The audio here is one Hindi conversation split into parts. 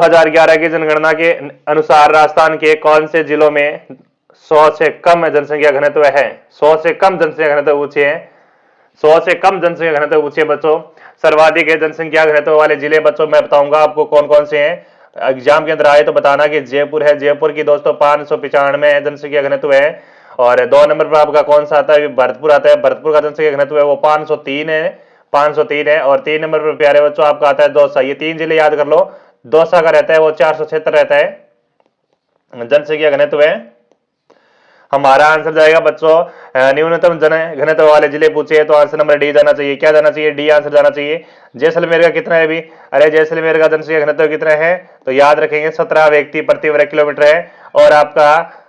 2011 की जनगणना के अनुसार राजस्थान के कौन से जिलों में 100 से कम जनसंख्या घनत्व है? 100 से कम जनसंख्या घनत्व पूछिए, 100 से कम जनसंख्या घनत्व पूछिए बच्चों। सर्वाधिक जनसंख्या घनत्व वाले जिले बच्चों मैं बताऊंगा आपको कौन कौन से हैं। एग्जाम के अंदर आए तो बताना कि जयपुर है, जयपुर की दोस्तों 595 जनसंख्या घनत्व है। और 2 नंबर पर आपका कौन सा आता है? भरतपुर आता है, भरतपुर का जनसंख्या घनत्व है वो 503 है, 503 है। और 3 नंबर पर प्यारे बच्चों आपका आता है दौसा। ये 3 जिले याद कर लो। दौसा का रहता है वो 476 रहता है जनसंख्या घनत्व है। हमारा आंसर जाएगा बच्चों न्यूनतम जन घनत्व वाले जिले पूछे तो आंसर नंबर डी जाना चाहिए। क्या जाना चाहिए? डी आंसर जाना चाहिए। जैसलमेर का कितना है अभी? अरे जैसलमेर का जनसंख्या घनत्व कितना है? तो याद रखेंगे 17 व्यक्ति प्रति वर्ग किलोमीटर है। और आपका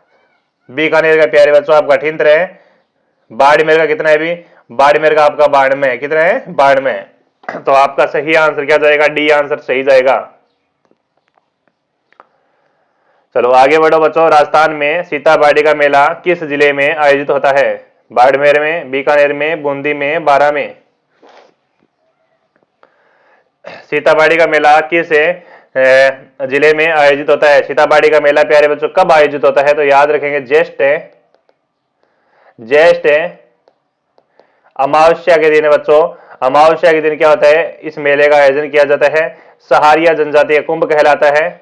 बीकानेर का प्यारे बच्चों आपका 78 है। बाड़मेर का कितना है अभी? बाड़मेर का आपका 92 है। कितना है? 92। तो आपका सही आंसर क्या जाएगा? डी आंसर सही जाएगा। चलो आगे बढ़ो बच्चों। राजस्थान में सीताबाड़ी का मेला किस जिले में आयोजित होता है? बाड़मेर में, बीकानेर में, बूंदी में, बारां में। सीताबाड़ी का मेला किस जिले में आयोजित होता है? सीताबाड़ी का मेला प्यारे बच्चों कब आयोजित होता है? तो याद रखेंगे ज्येष्ठ अमावस्या के दिन है बच्चों। अमावस्या के दिन क्या होता है? इस मेले का आयोजन किया जाता है। सहारिया जनजातीय कुंभ कहलाता है।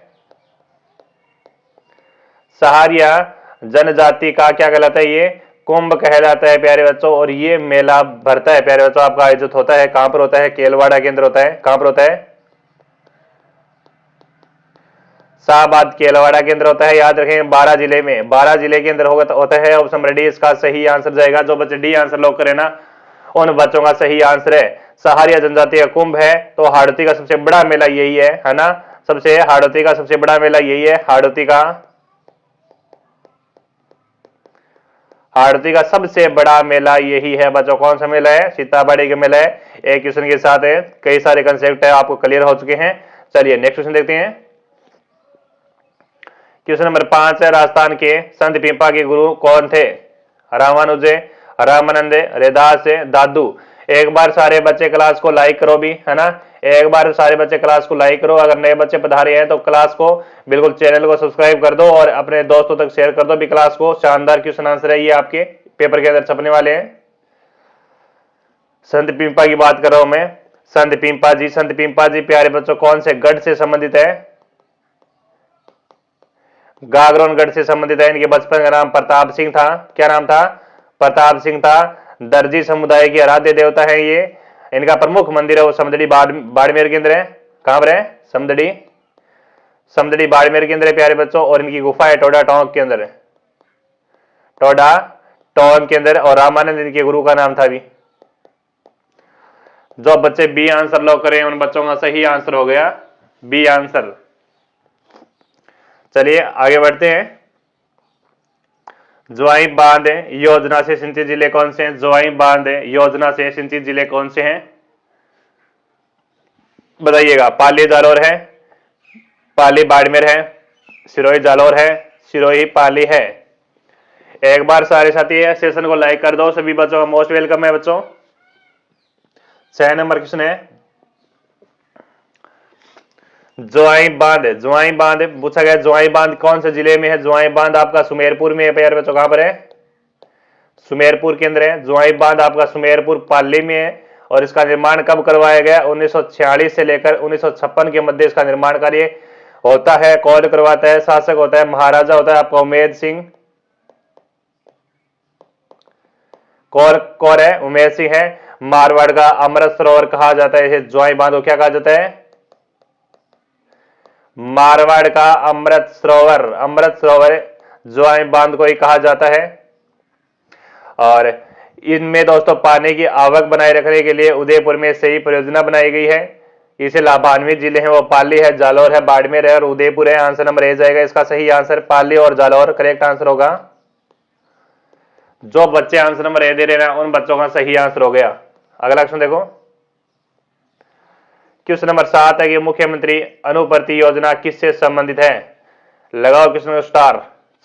सहारिया जनजाति का क्या कहलाता है? ये कुंभ कहलाता है प्यारे बच्चों। और ये मेला भरता है प्यारे बच्चों आपका आयोजित होता है। कहां पर होता है? केलवाड़ा के अंदर होता है। कहां पर होता है? शाहबाद केलवाड़ा के अंदर होता है। याद रखें 12 जिले में, 12 जिले के अंदर होता है। ऑप्शन नंबर डी इसका सही आंसर जाएगा। जो बच्चे डी आंसर लॉक करें ना उन बच्चों का सही आंसर है सहारिया जनजाति का कुंभ है। तो हाड़ौती का सबसे बड़ा मेला यही है ना? हाड़ौती का सबसे बड़ा मेला यही है। हाड़ौती का सबसे बड़ा मेला यही है बच्चों। कौन सा मेला है? सीताबाड़ी का मेला है। एक क्वेश्चन के साथ है कई सारे कंसेप्ट है आपको क्लियर हो चुके हैं। चलिए नेक्स्ट क्वेश्चन देखते हैं। क्वेश्चन नंबर 5 है राजस्थान के संत पीपा के गुरु कौन थे? रामानुजे, रामानंद, रैदास, दादू। एक बार सारे बच्चे क्लास को लाइक करो भी, है ना? एक बार सारे बच्चे क्लास को लाइक करो। अगर नए बच्चे पधारे हैं तो क्लास को बिल्कुल चैनल को सब्सक्राइब कर दो और अपने दोस्तों तक शेयर कर दो भी क्लास को। शानदार क्वेश्चन आंसर है ये आपके पेपर के अंदर छपने वाले हैं। संत पीपा की बात कर रहा हूं मैं। संत पीपा जी प्यारे बच्चों कौन से गढ़ से संबंधित है? गागरोन गढ़ से संबंधित है। इनके बचपन का नाम प्रताप सिंह था। क्या नाम था? प्रताप सिंह था। दर्जी समुदाय की आराध्य देवता है ये। इनका प्रमुख मंदिर है वो समदड़ी बाड़मेर के अंदर है। कहां पर है? समदड़ी बाड़मेर के अंदर है प्यारे बच्चों। और इनकी गुफा है टोडा टोंक के अंदर है, टोडा टोंक के अंदर। और रामानंद इनके गुरु का नाम था भी। जो बच्चे बी आंसर लॉक करें उन बच्चों का सही आंसर हो गया बी आंसर। चलिए आगे बढ़ते हैं। जोआई बांध योजना से सिंचित जिले कौन से हैं? जोआई बांध योजना से सिंचित जिले कौन से हैं? बताइएगा। पाली जालौर है, पाली बाड़मेर है, सिरोही जालौर है, सिरोही पाली है। एक बार सारे साथी सेशन को लाइक कर दो। सभी बच्चों का मोस्ट वेलकम है बच्चों। 6 नंबर क्वेश्चन है जोआई बांध पूछा गया। जोआई बांध कौन से जिले में है? जोआई बांध आपका सुमेरपुर में है प्यारे बच्चों। कहां पर है? सुमेरपुर के अंदर है। जोआई बांध आपका सुमेरपुर पाली में है। और इसका निर्माण कब करवाया गया? 1946 से लेकर 1956 के मध्य इसका निर्माण कार्य होता है। कौन करवाता है? शासक होता है महाराजा होता है आपका उमेद सिंह। कौन है? उमेद सिंह है। मारवाड़ का अमृत सरोवर कहा जाता है इसे। जोआई बांध को क्या कहा जाता है? मारवाड़ का अमृत सरोवर जोआई बांध को ही कहा जाता है। और इनमें दोस्तों पानी की आवक बनाए रखने के लिए उदयपुर में सही परियोजना बनाई गई है। इसे लाभान्वित जिले हैं वो पाली है, जालौर है, बाड़मेर है और उदयपुर है। आंसर नंबर ए जाएगा इसका सही आंसर। पाली और जालौर करेक्ट आंसर होगा। जो बच्चे आंसर नंबर ए दे रहे हैं उन बच्चों का सही आंसर हो गया। अगला क्वेश्चन देखो। क्वेश्चन नंबर 7 है कि मुख्यमंत्री अनुप्रति योजना किससे संबंधित है? लगाओ क्वेश्चन स्टार।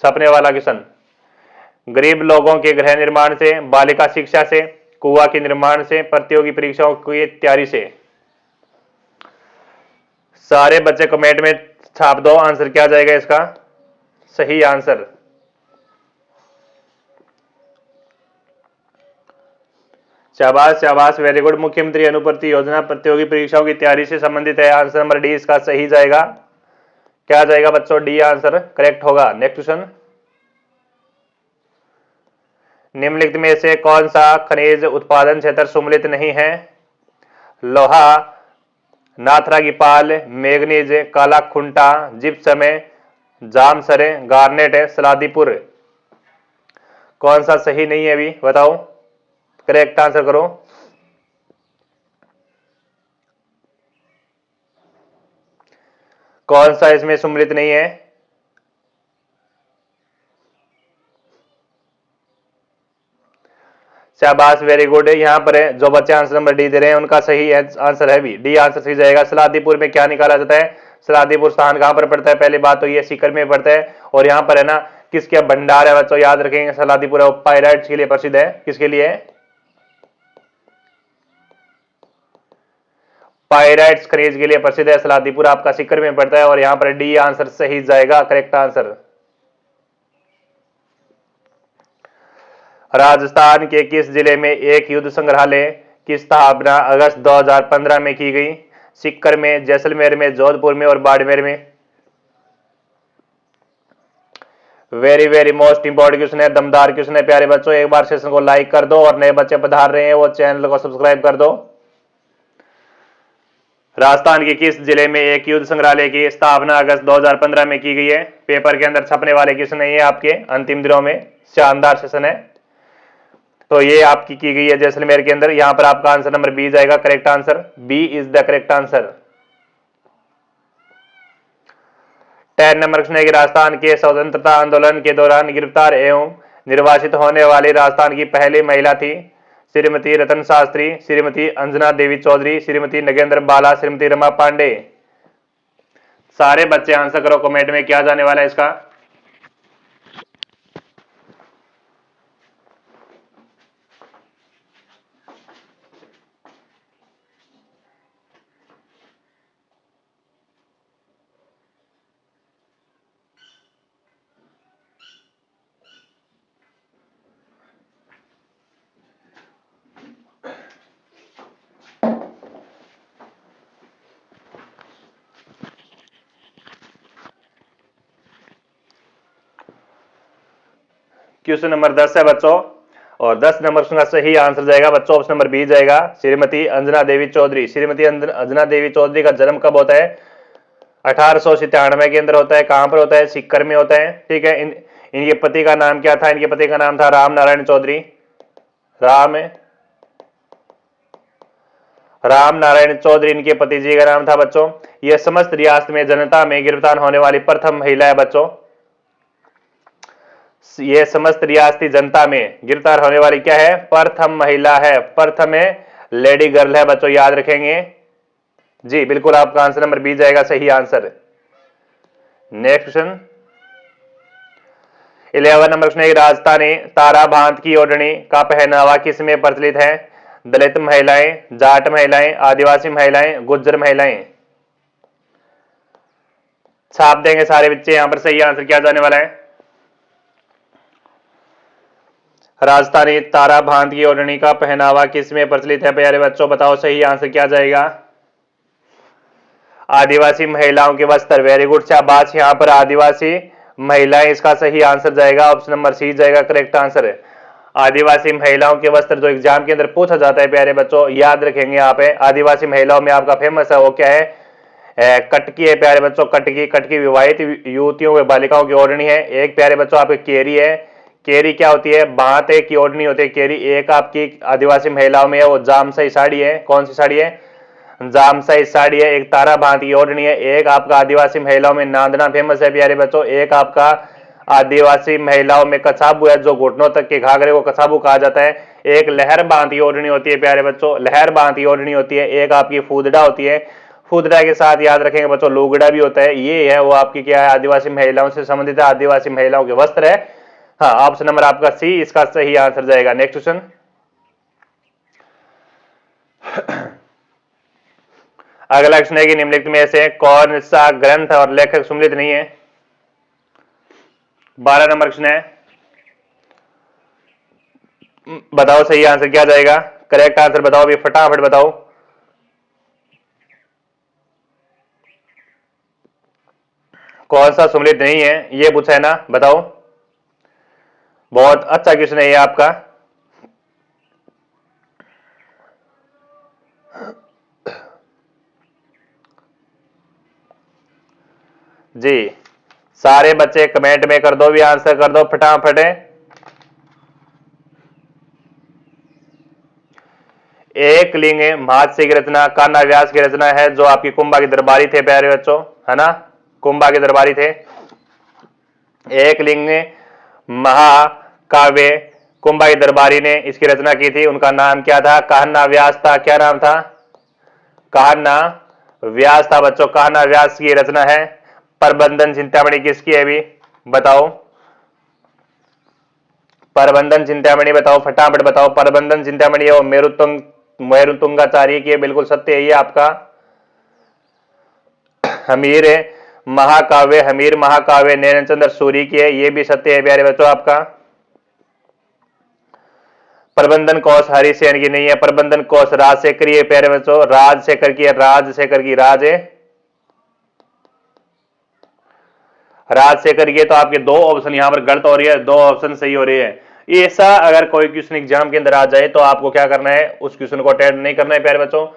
छपने वाला क्वेश्चन। गरीब लोगों के गृह निर्माण से, बालिका शिक्षा से, कुआं के निर्माण से, प्रतियोगी परीक्षाओं की तैयारी से। सारे बच्चे कमेंट में छाप दो, आंसर क्या जाएगा इसका सही आंसर। शाबाश शाबाश, वेरी गुड। मुख्यमंत्री अनुपूर्ति योजना प्रतियोगी परीक्षाओं की तैयारी से संबंधित है। आंसर नंबर डी इसका सही जाएगा। क्या जाएगा बच्चों? डी आंसर करेक्ट होगा। नेक्स्ट क्वेश्चन, निम्नलिखित में से कौन सा खनिज उत्पादन क्षेत्र सम्मिलित नहीं है? लोहा, नाथरा की पाल, मैग्नीज, काला खुंटा, जिप्सम, जामसरे, गार्नेट, सलादीपुर। कौन सा सही नहीं है अभी बताओ, करेक्ट आंसर करो। कौन सा इसमें सम्मिलित नहीं है? शाबाश, वेरी गुड। यहाँ पर जो बच्चे आंसर नंबर डी दे रहे हैं उनका सही आंसर है भी, डी आंसर सही जाएगा। सलादीपुर में क्या निकाला जाता है? सलादीपुर स्थान कहां पर पड़ता है? पहली बात तो ये सीकर में पड़ता है, और यहाँ पर है ना किसके भंडार है बच्चों, याद रखेंगे। सलादीपुर पायराइट्स के लिए प्रसिद्ध है। किसके लिए? पायराइट्स खनिज के लिए प्रसिद्ध है। सलादीपुर आपका सीकर में पड़ता है, और यहाँ पर डी आंसर सही जाएगा, करेक्ट आंसर। राजस्थान के किस जिले में एक युद्ध संग्रहालय की स्थापना अगस्त 2015 में की गई? सीकर में, जैसलमेर में, जोधपुर में और बाड़मेर में। Very very most important question है, दमदार क्वेश्चन है प्यारे बच्चों। एक बार सेशन को लाइक कर दो, और नए बच्चे पधार रहे हैं वो चैनल को सब्सक्राइब कर दो। राजस्थान के किस जिले में एक युद्ध संग्रहालय की स्थापना अगस्त 2015 में की गई है? पेपर के अंदर छपने वाले क्वेश्चन है ये आपके अंतिम दिनों में, शानदार सेशन है। तो ये आपकी की गई है जैसलमेर के अंदर। यहां पर आपका आंसर नंबर बी जाएगा, correct answer. B is the correct answer. 10 number question है कि राजस्थान के स्वतंत्रता आंदोलन के दौरान गिरफ्तार एवं निर्वासित होने वाली राजस्थान की पहली महिला थी? श्रीमती रतन शास्त्री, श्रीमती अंजना देवी चौधरी, श्रीमती नगेंद्र बाला, श्रीमती रमा पांडे। सारे बच्चे आंसर करो कमेंट में, क्या जाने वाला है इसका। क्वेश्चन नंबर 10 है बच्चों, और 10 नंबर का सही आंसर जाएगा बच्चों ऑप्शन नंबर बी जाएगा, श्रीमती अंजना देवी चौधरी। श्रीमती अंजना देवी चौधरी का जन्म कब होता है? 1897 के अंदर होता है। कहां पर होता है? सीकर में होता है। ठीक है। इनके पति का नाम क्या था? इनके पति का नाम था राम नारायण चौधरी। राम नारायण चौधरी इनके पति जी का नाम था बच्चों। यह समस्त रियासत में जनता में गिरफ्तार होने वाली प्रथम महिला है बच्चों। यह समस्त रियासती जनता में गिरफ्तार होने वाली क्या है? प्रथम महिला है। प्रथम है, लेडी गर्ल है बच्चों, याद रखेंगे जी। बिल्कुल आपका आंसर नंबर बी जाएगा, सही answer. Next question 11 number question है, राजस्थानी तारा भांत की ओढ़नी का पहनावा किसमें प्रचलित है? दलित महिलाएं, जाट महिलाएं, आदिवासी महिलाएं, गुज्जर महिलाएं। छाप देंगे सारे बच्चे। यहां पर सही आंसर क्या जाने वाला है? राजस्थानी तारा भांत की ओढ़नी का पहनावा किसमें प्रचलित है प्यारे बच्चों? बताओ सही आंसर क्या जाएगा? आदिवासी महिलाओं के वस्त्र। वेरी गुड, शाबाश। यहां पर आदिवासी महिलाएं इसका सही आंसर जाएगा, ऑप्शन नंबर सी जाएगा, करेक्ट आंसर है। आदिवासी महिलाओं के वस्त्र जो एग्जाम के अंदर पूछा जाता है प्यारे बच्चों, याद रखेंगे यहाँ पे। आदिवासी महिलाओं में आपका फेमस है वो क्या है? कटकी है प्यारे बच्चों। कटकी, कटकी विवाहित युवतियों व बालिकाओं की ओढ़नी है। एक प्यारे बच्चों आपकी केरी है। केरी क्या होती है? बांत की ओढ़नी होती है केरी। एक आपकी आदिवासी महिलाओं में है वो जामसाई साड़ी है। कौन सी साड़ी है? जामसाई साड़ी है। एक तारा भांत की ओढ़नी है। एक आपका आदिवासी महिलाओं में नांदना फेमस है प्यारे बच्चों। एक आपका आदिवासी महिलाओं में कछाबू है, जो घुटनों तक के घाघरे को कछाबू कहा जाता है। एक लहर बांध की ओढ़नी होती है प्यारे बच्चों, लहर बांध की ओढ़नी होती है। एक आपकी फूदड़ा होती है। फूदड़ा के साथ याद रखेंगे बच्चों लुगड़ा भी होता है। ये है वो आपकी क्या है? आदिवासी महिलाओं से संबंधित है, आदिवासी महिलाओं के वस्त्र है। हाँ, ऑप्शन नंबर आपका सी इसका सही आंसर जाएगा। नेक्स्ट क्वेश्चन अगला प्रश्न है कि निम्नलिखित में से कौन सा ग्रंथ और लेखक सुमिलित नहीं है। 12 नंबर प्रश्न है, बताओ सही आंसर क्या जाएगा, करेक्ट आंसर बताओ अभी फटाफट बताओ। कौन सा सुमिलित नहीं है ये पूछा है ना, बताओ। बहुत अच्छा क्वेश्चन है ये आपका। जी सारे बच्चे कमेंट में कर दो, भी आंसर कर दो फटाफट। एक लिंग महर्षि की रचना कान्हा व्यास की रचना है, जो आपकी कुंभा के दरबारी थे प्यारे बच्चों, है ना, कुंभा के दरबारी थे। एक लिंग महाकाव्य कुंभा के दरबारी ने इसकी रचना की थी, उनका नाम क्या था, कान्हा व्यास था। क्या नाम था, कान्हा व्यास था बच्चों, कान्हा व्यास की रचना है। प्रबंधन चिंतामणि किसकी है अभी बताओ, प्रबंधन चिंतामणि बताओ फटाफट बताओ। प्रबंधन चिंतामणि और मेरुतुंगाचार्य की, बिल्कुल सत्य है ये आपका। हमीर महाकाव्य नैनचंद्र सूरी की है, ये भी सत्य है प्यारे बच्चों आपका। प्रबंधन कोश हरिसेन की नहीं है, प्रबंधन कोश राजशेखर है प्यारे बच्चों, राजशेखर की है, राजशेखर की राजशेखर की। तो आपके दो ऑप्शन यहां पर गलत हो रही है, दो ऑप्शन सही हो रही है। ऐसा अगर कोई क्वेश्चन एग्जाम के अंदर आ जाए तो आपको क्या करना है, उस क्वेश्चन को अटेंड नहीं करना है प्यारे बच्चों,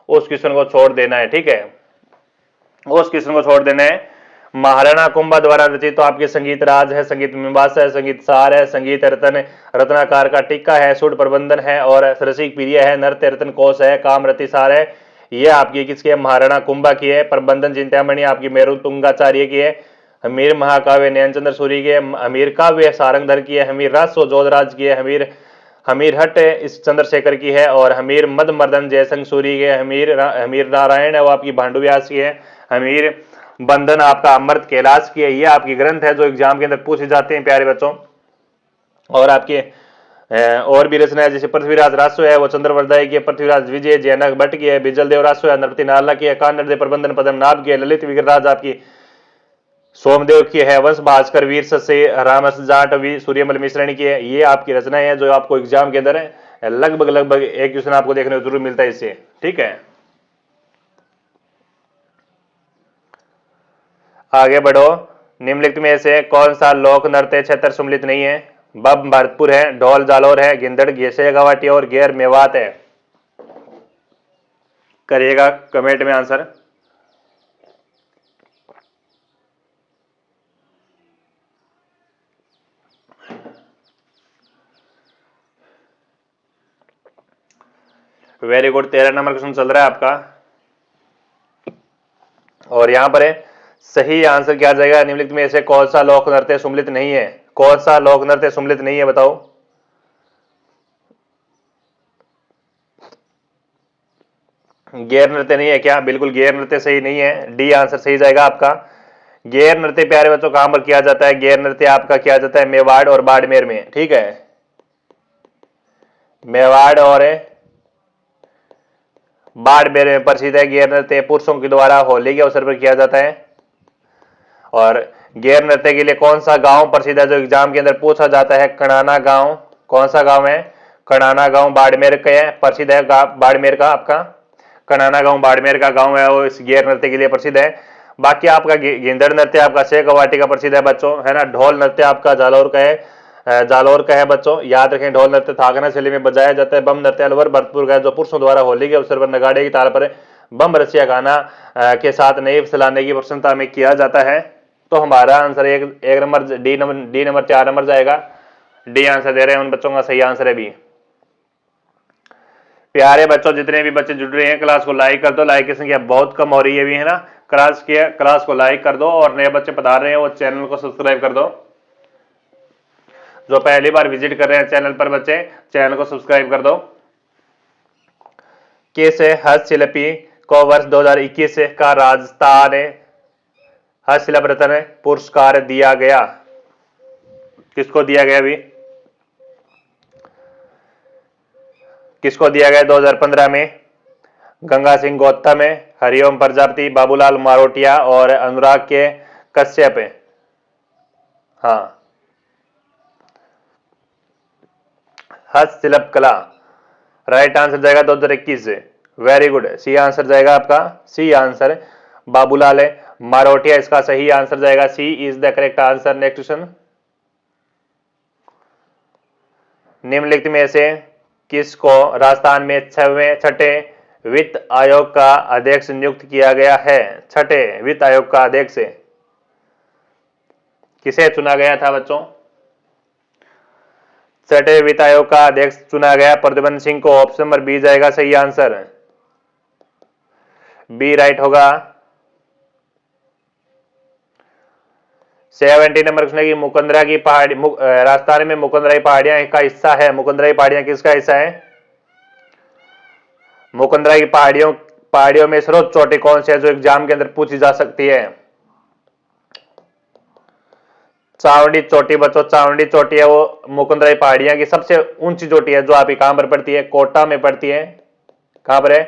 उस क्वेश्चन को छोड़ देना है, ठीक है, उस क्वेश्चन को छोड़ देना है। महाराणा कुंभा द्वारा रचित तो आपके संगीत राज है, संगीत मीमांसा है, संगीत सार है, संगीत रत्न रत्नाकार का टिक्का है, सुर प्रबंधन है और रसिक प्रिय है, नृत्य रत्न कोश है, काम रति सार है। ये आपकी किसकी है, महाराणा कुंभा की है। प्रबंधन चिंतामणि आपकी मेरुतुंगाचार्य की है। हमीर महाकाव्य नयनचंद्र सूरी की है। हमीर काव्य सारंगधर की है। हमीर रस जोधराज की है। हमीर हट इस चंद्रशेखर की है। और हमीर मदमर्दन जयसंग सूरी के, हमीर नारायण है वो आपकी भांडु व्यास की है। हमीर बंधन आपका अमृत कैलाश की है। ये आपकी ग्रंथ है जो एग्जाम के अंदर पूछे जाते हैं प्यारे बच्चों। और आपके और भी रचना है, जैसे पृथ्वीराज रासो है वो चंद्रवर्धय की है, पृथ्वीराज विजय जैनक भट्ट की है, बिजल देव रासो है नरपति नाला की है, कान्नड़ देव प्रबंधन पद्मनाभ की है, ललित विग्रहराज आपकी सोमदेव की है, वंश भास्कर वीर ससे रामस जाट सूर्यमल मिश्रणी की है। ये आपकी रचना है जो आपको एग्जाम के अंदर लगभग एक क्वेश्चन आपको देखने को जरूर मिलता है इससे, ठीक है। आगे बढ़ो, निम्नलिखित में से कौन सा लोक नृत्य क्षेत्र सम्मिलित नहीं है। बम भरतपुर है, ढोल जालोर है, गिंदड़ गेसे गवाटी और गैर मेवात है। करिएगा कमेंट में answer. Very good, 13 number question चल रहा है आपका। और यहां पर है सही आंसर क्या जाएगा, निम्नलिखित में से कौन सा लोक नृत्य सम्मिलित नहीं है, कौन सा लोक नृत्य सम्मिलित नहीं है बताओ। गैर नृत्य नहीं है क्या, बिल्कुल गैर नृत्य सही नहीं है, डी आंसर सही जाएगा आपका। गैर नृत्य प्यारे बच्चों कहां पर किया जाता है, गैर नृत्य आपका किया जाता है मेवाड़ और बाड़मेर में, ठीक है, मेवाड़ और बाड़मेर में प्रसिद्ध है गैर नृत्य, पुरुषों के द्वारा होली के अवसर पर किया जाता है। और गैर नृत्य के लिए कौन सा गांव प्रसिद्ध है जो एग्जाम के अंदर पूछा जाता है, कणाना गांव, कौन सा गांव है, कणाना गांव बाड़मेर का प्रसिद्ध है, बाड़मेर का आपका कणाना गांव बाड़मेर का गांव है वो इस गैर नृत्य के लिए प्रसिद्ध है। बाकी आपका गिंदड़ नृत्य आपका शेख गवाटी का प्रसिद्ध है बच्चों, है ना। ढोल नृत्य आपका जालौर का है, जालौर का है बच्चों, याद रखें। ढोल नृत्य थाकना शैली में बजाया जाता है। बम नृत्य अलवर भरतपुर का है जो पुरुषों द्वारा होली के अवसर पर नगाड़े की ताल पर बम रसिया गाना के साथ नई फैलाने की प्रसन्नता में किया जाता है। तो हमारा आंसर एक नंबर डी नंबर 4 नंबर जाएगा। डी आंसर दे रहे हैं उन बच्चों का सही आंसर है भी। प्यारे बच्चों जितने भी बच्चे जुड़ रहे हैं क्लास को लाइक कर दो, लाइक की संख्या बहुत कम हो रही है भी, है ना। क्लास को लाइक कर दो और नए बच्चे पधार रहे हैं वो चैनल को सब्सक्राइब कर दो। जो पहली बार विजिट कर रहे हैं चैनल पर बच्चे, चैनल को सब्सक्राइब कर दो। किस हस्तशिल्पी को वर्ष 2021 का राजस्थान हस्तशिल्प रत्न पुरस्कार दिया गया, किसको दिया गया अभी, किसको दिया गया 2015 में। गंगा सिंह गौतम है, हरिओम प्रजापति, बाबूलाल मारोटिया और अनुराग के कश्यप है। हाँ, हस्तशिल्प कला, राइट आंसर जाएगा 2021 से। वेरी गुड, सी आंसर जाएगा आपका, सी आंसर बाबूलाल है मारोटिया, इसका सही आंसर जाएगा, C is the correct answer. Next question, निम्नलिखित में से किसको राजस्थान में छठे वित्त आयोग का अध्यक्ष नियुक्त किया गया है? छठे वित्त आयोग का अध्यक्ष किसे चुना गया था बच्चों? छठे वित्त आयोग का अध्यक्ष चुना गया प्रद्युम्न सिंह को। ऑप्शन नंबर बी जाएगा सही आंसर, बी राइट होगा। 70 नंबर क्वेश्चन की मुकंदरा की पहाड़ी, राजस्थान में मुकंदराई पहाड़ियां का हिस्सा है। मुकंदराई पहाड़ियां किसका हिस्सा है? मुकंदरा की पहाड़ियों में सर्वोच्च चोटी कौन सी है जो एग्जाम के अंदर पूछी जा सकती है? चावंडी चोटी बच्चों, चावंडी चोटी है वो मुकुंदराई पहाड़ियां की सबसे ऊंची चोटी है, जो आपकी कहां पर पड़ती है? कोटा में पड़ती है। कहां पर है?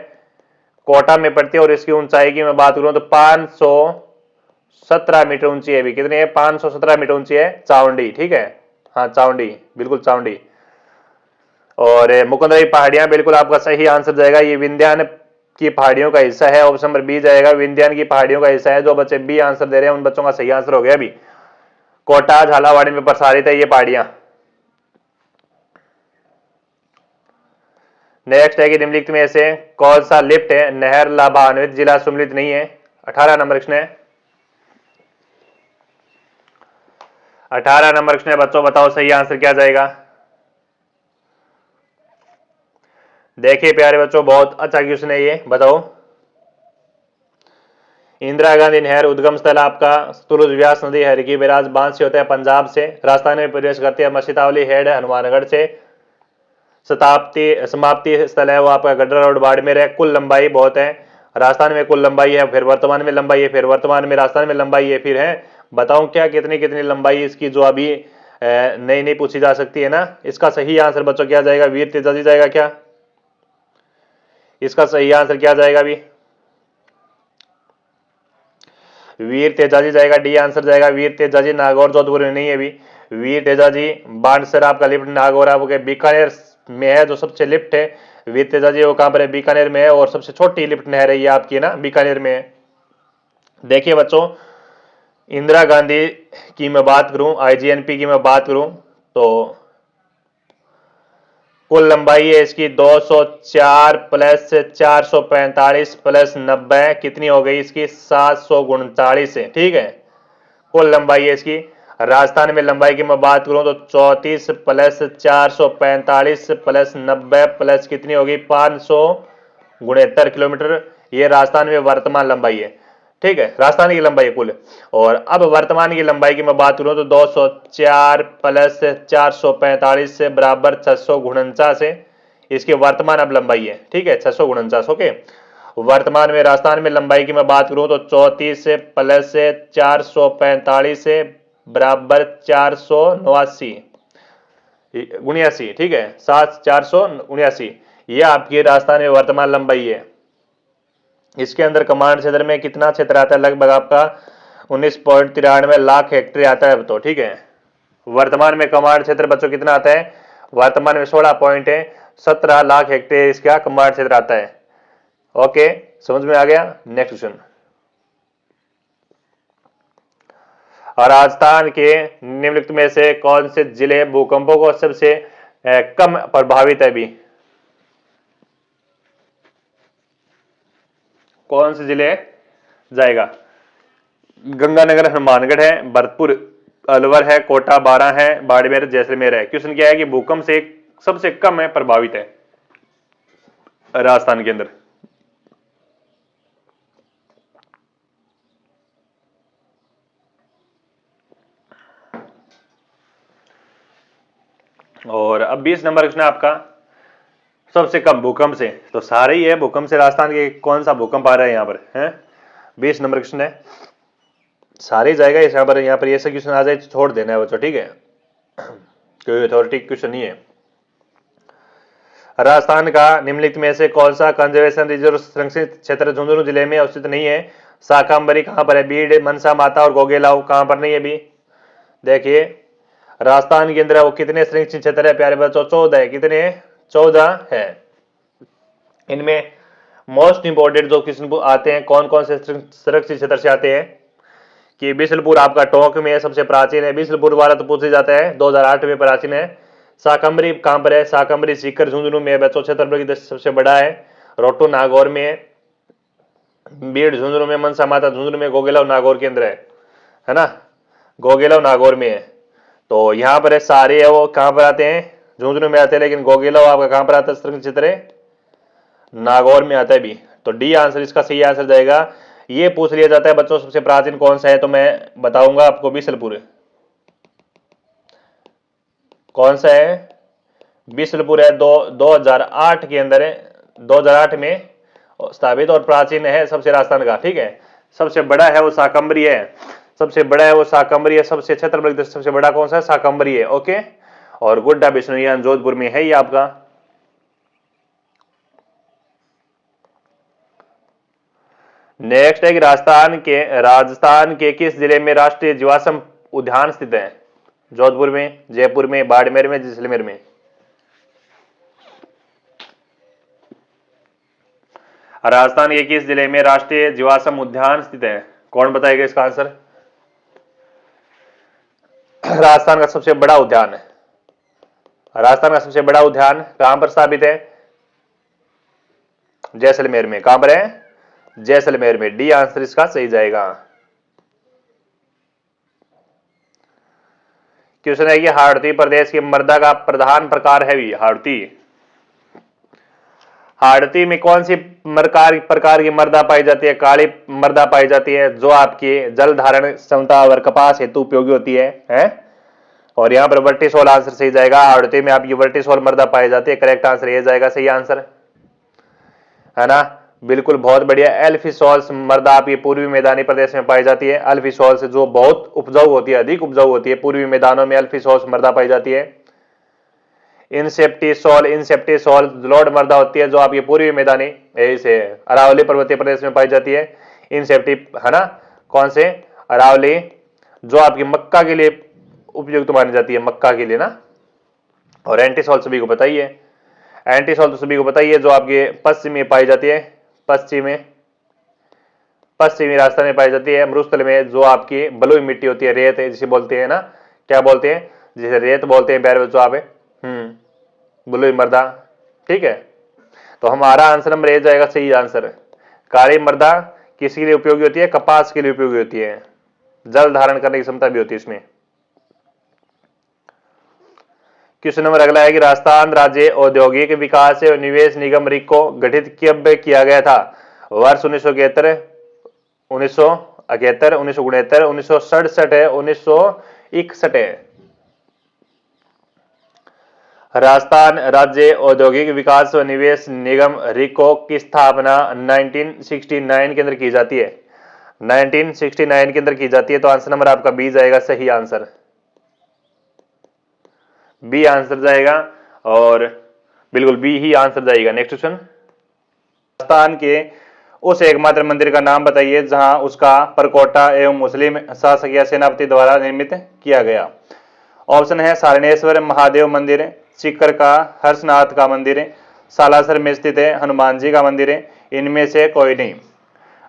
कोटा में पड़ती है। और इसकी ऊंचाई की मैं बात करूं तो 517 मीटर ऊंची है। भी कितनी है? 517 मीटर ऊंची है चावंडी, ठीक है। हाँ चावंडी, बिल्कुल चावंडी। और मुकुंदराई पहाड़ियां बिल्कुल आपका सही आंसर जाएगा, ये विंध्यान की पहाड़ियों का हिस्सा है। ऑप्शन नंबर बी जाएगा, विंध्यान की पहाड़ियों का हिस्सा है। जो बच्चे बी आंसर दे रहे हैं उन बच्चों का सही आंसर हो गया। अभी कोटा झालावाड़ में प्रसारित है ये पहाड़ियां। नेक्स्ट है कि निम्नलिखित में से कौन सा लिफ्ट है नहर लाभान्वित जिला सम्मिलित नहीं है? 18 नंबर प्रश्न है। 18 नंबर प्रश्न है बच्चों, बताओ सही आंसर क्या जाएगा? देखिए प्यारे बच्चों, बहुत अच्छा क्वेश्चन है ये, बताओ। इंदिरा गांधी नहर उद्गम स्थल आपका तुरुज व्यास नदी हरकी बैराज बांध से होता है पंजाब से, राजस्थान में प्रवेश करती है मसीतावली हेड हनुमानगढ़ से, समाप्ति स्थल है वो आपका गड्ढा रोड बाड़मेर है। कुल लंबाई बहुत है, राजस्थान में कुल लंबाई है, फिर वर्तमान में लंबाई है, फिर वर्तमान में राजस्थान में लंबाई है, फिर है। बताऊं क्या कितनी कितनी लंबाई इसकी जो अभी नई नई पूछी जा सकती है ना? इसका सही आंसर बच्चों क्या जाएगा? वीर तेजाजी जाएगा क्या? इसका सही आंसर क्या जाएगा? अभी वीर तेजाजी जाएगा, डी आंसर जाएगा। वीर तेजाजी नागौर जोधपुर में नहीं है। अभी वीर तेजाजी बाणसर आपका लिफ्ट नागौर आपके बीकानेर में है, जो सबसे लिफ्ट है वीर तेजाजी वो कहां पर है? बीकानेर में है। और सबसे छोटी लिफ्ट नहर है ये आपकी ना बीकानेर में है। देखिए बच्चों, इंदिरा गांधी की मैं बात करूं, आईजीएनपी की मैं बात करूं तो कुल लंबाई है इसकी 204 प्लस 445 प्लस 90 कितनी हो गई इसकी? 739 है, ठीक है। कुल लंबाई है इसकी। राजस्थान में लंबाई की मैं बात करूं तो 34 प्लस 445 प्लस 90 प्लस कितनी होगी? 569 किलोमीटर। ये राजस्थान में वर्तमान लंबाई है, ठीक है, राजस्थान की लंबाई कुल। और अब वर्तमान की लंबाई की मैं बात करूं तो 204 प्लस 445 से बराबर 649 है इसकी वर्तमान अब लंबाई है, ठीक है, 649। ओके, वर्तमान में राजस्थान में लंबाई की मैं बात करूं तो 34 से प्लस 445 से बराबर 489 79, ठीक है, 7479। यह आपकी राजस्थान में वर्तमान लंबाई है। इसके अंदर कमांड क्षेत्र में कितना क्षेत्र आता है? लगभग आपका 19.93 लाख हेक्टेयर आता है तो, ठीक है। वर्तमान में कमांड क्षेत्र बच्चों कितना आता है? वर्तमान में 16.17 लाख हेक्टेयर इसका कमांड क्षेत्र आता है। ओके, समझ में आ गया? नेक्स्ट क्वेश्चन, और राजस्थान के निम्नलिखित में से कौन से जिले भूकंपों को सबसे कम प्रभावित है? भी कौन से जिले जाएगा? गंगानगर हनुमानगढ़ है, भरतपुर अलवर है, कोटा 12 है, बाड़मेर जैसलमेर है। क्वेश्चन क्या है कि भूकंप से सबसे कम है प्रभावित है राजस्थान के अंदर। और अब 20 नंबर क्वेश्चन है आपका, सबसे कम भूकंप से, तो सारे ही है भूकंप से राजस्थान के, कौन सा भूकंप आ रहा है यहाँ पर है? 20 नंबर क्वेश्चन है, सारे जाएगा इस यहाँ पर ये सब क्वेश्चन आ जाए तो छोड़ देना है बच्चों, ठीक है, कोई अथॉरिटी क्वेश्चन नहीं है। राजस्थान का निम्नलिखित में से कौन सा कंजर्वेशन रिजर्व संरक्षित क्षेत्र झुंझुनू जिले में अवस्थित नहीं है? शाकंभरी कहां पर है? बीड़, मनसा माता और गोगेलाव कहां पर नहीं है? भी देखिए राजस्थान के अंदर वो कितने संरक्षित क्षेत्र है प्यारे बच्चों? 14 है। कितने? 14 है। इनमें मोस्ट इंपोर्टेंट जो क्वेश्चन आते हैं, कौन कौन से संरक्षित क्षेत्र से आते हैं कि बिसलपुर आपका टोंक में सबसे प्राचीन है। बिसलपुर वाला तो पूछा जाता है, 2008 में प्राचीन है। शाकंभरी कहां पर है? शाकंभरी सीकर झुंझुनू में बच्चों क्षेत्रफल की दृष्टि सबसे बड़ा है। रोटो नागौर में है, बीड़ झुंझुनू में, मनसा माता झुंझुनू में, गोगेलाव नागौर के अंदर है ना, गोगेलाव नागौर में है। तो यहाँ पर है सारे है वो कहां पर आते हैं? झुंझुनू में आते हैं, लेकिन गोगेलाव आपका कहां पर आता है? संरक्षित क्षेत्र है नागौर में आता है भी। तो डी आंसर इसका सही आंसर जाएगा। ये पूछ लिया जाता है बच्चों सबसे प्राचीन कौन सा है, तो मैं बताऊंगा आपको बिसलपुर। कौन सा है? बिसलपुर है। 2008 के अंदर है, 2008 में स्थापित और प्राचीन है सबसे राजस्थान का। ठीक है, सबसे बड़ा है वो शाकंभरी है, सबसे बड़ा है वो शाकंभरी है। सबसे क्षेत्रफल सबसे बड़ा कौन सा है? शाकंभरी है। ओके, और गुड्डा बिश्नोई जोधपुर में है ये आपका। नेक्स्ट है कि राजस्थान के किस जिले में राष्ट्रीय जीवाश्म उद्यान स्थित है? जोधपुर में, जयपुर में, बाड़मेर में, जैसलमेर में। राजस्थान के किस जिले में राष्ट्रीय जीवाश्म उद्यान स्थित है? कौन बताएगा इसका आंसर? राजस्थान का सबसे बड़ा उद्यान है, राजस्थान का सबसे बड़ा उद्यान कहां पर स्थापित है? जैसलमेर में। कहां पर है? जैसलमेर में। डी आंसर इसका सही जाएगा। क्वेश्चन है कि हाड़ौती प्रदेश की मृदा का प्रधान प्रकार है भी हाड़ौती। हाड़ौती में कौन सी प्रकार की मृदा पाई जाती है? काली मृदा पाई जाती है, जो आपकी जल धारण क्षमता और कपास हेतु उपयोगी होती है? और यहाँ पर वर्टिसोल आंसर सही जाएगा। हाड़ौती में आपकी वर्टिसोल मृदा पाई जाती है। करेक्ट आंसर ये जाएगा, सही आंसर है ना, बिल्कुल बहुत बढ़िया। एल्फिसोल मृदा आपकी पूर्वी मैदानी प्रदेश में पाई जाती है। एल्फिसोल से जो बहुत उपजाऊ होती है, अधिक उपजाऊ होती है, पूर्वी मैदानों में एल्फिसोल मृदा पाई जाती है। इंसेप्टिसोल लोड मृदा होती है, जो आपकी पूर्वी मैदानी से अरावली पर्वतीय प्रदेश में पाई जाती है। इंसेप्टी है ना, कौन से? अरावली, जो आपकी मक्का के लिए उपयुक्त मानी जाती है, मक्का के लिए ना। और एंटीसोल सभी को बताइए, एंटीसोल तो सभी को बताइए, जो आपके पश्चिम में पाई जाती है, पश्चिमी राजस्थान में पाई जाती है। मरुस्थल में जो आपकी बलुई मिट्टी होती है, रेत है जिसे बोलते हैं ना, क्या बोलते हैं? जिसे रेत बोलते हैं प्यारे बच्चों आप, बलुई मृदा। ठीक है, तो हमारा आंसर नंबर ए जाएगा, सही आंसर। काली मृदा किसके लिए उपयोगी होती है? कपास के लिए उपयोगी होती है, जल धारण करने की क्षमता भी होती है इसमें। क्वेश्चन नंबर अगला है कि राजस्थान राज्य औद्योगिक विकास एवं निवेश निगम रिक को गठित कब किया गया था? वर्ष 1971, 1971, 1969, 1967 है, 1961 है। राजस्थान राज्य औद्योगिक विकास व निवेश निगम रिको की स्थापना 1969 के अंदर की जाती है, 1969 के अंदर की जाती है। तो आंसर नंबर आपका बी जाएगा, सही आंसर बी आंसर जाएगा, और बिल्कुल बी ही आंसर जाएगा। नेक्स्ट क्वेश्चन, राजस्थान के उस एकमात्र मंदिर का नाम बताइए जहां उसका परकोटा एवं मुस्लिम शासकीय सेनापति द्वारा निर्मित किया गया। ऑप्शन है सारणेश्वर महादेव मंदिर, सीकर का हर्षनाथ का मंदिर, सालासर में स्थित है हनुमान जी का मंदिर है, इनमें से कोई नहीं।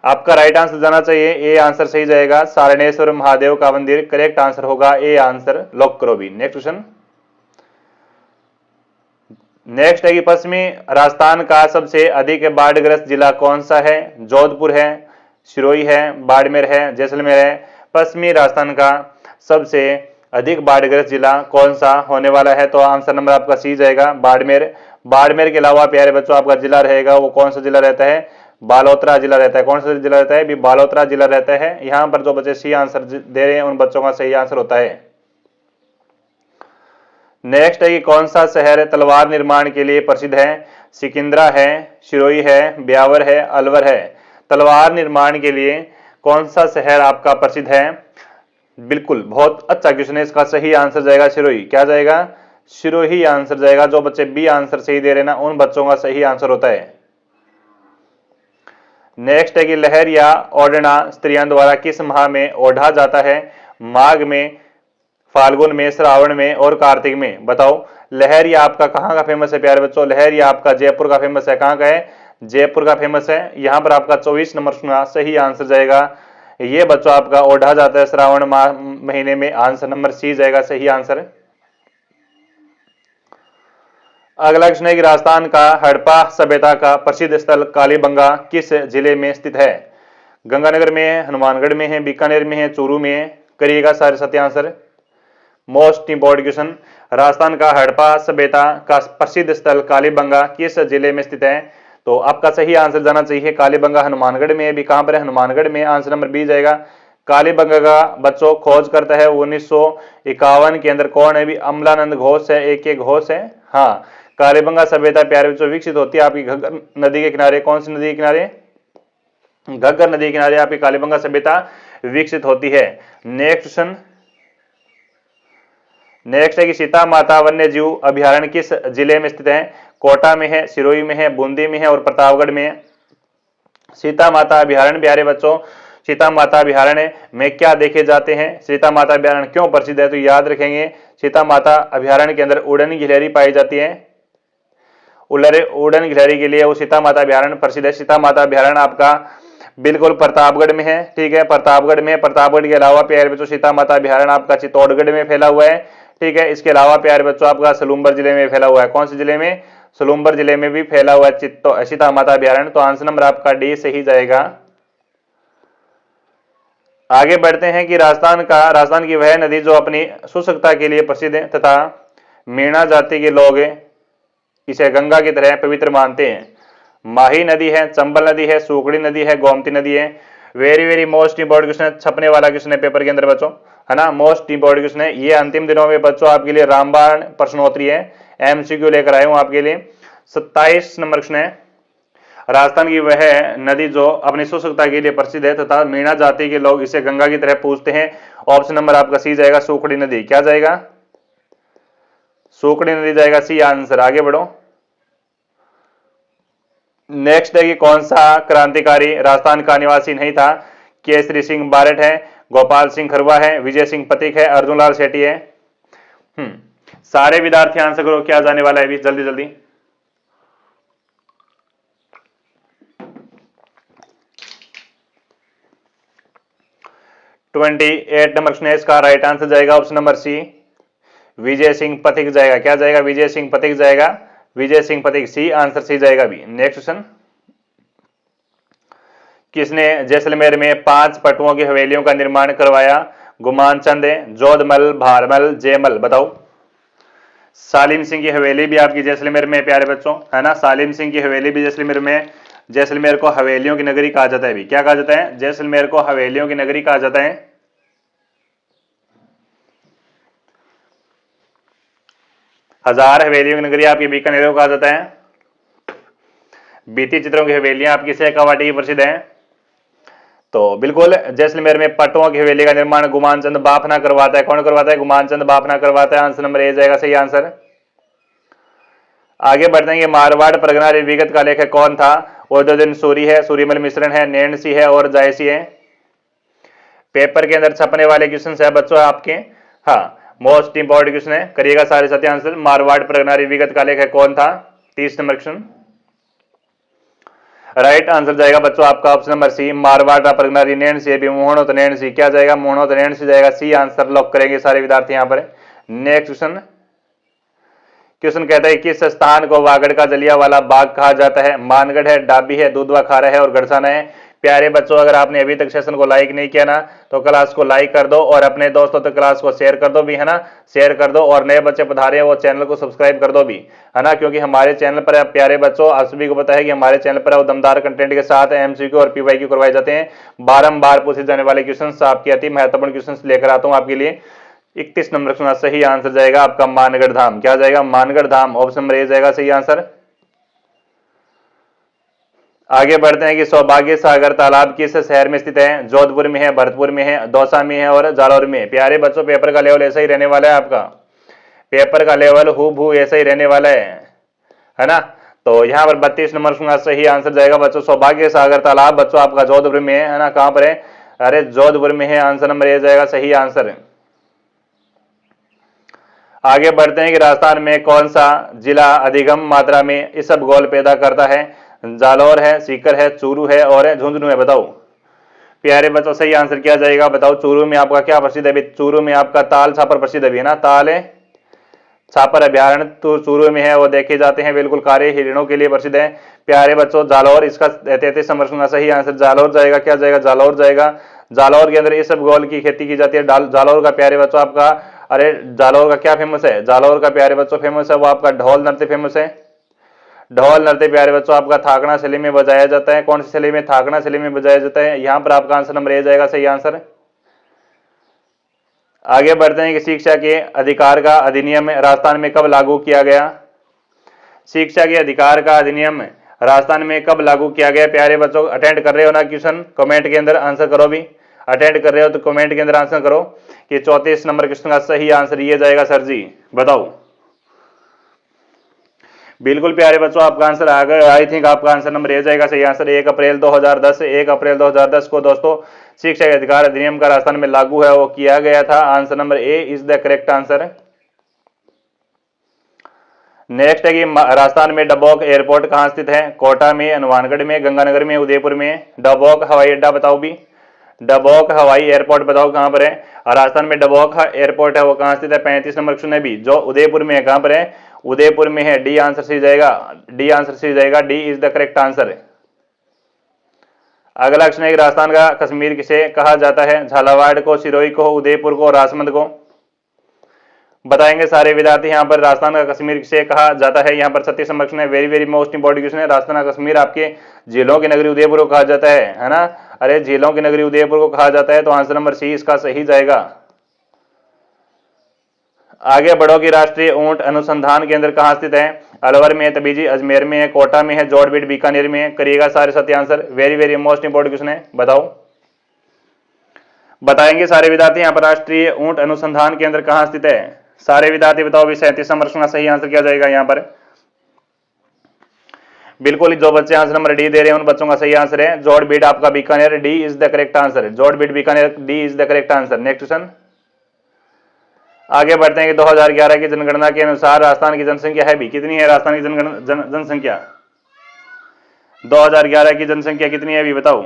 आपका राइट आंसर जाना चाहिए, ए आंसर सही जाएगा, सारणेश्वर महादेव का मंदिर करेक्ट आंसर होगा, ए आंसर लॉक करो भी। नेक्स्ट क्वेश्चन, नेक्स्ट है कि पश्चिमी राजस्थान का सबसे अधिक बाढ़ग्रस्त जिला कौन सा है? जोधपुर है, सिरोही है, बाड़मेर है, जैसलमेर है। पश्चिमी राजस्थान का सबसे अधिक बाढ़ग्रस्त जिला कौन सा होने वाला है? तो आंसर नंबर आपका सी जाएगा, बाड़मेर। बाड़मेर के अलावा प्यारे बच्चों आपका जिला रहेगा, वो कौन सा जिला रहता है? बालोतरा जिला रहता है। कौन सा जिला रहता है? भी बालोतरा जिला रहता है। यहां पर जो बच्चे सी आंसर दे रहे हैं उन बच्चों का सही आंसर होता है। नेक्स्ट है कि कौन सा शहर तलवार निर्माण के लिए प्रसिद्ध है? सिकिंद्रा है, सिरोही है, ब्यावर है, अलवर है। तलवार निर्माण के लिए कौन सा शहर आपका प्रसिद्ध है? बिल्कुल बहुत अच्छा क्वेश्चन है, इसका सही आंसर जाएगा सिरोही। क्या जाएगा? सिरोही आंसर जाएगा। जो बच्चे बी आंसर सही दे रहे ना उन बच्चों का सही आंसर होता है। नेक्स्ट है कि लहर या ओढ़ना स्त्रियों द्वारा किस माह में ओढ़ा जाता है? माघ में, फाल्गुन में, श्रावण में और कार्तिक में। बताओ लहर या आपका कहाँ का फेमस है प्यारे बच्चों? लहर या आपका जयपुर का फेमस है। कहाँ का है? जयपुर का फेमस है। यहां पर आपका 24 नंबर सुना सही आंसर जाएगा। ये बच्चों आपका ओढ़ा जाता है श्रावण महीने में। आंसर नंबर सी जाएगा सही आंसर। अगला प्रश्न है कि राजस्थान का हड़प्पा सभ्यता का प्रसिद्ध स्थल कालीबंगा किस जिले में स्थित है? गंगानगर में है, हनुमानगढ़ में है, बीकानेर में है, चूरू में है। करिएगा सारे सत्य answer. Most important question, Rajasthan का हड़प्पा सभ्यता का प्रसिद्ध स्थल कालीबंगा किस जिले में स्थित है? तो आपका सही आंसर जाना चाहिए कालीबंगा हनुमानगढ़ में है। भी कहां पर है? हनुमानगढ़ में। आंसर नंबर बी जाएगा। कालीबंगा का बच्चों खोज करता है 1951 के अंदर कौन है? भी अमलानंद घोष है, एक घोष है। हाँ, कालीबंगा सभ्यता प्यारे बच्चों विकसित होती है आपकी घग्गर नदी के किनारे। कौन सी नदी के किनारे? घग्गर नदी के किनारे आपकी कालीबंगा सभ्यता विकसित होती है। नेक्स्ट है कि सीता माता वन्य जीव अभ्यारण्य किस जिले में स्थित है? कोटा में है, सिरोही में है, बूंदी में है और प्रतापगढ़ में है। सीता माता अभ्यारण्य प्यारे बच्चों, सीता माता अभ्यारण्य में क्या देखे जाते हैं? सीता माता अभ्यारण्य क्यों प्रसिद्ध है? तो याद रखेंगे सीता माता अभ्यारण्य के अंदर उड़न गिलहरी पाई जाती है। उड़न गिलहरी के लिए वो सीता माता अभ्यारण्य प्रसिद्ध है। सीता माता अभ्यारण्य आपका बिल्कुल प्रतापगढ़ में है। ठीक है, प्रतापगढ़ में। प्रतापगढ़ के अलावा प्यारे बच्चों सीता माता अभ्यारण्य आपका चित्तौड़गढ़ में फैला हुआ है। ठीक है, इसके अलावा प्यारे बच्चों आपका सलूम्बर जिले में फैला हुआ है। कौन से जिले में? सलूम्बर जिले में भी फैला हुआ है सीता माता अभ्यारण्य। तो आंसर नंबर आपका डी सही जाएगा। आगे बढ़ते हैं कि राजस्थान की वह नदी जो अपनी शुष्कता के लिए प्रसिद्ध है तथा मीणा जाति के लोग इसे गंगा की तरह पवित्र मानते हैं। माही नदी है, चंबल नदी है, सूखड़ी नदी है, गोमती नदी है। Very very most important question, छपने वाला क्वेश्चन है पेपर के अंदर बच्चों, है ना। मोस्ट इंपॉर्टेंट क्वेश्चन है ये। अंतिम दिनों में बच्चों आपके लिए रामबाण प्रश्नोत्तरी है, एमसीक्यू लेकर आए हूं आपके लिए। 27 नंबर क्वेश्चन है, राजस्थान की वह नदी जो अपनी शुष्कता के लिए प्रसिद्ध है तथा मीणा जाति के लोग इसे गंगा की तरह पूजते हैं। ऑप्शन नंबर आपका सी जाएगा, सूखड़ी नदी। क्या जाएगा? सूखड़ी नदी जाएगा सी आंसर। आगे बढ़ो। नेक्स्ट है कि कौन सा क्रांतिकारी राजस्थान का निवासी नहीं था? केसरी सिंह बारट है, गोपाल सिंह खरवा है, विजय सिंह पथिक है, अर्जुन लाल सेठी है। सारे विद्यार्थी आंसर करो, क्या जाने वाला है अभी जल्दी जल्दी। ट्वेंटी 8 नंबर क्वेश्चन है, इसका राइट आंसर जाएगा ऑप्शन नंबर सी, विजय सिंह पथिक जाएगा। क्या जाएगा? विजय सिंह पथिक जाएगा। Vijay Singh Pathik C answer C जाएगा भी। नेक्स्ट क्वेश्चन, किसने जैसलमेर में 5 पटुओं की हवेलियों का निर्माण करवाया? गुमान चंद, जोधमल, भारमल, जयमल। बताओ। सालिम सिंह की हवेली भी आपकी जैसलमेर में प्यारे बच्चों, है ना। सालिम सिंह की हवेली भी जैसलमेर में। जैसलमेर को हवेलियों की नगरी कहा जाता है भी। क्या कहा जाता है? जैसलमेर को हवेलियों की नगरी कहा जाता है। हजार हवेलियों की नगरी आपकी बीकानेर को कहा जाता है। बीती चित्रों की हवेलियां आपकी शेखावाटी की प्रसिद्ध है। तो बिल्कुल जैसलमेर में पटुओं की हवेली का निर्माण गुमान चंद बाफना करवाता है। कौन करवाता है? गुमान चंद बाफना करवाता है। आंसर नंबर ए जाएगा सही आंसर। आगे बढ़ते हैं, मारवाड़ परगना विगत का लेखक कौन था? उदयन सूरी है, सूर्यमल मिश्रण है, नैणसी है और जायसी है। पेपर के अंदर छपने वाले क्वेश्चन है बच्चों आपके। हाँ, मोस्ट इंपॉर्टेंट क्वेश्चन है, करिएगा सारे साथी आंसर। मारवाड़ परगना विगत का लेखक कौन था? 30 नंबर क्वेश्चन। राइट आंसर जाएगा बच्चों आपका ऑप्शन नंबर सी, मारवाड़ परगना नैणसी भी मोहनोत नैणसी। क्या जाएगा? मोहनोत नैणसी जाएगा सी आंसर। लॉक करेंगे सारे विद्यार्थी यहां पर। नेक्स्ट क्वेश्चन कहता है किस स्थान को वागड़ का जलियांवाला बाग कहा जाता है? मानगढ़ है, डाबी है, दूधवा खारा है और गढ़साना है। प्यारे बच्चों, अगर आपने अभी तक सेशन को लाइक नहीं किया ना तो क्लास को लाइक कर दो और अपने दोस्तों तक क्लास को शेयर कर दो भी, है ना। शेयर कर दो और नए बच्चे पधारे हैं वो चैनल को सब्सक्राइब कर दो भी, है ना। क्योंकि हमारे चैनल पर प्यारे बच्चों आप सभी को पता है कि हमारे चैनल पर दमदार कंटेंट के साथ एमसीक्यू और पीवाईक्यू करवाए जाते हैं। बारंबार पूछे जाने वाले क्वेश्चन आपके अति महत्वपूर्ण क्वेश्चन लेकर आता हूं आपके लिए। 31 नंबर सुना सही आंसर जाएगा आपका मानगढ़ धाम। क्या जाएगा? मानगढ़ धाम। ऑप्शन नंबर ए जाएगा सही आंसर। आगे बढ़ते हैं कि सौभाग्य सागर तालाब किस शहर में स्थित है? जोधपुर में है, भरतपुर में है, दौसा में है और जालौर में। प्यारे बच्चों, पेपर का लेवल ऐसा ही रहने वाला है आपका। पेपर का लेवल हूबहू ऐसा ही रहने वाला है ना। तो यहाँ पर 32 नंबर का सही आंसर जाएगा बच्चों सौभाग्य सागर तालाब बच्चों आपका जोधपुर में है ना। कहां पर है? अरे जोधपुर में है, आंसर नंबर ए जाएगा सही आंसर। आगे बढ़ते हैं कि राजस्थान में कौन सा जिला अधिकतम मात्रा में इसबगोल पैदा करता है? जालौर है, सीकर है, चूरू है और है झुंझुनू है। बताओ प्यारे बच्चों सही आंसर क्या जाएगा? बताओ चूरू में आपका क्या प्रसिद्ध है? चूरू में आपका ताल छापर प्रसिद्ध है ना, ताल है छापर अभ्यारण्य तो चूरू में है, वो देखे जाते हैं, बिल्कुल कार्य हिरणों के लिए प्रसिद्ध है। प्यारे बच्चों जालौर इसका 33 नंबर का सही आंसर जालौर जाएगा। क्या जाएगा? जालौर जाएगा। जालौर के अंदर इसबगोल की खेती की जाती है। जालौर का प्यारे बच्चों आपका, अरे जालौर का क्या फेमस है? जालौर का प्यारे बच्चों फेमस है वो आपका ढोल नृत्य फेमस है। ढोल नृत्य प्यारे बच्चों आपका थाकना शैली में बजाया जाता है। कौन सी शैली में? थाकना शैली में बजाया जाता है। यहां पर आपका आंसर नंबर ए जाएगा सही आंसर। आगे बढ़ते हैं कि शिक्षा के अधिकार का अधिनियम राजस्थान में कब लागू किया गया? शिक्षा के अधिकार का अधिनियम राजस्थान में कब लागू किया गया? प्यारे बच्चों अटेंड कर रहे हो ना क्वेश्चन? कमेंट के अंदर आंसर करो भी। अटेंड कर रहे हो तो कमेंट के अंदर आंसर करो कि 34 नंबर क्वेश्चन का सही आंसर ये जाएगा सर जी। बताओ बिल्कुल प्यारे बच्चों आपका आंसर आ गया। आई थिंक आपका आंसर नंबर ए जाएगा सही आंसर। 1 अप्रैल 2010 को दोस्तों शिक्षा के अधिकार अधिनियम का राजस्थान में लागू है वो किया गया था। Answer number A is the correct answer. Next है कि राजस्थान में डबोक एयरपोर्ट कहां स्थित है? कोटा में, हनुमानगढ़ में, गंगानगर में, उदयपुर में। डबोक हवाई अड्डा बताओ भी। डबोक हवाई एयरपोर्ट बताओ कहां पर है? राजस्थान में डबोक एयरपोर्ट है वो कहां स्थित है? 35 नंबर क्वेश्चन है भी जो उदयपुर में है। कहां पर है? उदयपुर में है। डी आंसर सी जाएगा। डी आंसर सी जाएगा। D is the correct answer. अगला क्वेश्चन है राजस्थान का कश्मीर किसे कहा जाता है? झालावाड़ को, सिरोही को, उदयपुर को, राजसमंद को। बताएंगे सारे विद्यार्थी यहाँ पर राजस्थान का कश्मीर किसे कहा जाता है। यहाँ पर 36 नंबर क्वेश्चन है, very very most important question है। राजस्थान का कश्मीर आपके झीलों की नगरी उदयपुर को कहा जाता है ना। अरे झीलों की नगरी उदयपुर को कहा जाता है तो आंसर नंबर सी इसका सही जाएगा। आगे बढ़ो कि राष्ट्रीय ऊंट अनुसंधान केंद्र कहां स्थित है? अलवर में, तबीजी अजमेर में है, कोटा में है, जोड़बीट बीकानेर में है। करिएगा सारे सत्य answer. Very very most important question है। बताओ बताएंगे सारे विद्यार्थी यहाँ पर राष्ट्रीय ऊंट अनुसंधान केंद्र कहां स्थित है? सारे विद्यार्थी बताओ भी। 37 नंबर का सही आंसर क्या जाएगा यहाँ पर? बिल्कुल जो बच्चे आंसर नंबर डी दे रहे हैं उन बच्चों का सही आंसर है जोड़बीट आपका Bikaner. D is the correct answer. Jorbeer Bikaner, D is the correct answer. Next question आगे बढ़ते हैं कि 2011 की जनगणना के अनुसार राजस्थान की जनसंख्या है भी कितनी है? राजस्थान की जनसंख्या 2011 की जनसंख्या कितनी है भी बताओ।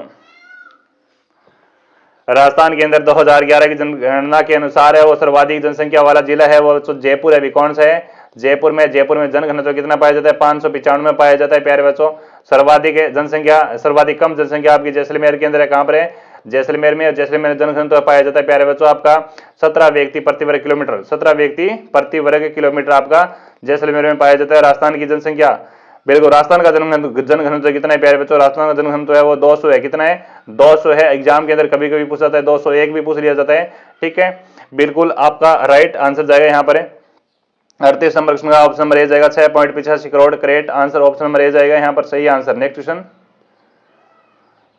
राजस्थान के अंदर 2011 की जनगणना के अनुसार है वो सर्वाधिक जनसंख्या वाला जिला है वो तो जयपुर है भी। कौन सा है? जयपुर में। जयपुर में जनघनत्व कितना पाया जाता है? 595 में पाया जाता है प्यारे बच्चों। सर्वाधिक जनसंख्या, सर्वाधिक कम जनसंख्या आपकी जैसलमेर के अंदर है। कहां पर है? जैसलमेर में। जैसलमेर जनघनत्व पाया जाता है प्यारे बच्चों आपका 17 व्यक्ति प्रति वर्ग किलोमीटर। 17 व्यक्ति प्रति वर्ग किलोमीटर आपका जैसलमेर में पाया जाता है। राजस्थान की जनसंख्या बिल्कुल राजस्थान का जनघनत्व कितना है प्यारे बच्चों? राजस्थान का जनघनत्व है वो 200 है। कितना है? 200 है। एग्जाम के अंदर कभी कभी पूछा जाता है 201 भी पूछ लिया जाता है। ठीक है बिल्कुल आपका राइट आंसर जाएगा यहाँ पर 38 नंबर का ऑप्शन नंबर ए जाएगा। 6.85 crore correct answer option number A जाएगा यहाँ पर सही आंसर। नेक्स्ट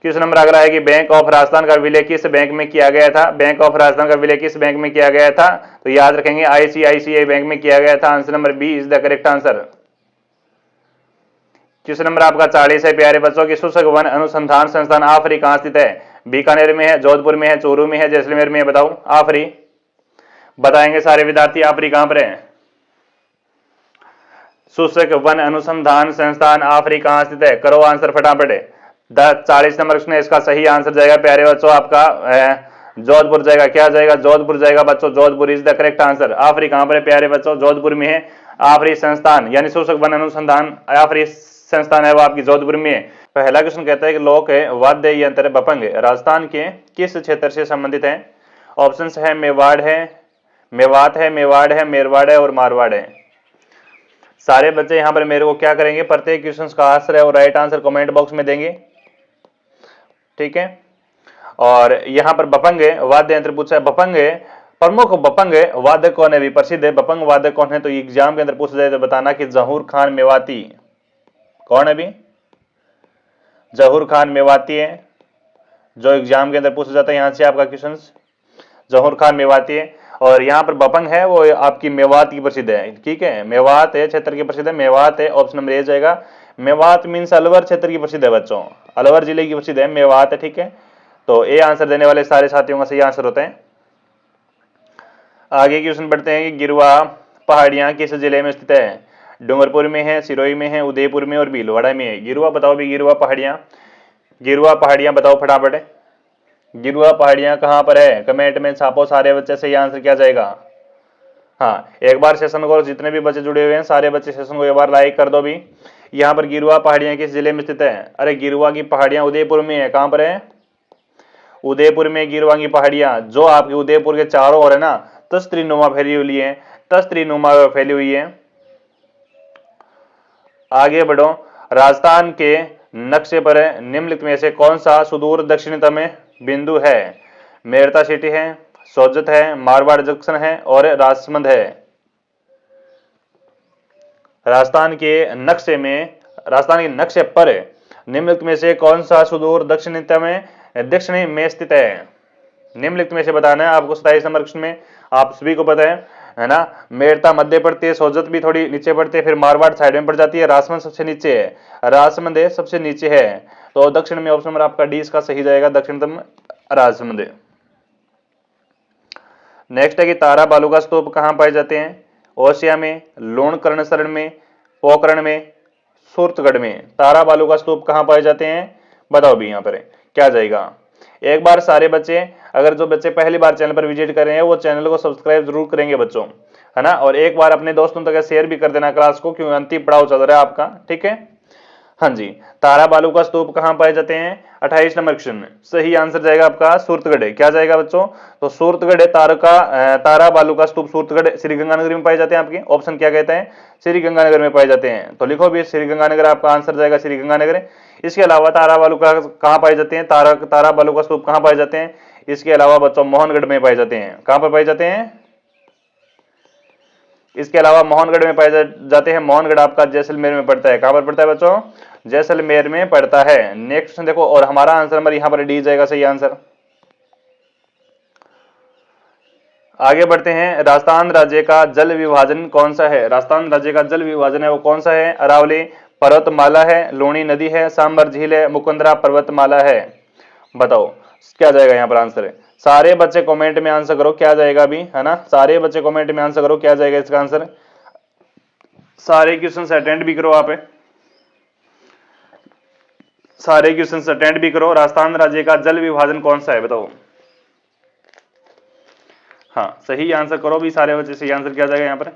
क्वेश्चन नंबर अगला है कि बैंक ऑफ राजस्थान का विलय किस बैंक में किया गया था? बैंक ऑफ राजस्थान का विलय किस बैंक में किया गया था? तो याद रखेंगे आईसीआईसीआई बैंक में किया गया था। Answer number B is the correct answer. Question number आपका 40 है प्यारे बच्चों की शुष्क वन अनुसंधान संस्थान आफरी कहां स्थित है? बीकानेर में है, जोधपुर में है, चूरू में है, जैसलमेर में है। बताओ आफरी। बताएंगे सारे विद्यार्थी आफरी कहां पर है? शुष्क वन अनुसंधान संस्थान आफरी कहां स्थित है? करो आंसर फटाफट। 40 नंबर क्वेश्चन है इसका सही आंसर जाएगा प्यारे बच्चों आपका जोधपुर जाएगा। क्या जाएगा? जोधपुर जाएगा बच्चों। Jodhpur is the correct answer. आफरी कहां पर है प्यारे बच्चों? जोधपुर में है। आफरी संस्थान यानी शुष्क वन अनुसंधान आफरी संस्थान है वो आपकी जोधपुर में है। पहला क्वेश्चन कहता है कि लोक वाद्य यंत्र बपंग राजस्थान के किस क्षेत्र से संबंधित है? ऑप्शंस है मेवाड़ है, मेवात है, मेवाड़ है, मेरवाड़ है और मारवाड़ है। सारे बच्चे यहां पर मेरे को क्या करेंगे? प्रत्येक क्वेश्चन का आंसर है और राइट आंसर कमेंट बॉक्स में देंगे। ठीक है और यहां पर बपंग वाद्य यंत्र पूछा है। बपंग प्रमुख बपंग वादक कौन है भी? प्रसिद्ध बपंग वादक कौन है? तो एग्जाम के अंदर पूछा जाए तो बताना कि जहूर खान मेवाती। कौन है भी? जहूर खान मेवाती है जो एग्जाम के अंदर पूछा जाता है। यहां से आपका क्वेश्चन जहूर खान मेवाती है। और यहाँ पर बपंग है वो आपकी मेवात की प्रसिद्ध है, ठीक है, मेवात है क्षेत्र की प्रसिद्ध है, मेवात है, ऑप्शन नंबर ए जाएगा। मेवात मीन्स अलवर क्षेत्र की प्रसिद्ध है बच्चों, अलवर जिले की प्रसिद्ध है, मेवात है, ठीक है। तो ए आंसर देने वाले सारे साथियों का सही आंसर होता है। आगे क्वेश्चन बढ़ते हैं कि गिरवा पहाड़ियां किस जिले में स्थित है? डूंगरपुर में है, सिरोही में है, उदयपुर में और भीलवाड़ा में है। गिरवा बताओ भी, गिरवा पहाड़ियां बताओ फटाफट। गिरवा पहाड़ियां कहां पर है? कमेंट में छापो सारे बच्चे, सही आंसर क्या जाएगा? हाँ, एक बार सेशन को, जितने भी बच्चे जुड़े हुए हैं सारे बच्चे सेशन को एक बार लाइक कर दो भी। यहाँ पर गिरवा पहाड़ियां किस जिले में स्थित है? अरे गिरवा की पहाड़ियां उदयपुर में है। कहां पर है? उदयपुर में गिरवा की पहाड़ियां, जो आपके उदयपुर के चारों ओर है ना, तस्त्रीनुमा फैली हुई है, तस्त्रीनुमा फैली हुई है। आगे बढ़ो। राजस्थान के नक्शे पर निम्नलिखित में से कौन सा सुदूर दक्षिणतम बिंदु है? मेरता सिटी है, सोजत है, मारवाड़ जंक्शन है और राजसमंद है। राजस्थान के नक्शे पर निम्नलिखित में से कौन सा सुदूर दक्षिणी में स्थित है? निम्नलिखित में से बताना है आपको 27 नंबर क्वेश्चन में। आप सभी को पता है ना, मेरता मध्य पड़ती है, सोजत भी थोड़ी नीचे पड़ती है, फिर मारवाड़ साइड में पड़ जाती है, राजसमंद सबसे नीचे है, राजसमंद सबसे नीचे है। तो दक्षिण में ऑप्शन नंबर आपका डी इसका सही जाएगा, दक्षिणतम राजसमंद। नेक्स्ट है कि तारा बालूका स्तूप कहां पाए जाते हैं? ओसिया में, लूणकरण में, पोखरण में, सूरतगढ़ में। तारा बालूका स्तूप कहां पाए जाते हैं? बताओ भी यहाँ पर क्या जाएगा। एक बार सारे बच्चे, अगर जो बच्चे पहली बार चैनल पर विजिट कर रहे हैं वो चैनल को सब्सक्राइब जरूर करेंगे बच्चों, है ना, और एक बार अपने दोस्तों तक शेयर भी कर देना क्लास को, क्योंकि अंतिम पड़ाव चल रहा है आपका, ठीक है। हाँ जी, तारा बालूका स्तूप कहां पाए जाते हैं? 28 नंबर क्वेश्चन, सही आंसर जाएगा आपका सूरतगढ़। क्या जाएगा बच्चों? तो सूरतगढ़ तारा बालूका स्तूप सूरतगढ़ श्रीगंगानगर में पाए जाते हैं। आपके ऑप्शन क्या कहते हैं? श्रीगंगानगर में पाए जाते हैं। तो लिखो भी श्रीगंगानगर, आपका आंसर जाएगा श्रीगंगानगर। इसके अलावा तारा बालूका कहां पाए जाते हैं? तारा बालूका स्तूप कहां पाए जाते हैं? इसके अलावा बच्चों मोहनगढ़ में पाए जाते हैं। कहां पर पाए जाते हैं? इसके अलावा मोहनगढ़ में पाए जाते हैं। मोहनगढ़ आपका जैसलमेर में पड़ता है। कहां पर पड़ता है बच्चों? जैसलमेर में पड़ता है। नेक्स्ट देखो, और हमारा आंसर नंबर यहां पर डी जाएगा, सही आंसर। आगे बढ़ते हैं। राजस्थान राज्य का जल विभाजन कौन सा है? राजस्थान राज्य का जल विभाजन है वो कौन सा है? अरावली पर्वतमाला है, लूणी नदी है, सांबर झील है, मुकुंदरा पर्वतमाला है। बताओ क्या जाएगा यहाँ पर आंसर? सारे बच्चे कमेंट में आंसर करो क्या जाएगा अभी, है ना, सारे बच्चे कमेंट में आंसर करो क्या जाएगा इसका आंसर। सारे क्वेश्चन अटेंड भी करो, आप सारे क्वेश्चन अटेंड भी करो। राजस्थान राज्य का जल विभाजन कौन सा है बताओ। हाँ, सही आंसर करो भी सारे बच्चे। सही आंसर क्या जाएगा यहाँ पर?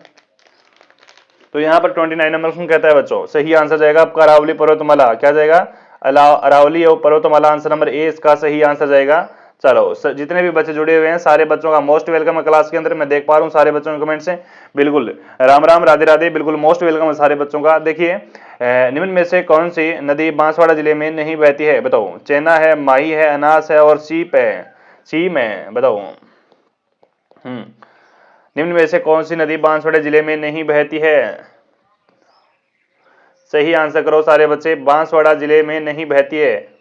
तो यहाँ पर 29 नंबर क्वेश्चन कहता है बच्चों, सही आंसर जाएगा आपका अरावली पर्वतमाला। क्या जाएगा? अरावली और पर्वतमाला, आंसर नंबर ए इसका सही आंसर जाएगा। चलो, जितने भी बच्चे जुड़े हुए हैं सारे बच्चों का मोस्ट वेलकम है क्लास के अंदर। मैं देख पा रहा हूँ सारे बच्चों के कमेंट से। बिल्कुल राम राम, राधे राधे, बिल्कुल मोस्ट वेलकम है सारे बच्चों का। देखिए, निम्न में से कौन सी नदी बांसवाड़ा जिले में नहीं बहती है? बताओ। चेना है, माही है, अनास है और सीम है। बताओ। निम्न में से कौन सी नदी बांसवाड़ा जिले में नहीं बहती है? सही आंसर करो सारे बच्चे। बांसवाड़ा जिले में नहीं बहती है।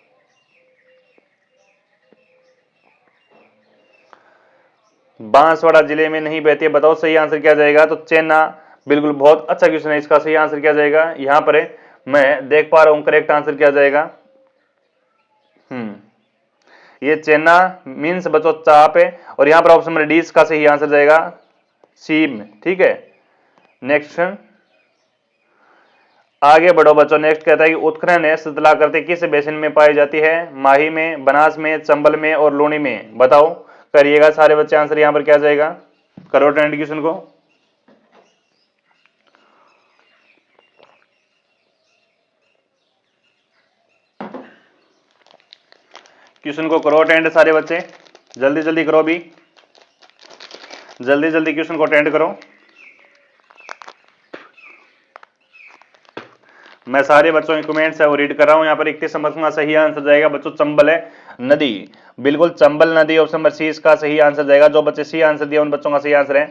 बांसवाड़ा जिले में नहीं बहती है। बताओ सही आंसर क्या जाएगा? तो चेन्ना, बिल्कुल बहुत अच्छा क्वेश्चन है। इसका सही आंसर क्या जाएगा? यहां पर मैं देख पा रहा हूं करेक्ट आंसर क्या जाएगा। ये चेन्ना मीन्स बच्चों चाप है, और यहां पर ऑप्शन नंबर डी इसका सही आंसर जाएगा, सीम। ठीक है, नेक्स्ट आगे बढ़ो बच्चों। नेक्स्ट कहता है कि उत्खनन शीतलाकृति किस बेसिन में पाई जाती है? माही में, बनास में, चंबल में और लूणी में। बताओ, करिएगा सारे बच्चे आंसर। यहां पर क्या जाएगा? करो ट्रेंड क्वेश्चन को। क्वेश्चन को करो अटेंड सारे बच्चे, जल्दी जल्दी करो भी, जल्दी जल्दी क्वेश्चन को अटेंड करो। मैं सारे बच्चों के कमेंट्स है वो रीड कर रहा हूं। यहाँ पर 31 नंबर का सही आंसर जाएगा बच्चों चंबल है नदी। बिल्कुल चंबल नदी, ऑप्शन नंबर सी इसका सही आंसर जाएगा। जो बच्चे सी आंसर दिया उन बच्चों का सही आंसर है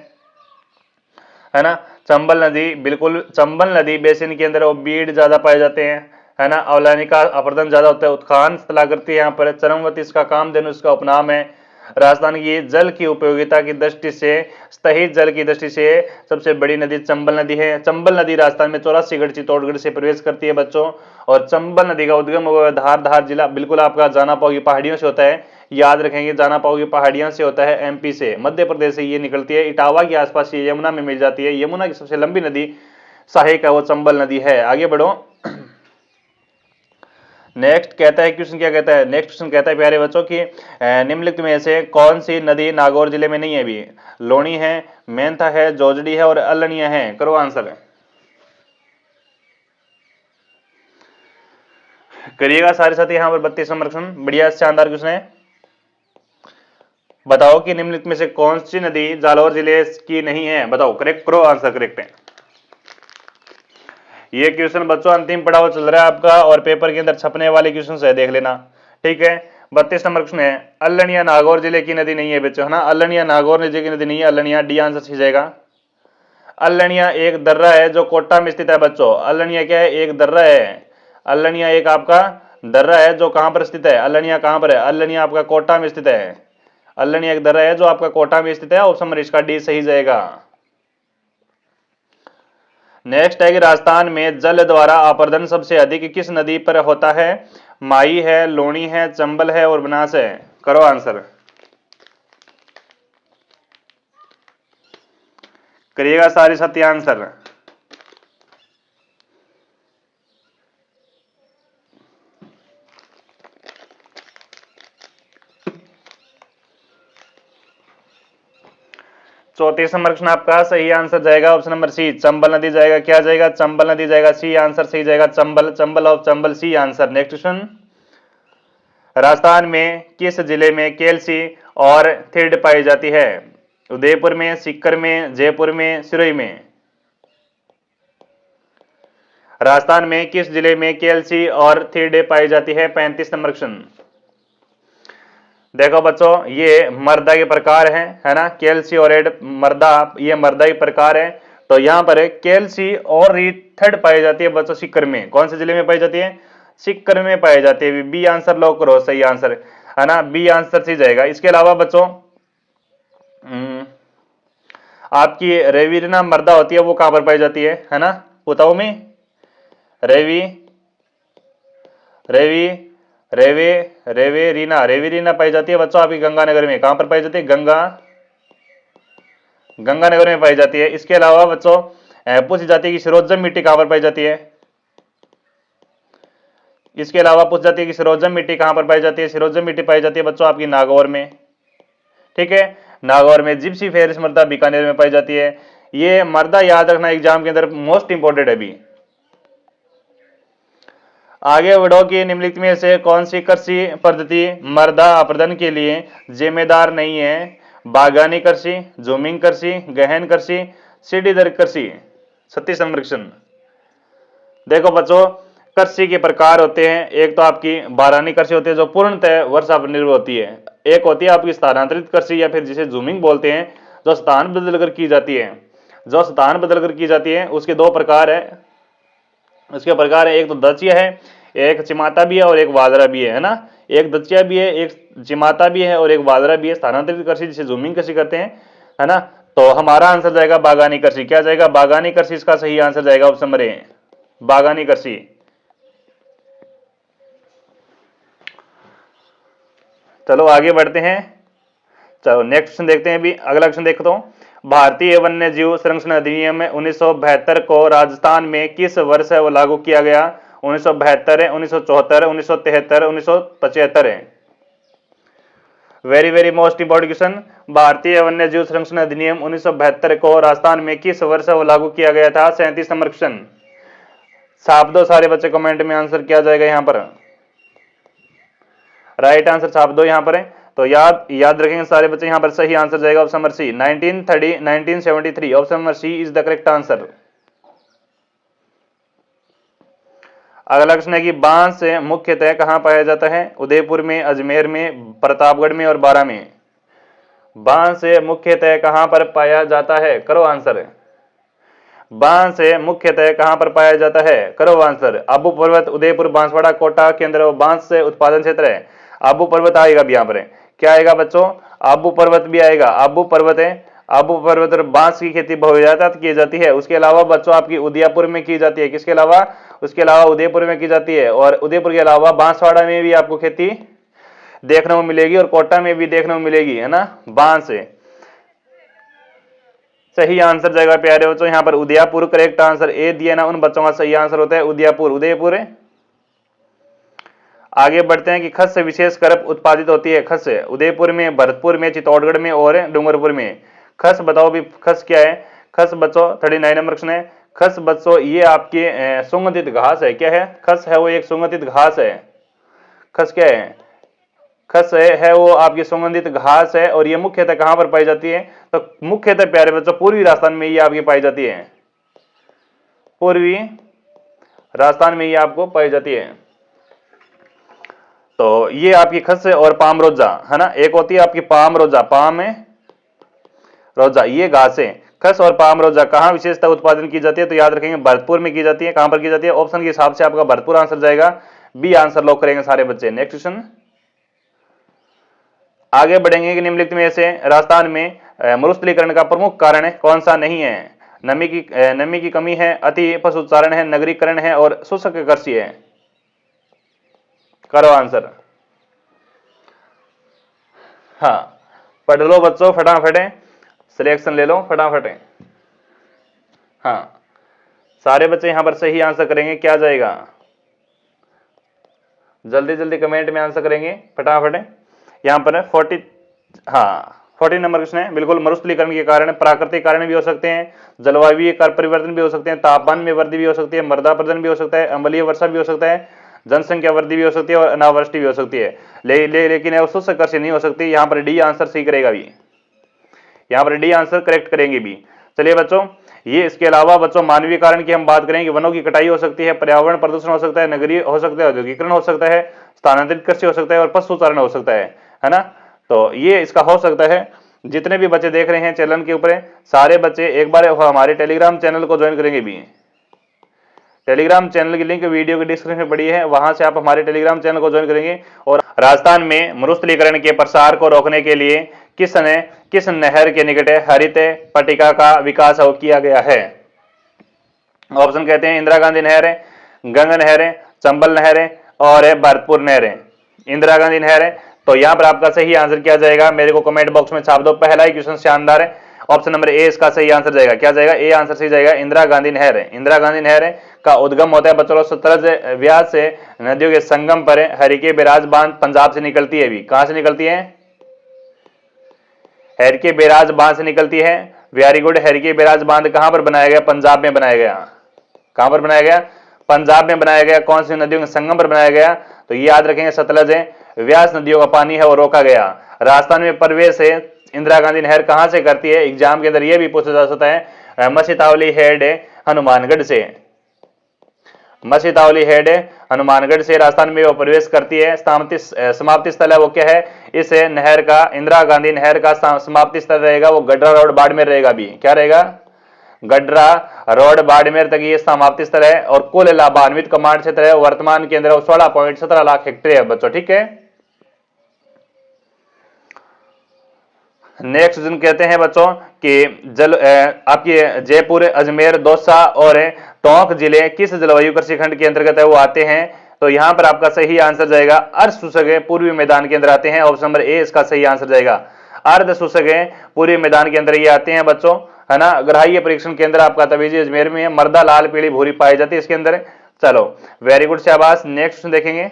ना, चंबल नदी। बिल्कुल चंबल नदी बेसिन के अंदर वो बीड ज्यादा पाए जाते हैं, है ना, अवलानी का अपर्दन ज्यादा होता है। उत्खान शीतलाकृति यहाँ पर चरमवती इसका कामधेनु इसका उपनाम है। राजस्थान की जल की उपयोगिता की दृष्टि से, सतही जल की दृष्टि से सबसे बड़ी नदी चंबल नदी है। चंबल नदी राजस्थान में 84गढ़ चित्तौड़गढ़ से प्रवेश करती है बच्चों। और चंबल नदी का उद्गम धार जिला बिल्कुल आपका जाना पाओगी पहाड़ियों से होता है, याद रखेंगे, जाना पाओगी पहाड़ियों से होता है, एमपी से, मध्य प्रदेश से ये निकलती है, इटावा के आसपास ये यमुना में मिल जाती है। यमुना की सबसे लंबी नदी सहायक है वो चंबल नदी है। आगे बढ़ो। नेक्स्ट कहता है क्वेश्चन, क्या कहता है, नेक्स्ट क्वेश्चन कहता है प्यारे बच्चों की निम्नलिखित में से कौन सी नदी नागौर जिले में नहीं है? अभी लोनी है, मेंथा है, जोजड़ी है और अल्लनिया है। करो आंसर, करिएगा सारे साथी। यहाँ पर 32 नंबर क्वेश्चन, बढ़िया शानदार क्वेश्चन है। बताओ कि निम्नलिखित में से कौन सी नदी जालौर जिले की नहीं है? बताओ, करेक्ट करो आंसर, करेक्ट है। ये क्वेश्चन बच्चों अंतिम पड़ाव चल रहा है आपका और पेपर के अंदर छपने वाले क्वेश्चन है, देख लेना, ठीक है। 32 नंबर क्वेश्चन है, अल्लनिया नागौर जिले की नदी नहीं है बच्चों, है ना। अल्लनिया नागौर जिले की नदी नहीं है, अल्लनिया डी आंसर सी जाएगा। अल्लनिया एक दर्रा है जो कोटा में स्थित है बच्चों। अल्लनिया क्या है? एक दर्रा है। अल्लनिया एक आपका दर्रा है जो कहां पर स्थित है? अल्लनिया कहां पर है? अल्लनिया आपका कोटा में स्थित है। अल्लनिया एक दर्रा है जो आपका कोटा में स्थित है। ऑप्शन नंबर इसका डी सही जाएगा। नेक्स्ट है कि राजस्थान में जल द्वारा अपर्दन सबसे अधिक किस नदी पर होता है? माई है, लोनी है, चंबल है और बनास है। करो आंसर, करिएगा सारे सत्य आंसर। चौतीस नंबर क्वेश्चन आपका सही आंसर जाएगा ऑप्शन नंबर सी, चंबल नदी जाएगा। क्या जाएगा? चंबल नदी जाएगा, सी आंसर सही जाएगा। Chambal, Chambal of Chambal, C answer. Next question, Rajasthan में किस जिले में केलसी और थिरड पाई जाती है? उदयपुर में, सीकर में, जयपुर में, सिरोही में। राजस्थान में किस जिले में केलसी और थिरड पाई जाती है? 35 नंबर क्वेश्चन। देखो बच्चों, ये मर्दा के प्रकार है ना, कैल्सी और एड मर्दा, ये मर्दा के प्रकार है। तो यहाँ पर कैल्सी और थर्ड पाई जाती है बच्चों सीकर में। कौन से जिले में पाई जाती है? सीकर में पाई जाती है। बी आंसर लॉक करो, सही आंसर है ना, बी आंसर सही जाएगा। इसके अलावा बच्चों आपकी रेवीना मर्दा होती है वो कहां पर पाई जाती है ना, बताओ मैं। रेवी, रेवी, रेवे, रेवे रीना, रेवी रीना पाई जाती है बच्चों आपकी गंगानगर में। कहां पर पाई जाती है? गंगानगर में पाई जाती है। इसके अलावा बच्चों पूछी जाती है कि सिरोजम मिट्टी कहां पर पाई जाती है? इसके अलावा पूछ जाती है कि सिरोजम मिट्टी कहां पर पाई जाती है? सिरोजम मिट्टी पाई जाती है बच्चों आपकी नागौर में, ठीक है। नागौर में। जिप्सी फेरिस मर्दा बीकानेर में पाई जाती है। ये मर्दा याद रखना एग्जाम के अंदर मोस्ट इंपोर्टेंट है। अभी आगे बढ़ो कि निम्नलिखित में से कौन सी कृषि पद्धति मृदा अपर्दन के लिए जिम्मेदार नहीं है? बागवानी कृषि, जूमिंग कृषि, गहन कृषि, सीढ़ीदार कृषि। 36 नंबर क्वेश्चन। देखो बच्चों, कृषि के प्रकार होते हैं। एक तो आपकी बारानी कृषि होती है जो पूर्णतः वर्षा पर निर्भर होती है। एक होती है आपकी स्थानांतरित कृषि या फिर जिसे जूमिंग बोलते हैं, जो स्थान बदलकर की जाती है। जो स्थान बदलकर की जाती है उसके दो प्रकार है। उसके प्रकार है, एक तो दचिया है, एक चिमाता भी है और एक वादरा भी है ना। एक दचिया भी है, एक चिमाता भी है और एक वादरा भी है। स्थानांतरित कृषि जिसे जूमिंग कृषि करते हैं, है ना। तो हमारा आंसर जाएगा बागानी कृषि। क्या जाएगा? बागानी कृषि इसका सही आंसर जाएगा ऑप्शन नंबर ए, बागानी कृषि। चलो आगे बढ़ते हैं। चलो नेक्स्ट क्वेश्चन देखते हैं। अभी अगला क्वेश्चन देखता हूं। भारतीय वन्य जीव संरक्षण अधिनियम 1972 को राजस्थान में किस वर्ष है वो लागू किया गया? 1972 है, 1974, 1973, 1975 है। Very very most important question. भारतीय वन्य जीव संरक्षण अधिनियम 1972 को राजस्थान में किस वर्ष वो लागू किया गया था? 37 नंबर क्वेश्चन। छाप दो सारे बच्चे कमेंट में, आंसर क्या जाएगा यहाँ पर? राइट आंसर छाप दो यहाँ पर है। तो याद रखेंगे सारे बच्चे, यहाँ पर सही आंसर जाएगा option number C, 1973। Option number C is the correct answer. अगला क्वेश्चन है कि बांस मुख्यतः कहां पाया जाता है? उदयपुर में, अजमेर में, प्रतापगढ़ में और बारां में। बांस मुख्यतः कहां पर पाया जाता है? करो आंसर। बांस मुख्यतः कहां पर पाया जाता है? करो आंसर। आबू पर्वत, उदयपुर, बांसवाड़ा, कोटा के अंदर बांस से उत्पादन क्षेत्र है। आबू पर्वत आएगा भी यहाँ पर। क्या आएगा बच्चों? आबू पर्वत भी आएगा, आबू पर्वत है, आबू पर्वत और बांस की खेती बहुतायत की जाती है। उसके अलावा बच्चों आपकी उदयपुर में की जाती है, किसके अलावा, उसके अलावा उदयपुर में की जाती है, और उदयपुर के अलावा बांसवाड़ा में भी आपको खेती देखने को मिलेगी और कोटा में भी देखने को मिलेगी, है ना, बांस से। सही आंसर जाएगा प्यारे बच्चों यहाँ पर उदयपुर, करेक्ट आंसर ए दिया ना उन बच्चों का सही आंसर होता है उदयपुर, उदयपुर है। आगे बढ़ते हैं कि खस से विशेष करप उत्पादित होती है, खस से उदयपुर में, भरतपुर में, चित्तौड़गढ़ में और डूंगरपुर में। खस बताओ भी, खस क्या है? खस बच्चों 39 नंबर क्वेश्चन है। खस बच्चों ये आपकी सुगंधित घास है, क्या है? खस है वो एक सुगंधित घास है। खस क्या है? खस है वो आपकी सुगंधित घास है, और ये मुख्यतः कहां पर पाई जाती है? तो मुख्यतः प्यारे बच्चों पूर्वी राजस्थान में ये आपकी पाई जाती है, पूर्वी राजस्थान में ये आपको पाई जाती है। तो ये आपकी खस और पाम रोजा, है ना, एक होती है आपकी पाम रोजा, पाम है रोजा, ये घास है। खस और पाम रोजा कहां विशेषता उत्पादन की जाती है? तो याद रखेंगे भरतपुर में की जाती है। कहां पर की जाती है? ऑप्शन के हिसाब से आपका भरतपुर आंसर जाएगा, बी आंसर लॉक करेंगे सारे बच्चे। नेक्स्ट क्वेश्चन आगे बढ़ेंगे कि निम्नलिखित में से राजस्थान में मरुस्थलीकरण का प्रमुख कारण कौन सा नहीं है? नमी की कमी है, अति पशुचारण है, नगरीकरण है और शुष्क कृषि है। करो आंसर। हाँ, पढ़ लो बच्चों फटाफट, सिलेक्शन ले लो फटाफट। हाँ, सारे बच्चे यहां पर सही आंसर करेंगे, क्या जाएगा? जल्दी जल्दी कमेंट में आंसर करेंगे फटाफट। यहां पर 40 नंबर क्वेश्चन है। बिल्कुल, मरुस्थलीकरण के कारण प्राकृतिक कारण भी हो सकते हैं, जलवायु परिवर्तन भी हो सकते हैं, तापमान में वृद्धि भी हो सकती है, मृदा प्रदूषण भी हो सकता है, अम्लीय वर्षा भी हो सकता है, जनसंख्या वृद्धि भी हो सकती है और अनावृष्टि भी हो सकती है। लेकिन शुष्क कृषि नहीं हो सकती। यहाँ पर डी आंसर सही करेगा भी, यहाँ पर डी आंसर करेक्ट करेंगे भी। चलिए बच्चों, ये इसके अलावा बच्चों मानवीय कारण की हम बात करें कि वनों की कटाई हो सकती है, पर्यावरण प्रदूषण हो सकता है, नगरीय हो सकता है, औद्योगिकरण हो सकता है, स्थानांतरित कृषि हो सकता है और पशुचारण हो सकता है ना। तो ये इसका हो सकता है। जितने भी बच्चे देख रहे हैं चैनल के ऊपर, सारे बच्चे एक बार हमारे टेलीग्राम चैनल को ज्वाइन करेंगे भी। टेलीग्राम चैनल की लिंक वीडियो के डिस्क्रिप्शन में पड़ी है, वहां से आप हमारे टेलीग्राम चैनल को ज्वाइन करेंगे। और राजस्थान में मरुस्थलीकरण के प्रसार को रोकने के लिए किस नहर के निकट हरित पट्टिका का विकास किया गया है? ऑप्शन कहते हैं इंदिरा गांधी नहर है, गंगा नहर है, चंबल नहर है और भरतपुर नहर है। इंदिरा गांधी नहर है, तो यहां पर आपका सही आंसर क्या जाएगा? मेरे को कमेंट बॉक्स में छाप दो। पहला ही क्वेश्चन शानदार है, ऑप्शन नंबर ए इसका सही आंसर जाएगा। क्या जाएगा? ए आंसर सही जाएगा, इंदिरा गांधी नहर है। इंदिरा गांधी नहर का उद्गम होता है बच्चों सतलज व्यास से नदियों के संगम पर हरिके बैराज बांध पंजाब से निकलती है भी। कहां से निकलती है? हरिके बैराज बांध से निकलती है। Very good. हरिके बैराज बांध कहां पर बनाया गया? पंजाब में बनाया गया। कहां पर बनाया गया? पंजाब में बनाया गया। कौन सी नदियों के संगम पर बनाया गया? तो ये याद रखेंगे सतलज व्यास नदियों का पानी है वो रोका गया। राजस्थान में प्रवेश है इंदिरा गांधी नहर कहां से करती है? एग्जाम के अंदर यह भी पूछा जा सकता है, मसीतावली हेड हनुमानगढ़ से। मसीतावली हेड हनुमानगढ़ से राजस्थान में वो प्रवेश करती है। समाप्ति स्थल है वो क्या है इस नहर का? इंदिरा गांधी नहर का समाप्ति स्थल रहेगा वो गड्रा रोड बाड़मेर रहेगा भी। क्या रहेगा? गड्रा रोड बाड़मेर तक ये समाप्ति स्थल है। और कुल लाभान्वित कमांड क्षेत्र है वर्तमान के अंदर 16.17 लाख हेक्टेयर है बच्चों, ठीक है। नेक्स्ट दिन कहते हैं बच्चों कि आपके जयपुर, अजमेर, दौसा और टोंक जिले किस जलवायु कृषि खंड के अंतर्गत है वो आते हैं? तो यहां पर आपका सही आंसर जाएगा अर्ध शुष्क पूर्वी मैदान के अंदर आते हैं। ऑप्शन नंबर ए इसका सही आंसर जाएगा। अर्ध शुष्क पूर्वी मैदान के अंदर ये आते हैं बच्चों, है ना। ग्राह्य परीक्षण केंद्र आपका तबीजी अजमेर में है। मर्दा लाल पीली भूरी पाई जाती है इसके अंदर। चलो वेरी गुड, शाबाश। नेक्स्ट देखेंगे।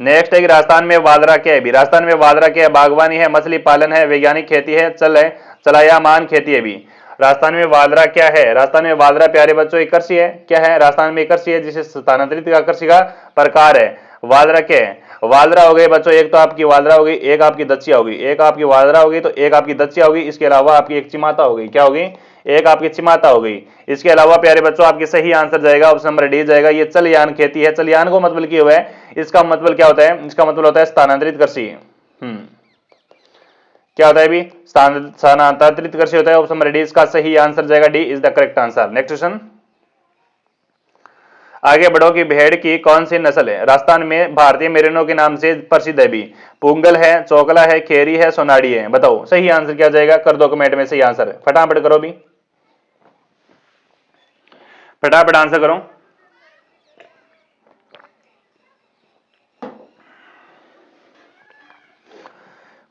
नेक्स्ट है कि राजस्थान में वादरा क्या है भी? राजस्थान में वादरा क्या है? बागवानी है, मछली पालन है, वैज्ञानिक खेती है, चलायामान खेती है भी। राजस्थान में वादरा क्या है? राजस्थान में वादरा प्यारे बच्चों एक कृषि है। क्या है? राजस्थान में एक कृषि है जिसे स्थानांतरित कृषि का प्रकार है। वादरा क्या है? वादरा हो गई बच्चों, एक तो आपकी वादरा होगी, एक आपकी दचिया होगी। एक आपकी वादरा होगी तो एक आपकी दचिया होगी। इसके अलावा आपकी एक चिमाता होगी। क्या होगी? एक आपकी चिमाता हो गई। इसके अलावा प्यारे बच्चों आपके सही आंसर जाएगा ऑप्शन नंबर डी जाएगा, ये चलयान खेती है। चलयान को मतलब किया हुआ है, इसका मतलब क्या होता है? इसका मतलब होता है स्थानांतरित कृषि। क्या होता है भी? स्थानांतरित कृषि होता है। ऑप्शन नंबर डी इसका सही आंसर जाएगा, D is the correct answer. Next question आगे बढ़ो कि भेड़ की कौन सी नस्ल है राजस्थान में भारतीय मेरिनो के नाम से प्रसिद्ध है भी? पुंगल है, चोकला है, खेरी है, सोनाड़ी है? बताओ सही आंसर क्या जाएगा, कर दो कमेंट में सही आंसर, फटाफट करो भी, फटाफट आंसर करो।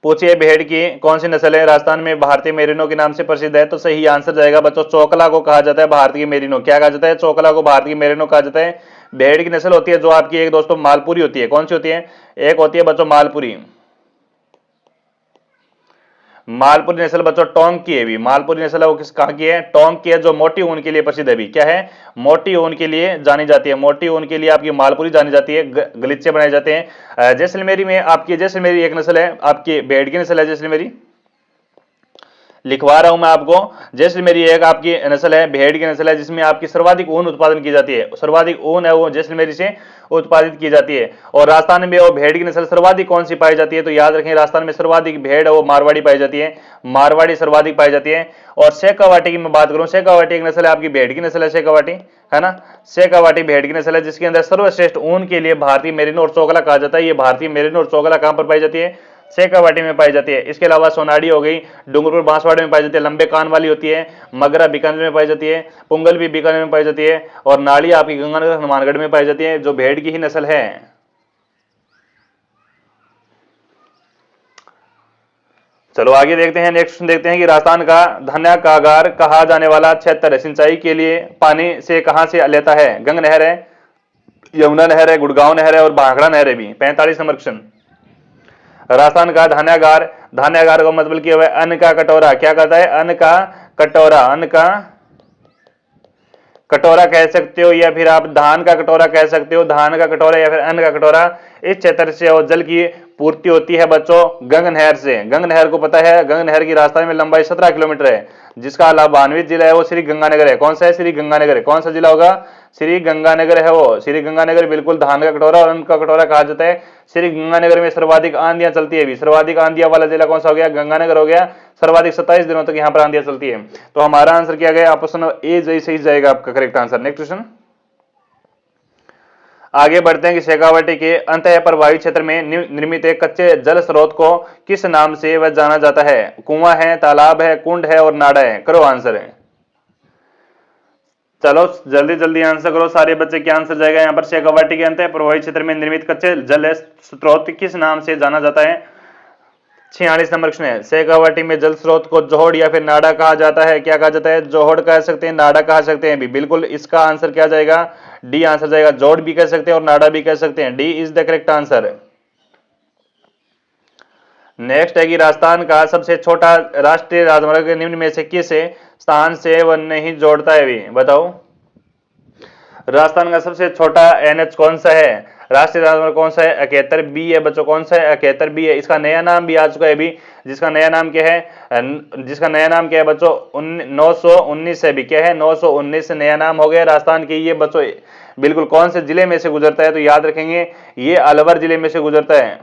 पूछिए भेड़ की कौन सी नस्ल है राजस्थान में भारतीय मेरिनो के नाम से प्रसिद्ध है? तो सही आंसर जाएगा बच्चों, चोकला को कहा जाता है भारतीय मेरिनो। क्या कहा जाता है? चोकला को भारतीय मेरिनो कहा जाता है। भेड़ की नस्ल होती है जो आपकी एक दोस्तों मालपुरी होती है। कौन सी होती है? एक होती है बच्चों मालपुरी। मालपुरी नस्ल बच्चों टोंक की है भी। मालपुरी नस्ल है वो किस कहाँ की है? टोंक की है, जो मोटी ऊन के लिए प्रसिद्ध है भी। क्या है? मोटी ऊन के लिए जानी जाती है। मोटी ऊन के लिए आपकी मालपुरी जानी जाती है। गलीचे बनाए जाते हैं। जैसलमेरी में आपकी, जैसलमेरी एक नस्ल है आपकी भेड़ की नस्ल है जैसलमेरी, लिखवा रहा हूं मैं आपको। जैसलमेरी एक आपकी नस्ल है, भेड़ की नस्ल है, जिसमें आपकी सर्वाधिक ऊन उत्पादन की जाती है। सर्वाधिक ऊन है वो जैसलमेरी से उत्पादित की जाती है। और राजस्थान में वो भेड़ की नस्ल सर्वाधिक कौन सी पाई जाती है? तो याद रखें राजस्थान में सर्वाधिक भेड़ है वो मारवाड़ी पाई जाती है। मारवाड़ी सर्वाधिक पाई जाती है। और शेखावाटी की मैं बात करूं, शेखावाटी एक नस्ल है आपकी भेड़ की नस्ल है, शेखावाटी है ना। शेखावाटी भेड़ की नस्ल है जिसके अंदर सर्वश्रेष्ठ ऊन के लिए भारतीय मेरिनो और चोकला कहा जाता है। ये भारतीय मेरिनो और चोकला कहां पर पाई जाती है? शेखावाटी में पाई जाती है। इसके अलावा सोनाड़ी हो गई, डूंगरपुर बांसवाड़े में पाई जाती है, लंबे कान वाली होती है। मगरा बीकानेर में पाई जाती है, पुंगल भी बीकानेर में पाई जाती है, और नाड़ी आपकी गंगानगर हनुमानगढ़ में पाई जाती है, जो भेड़ की ही नस्ल है। चलो आगे देखते हैं, नेक्स्ट देखते हैं कि राजस्थान का धन्याकागार कहा जाने वाला क्षेत्र सिंचाई के लिए पानी से कहां से लेता है? गंग नहर है, यमुना नहर है, गुड़गांव नहर है, और भाखड़ा नहर है भी। 45 नंबर क्वेश्चन। राजस्थान का धान्यागार, धान्यागार का मतलब क्या है? अन्न का कटोरा। क्या कहता है? अन्न का कटोरा। अन्न का कटोरा कह सकते हो, या फिर आप धान का कटोरा कह सकते हो। धान का कटोरा या फिर अन्न का कटोरा। इस क्षेत्र से और जल की पूर्ति होती है बच्चों गंग नहर से। गंग नहर को पता है, गंग नहर की राजस्थान में लंबाई 17 किलोमीटर है, जिसका लाभान्वित जिला है वो श्री गंगानगर है। कौन सा है? श्री गंगानगर है। कौन सा जिला होगा? श्री गंगानगर है वो, श्री गंगानगर। बिल्कुल, धान का कटोरा और अन्न का कटोरा कहा जाता है। श्री गंगानगर में सर्वाधिक आंधियां चलती है भी। सर्वाधिक आंधियां वाला जिला कौन सा हो गया? गंगानगर हो गया। सर्वाधिक 27 दिनों तक यहाँ पर आंधियां चलती है। तो हमारा आंसर क्या गया? ऑप्शन ए सही जाएगा आपका करेक्ट आंसर। नेक्स्ट क्वेश्चन आगे बढ़ते हैं कि शेखावाटी के अंतः प्रवाही क्षेत्र में निर्मित एक कच्चे जल स्रोत को किस नाम से वह जाना जाता है? कुआं है, तालाब है, कुंड है, और नाड़ा है? करो आंसर है। चलो जल्दी जल्दी आंसर करो सारे बच्चे। क्या आंसर जाएगा यहाँ पर? शेखावाटी के अंतः प्रवाही क्षेत्र में निर्मित कच्चे जल स्रोत किस नाम से जाना जाता है? 46 नंबर क्वेश्चन है। शेखावाटी में जल स्रोत को जोहड़ या फिर नाड़ा कहा जाता है। क्या कहा जाता है? जोहड़ कह सकते हैं, नाड़ा कह सकते हैं भी। बिल्कुल, इसका आंसर क्या जाएगा? डी आंसर जाएगा। जोड़ भी कह सकते हैं और नाड़ा भी कह सकते हैं। D is the correct answer. Next है कि राजस्थान का सबसे छोटा राष्ट्रीय राजमार्ग निम्न में से किस स्थान से वह नहीं जोड़ता है भी? बताओ राजस्थान का सबसे छोटा एनएच कौन सा है? राष्ट्रीय राजमार्ग कौन सा है? 71 बी है बच्चों। कौन सा है? 71 बी है। इसका नया नाम भी आ चुका है भी, जिसका नया नाम क्या है? जिसका नया नाम क्या है बच्चों? 919 है भी। क्या है? 919 नया नाम हो गया राजस्थान के। ये बच्चों बिल्कुल कौन से जिले में से गुजरता है? तो याद रखेंगे ये अलवर जिले में से गुजरता है।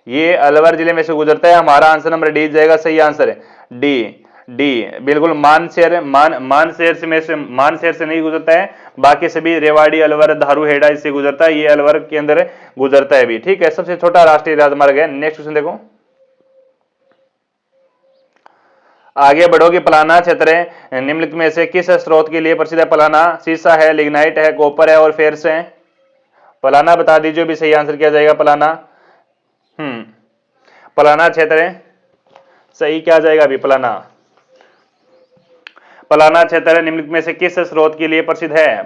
ये अलवर जिले में से गुजरता है। हमारा आंसर नंबर डी जाएगा, सही आंसर है डी। डी बिल्कुल। मानशेर से नहीं गुजरता है, बाकी सभी रेवाड़ी, अलवर, धारू, हेड़ा इससे गुजरता है। ये अलवर के अंदर गुजरता है भी। ठीक है, सबसे छोटा राष्ट्रीय राजमार्ग है। नेक्स्ट क्वेश्चन देखो, आगे बढ़ो कि पलाना क्षेत्र निम्नलिखित में से किस स्रोत के लिए प्रसिद्ध है? पलाना सीसा है, लिग्नाइट है, कॉपर है, और फेरस है? पलाना बता दीजिए भी, सही आंसर क्या जाएगा? पलाना पलाना क्षेत्र सही क्या जाएगा अभी? पलाना पलाना क्षेत्र निम्नलिखित में से किस स्रोत के लिए प्रसिद्ध है?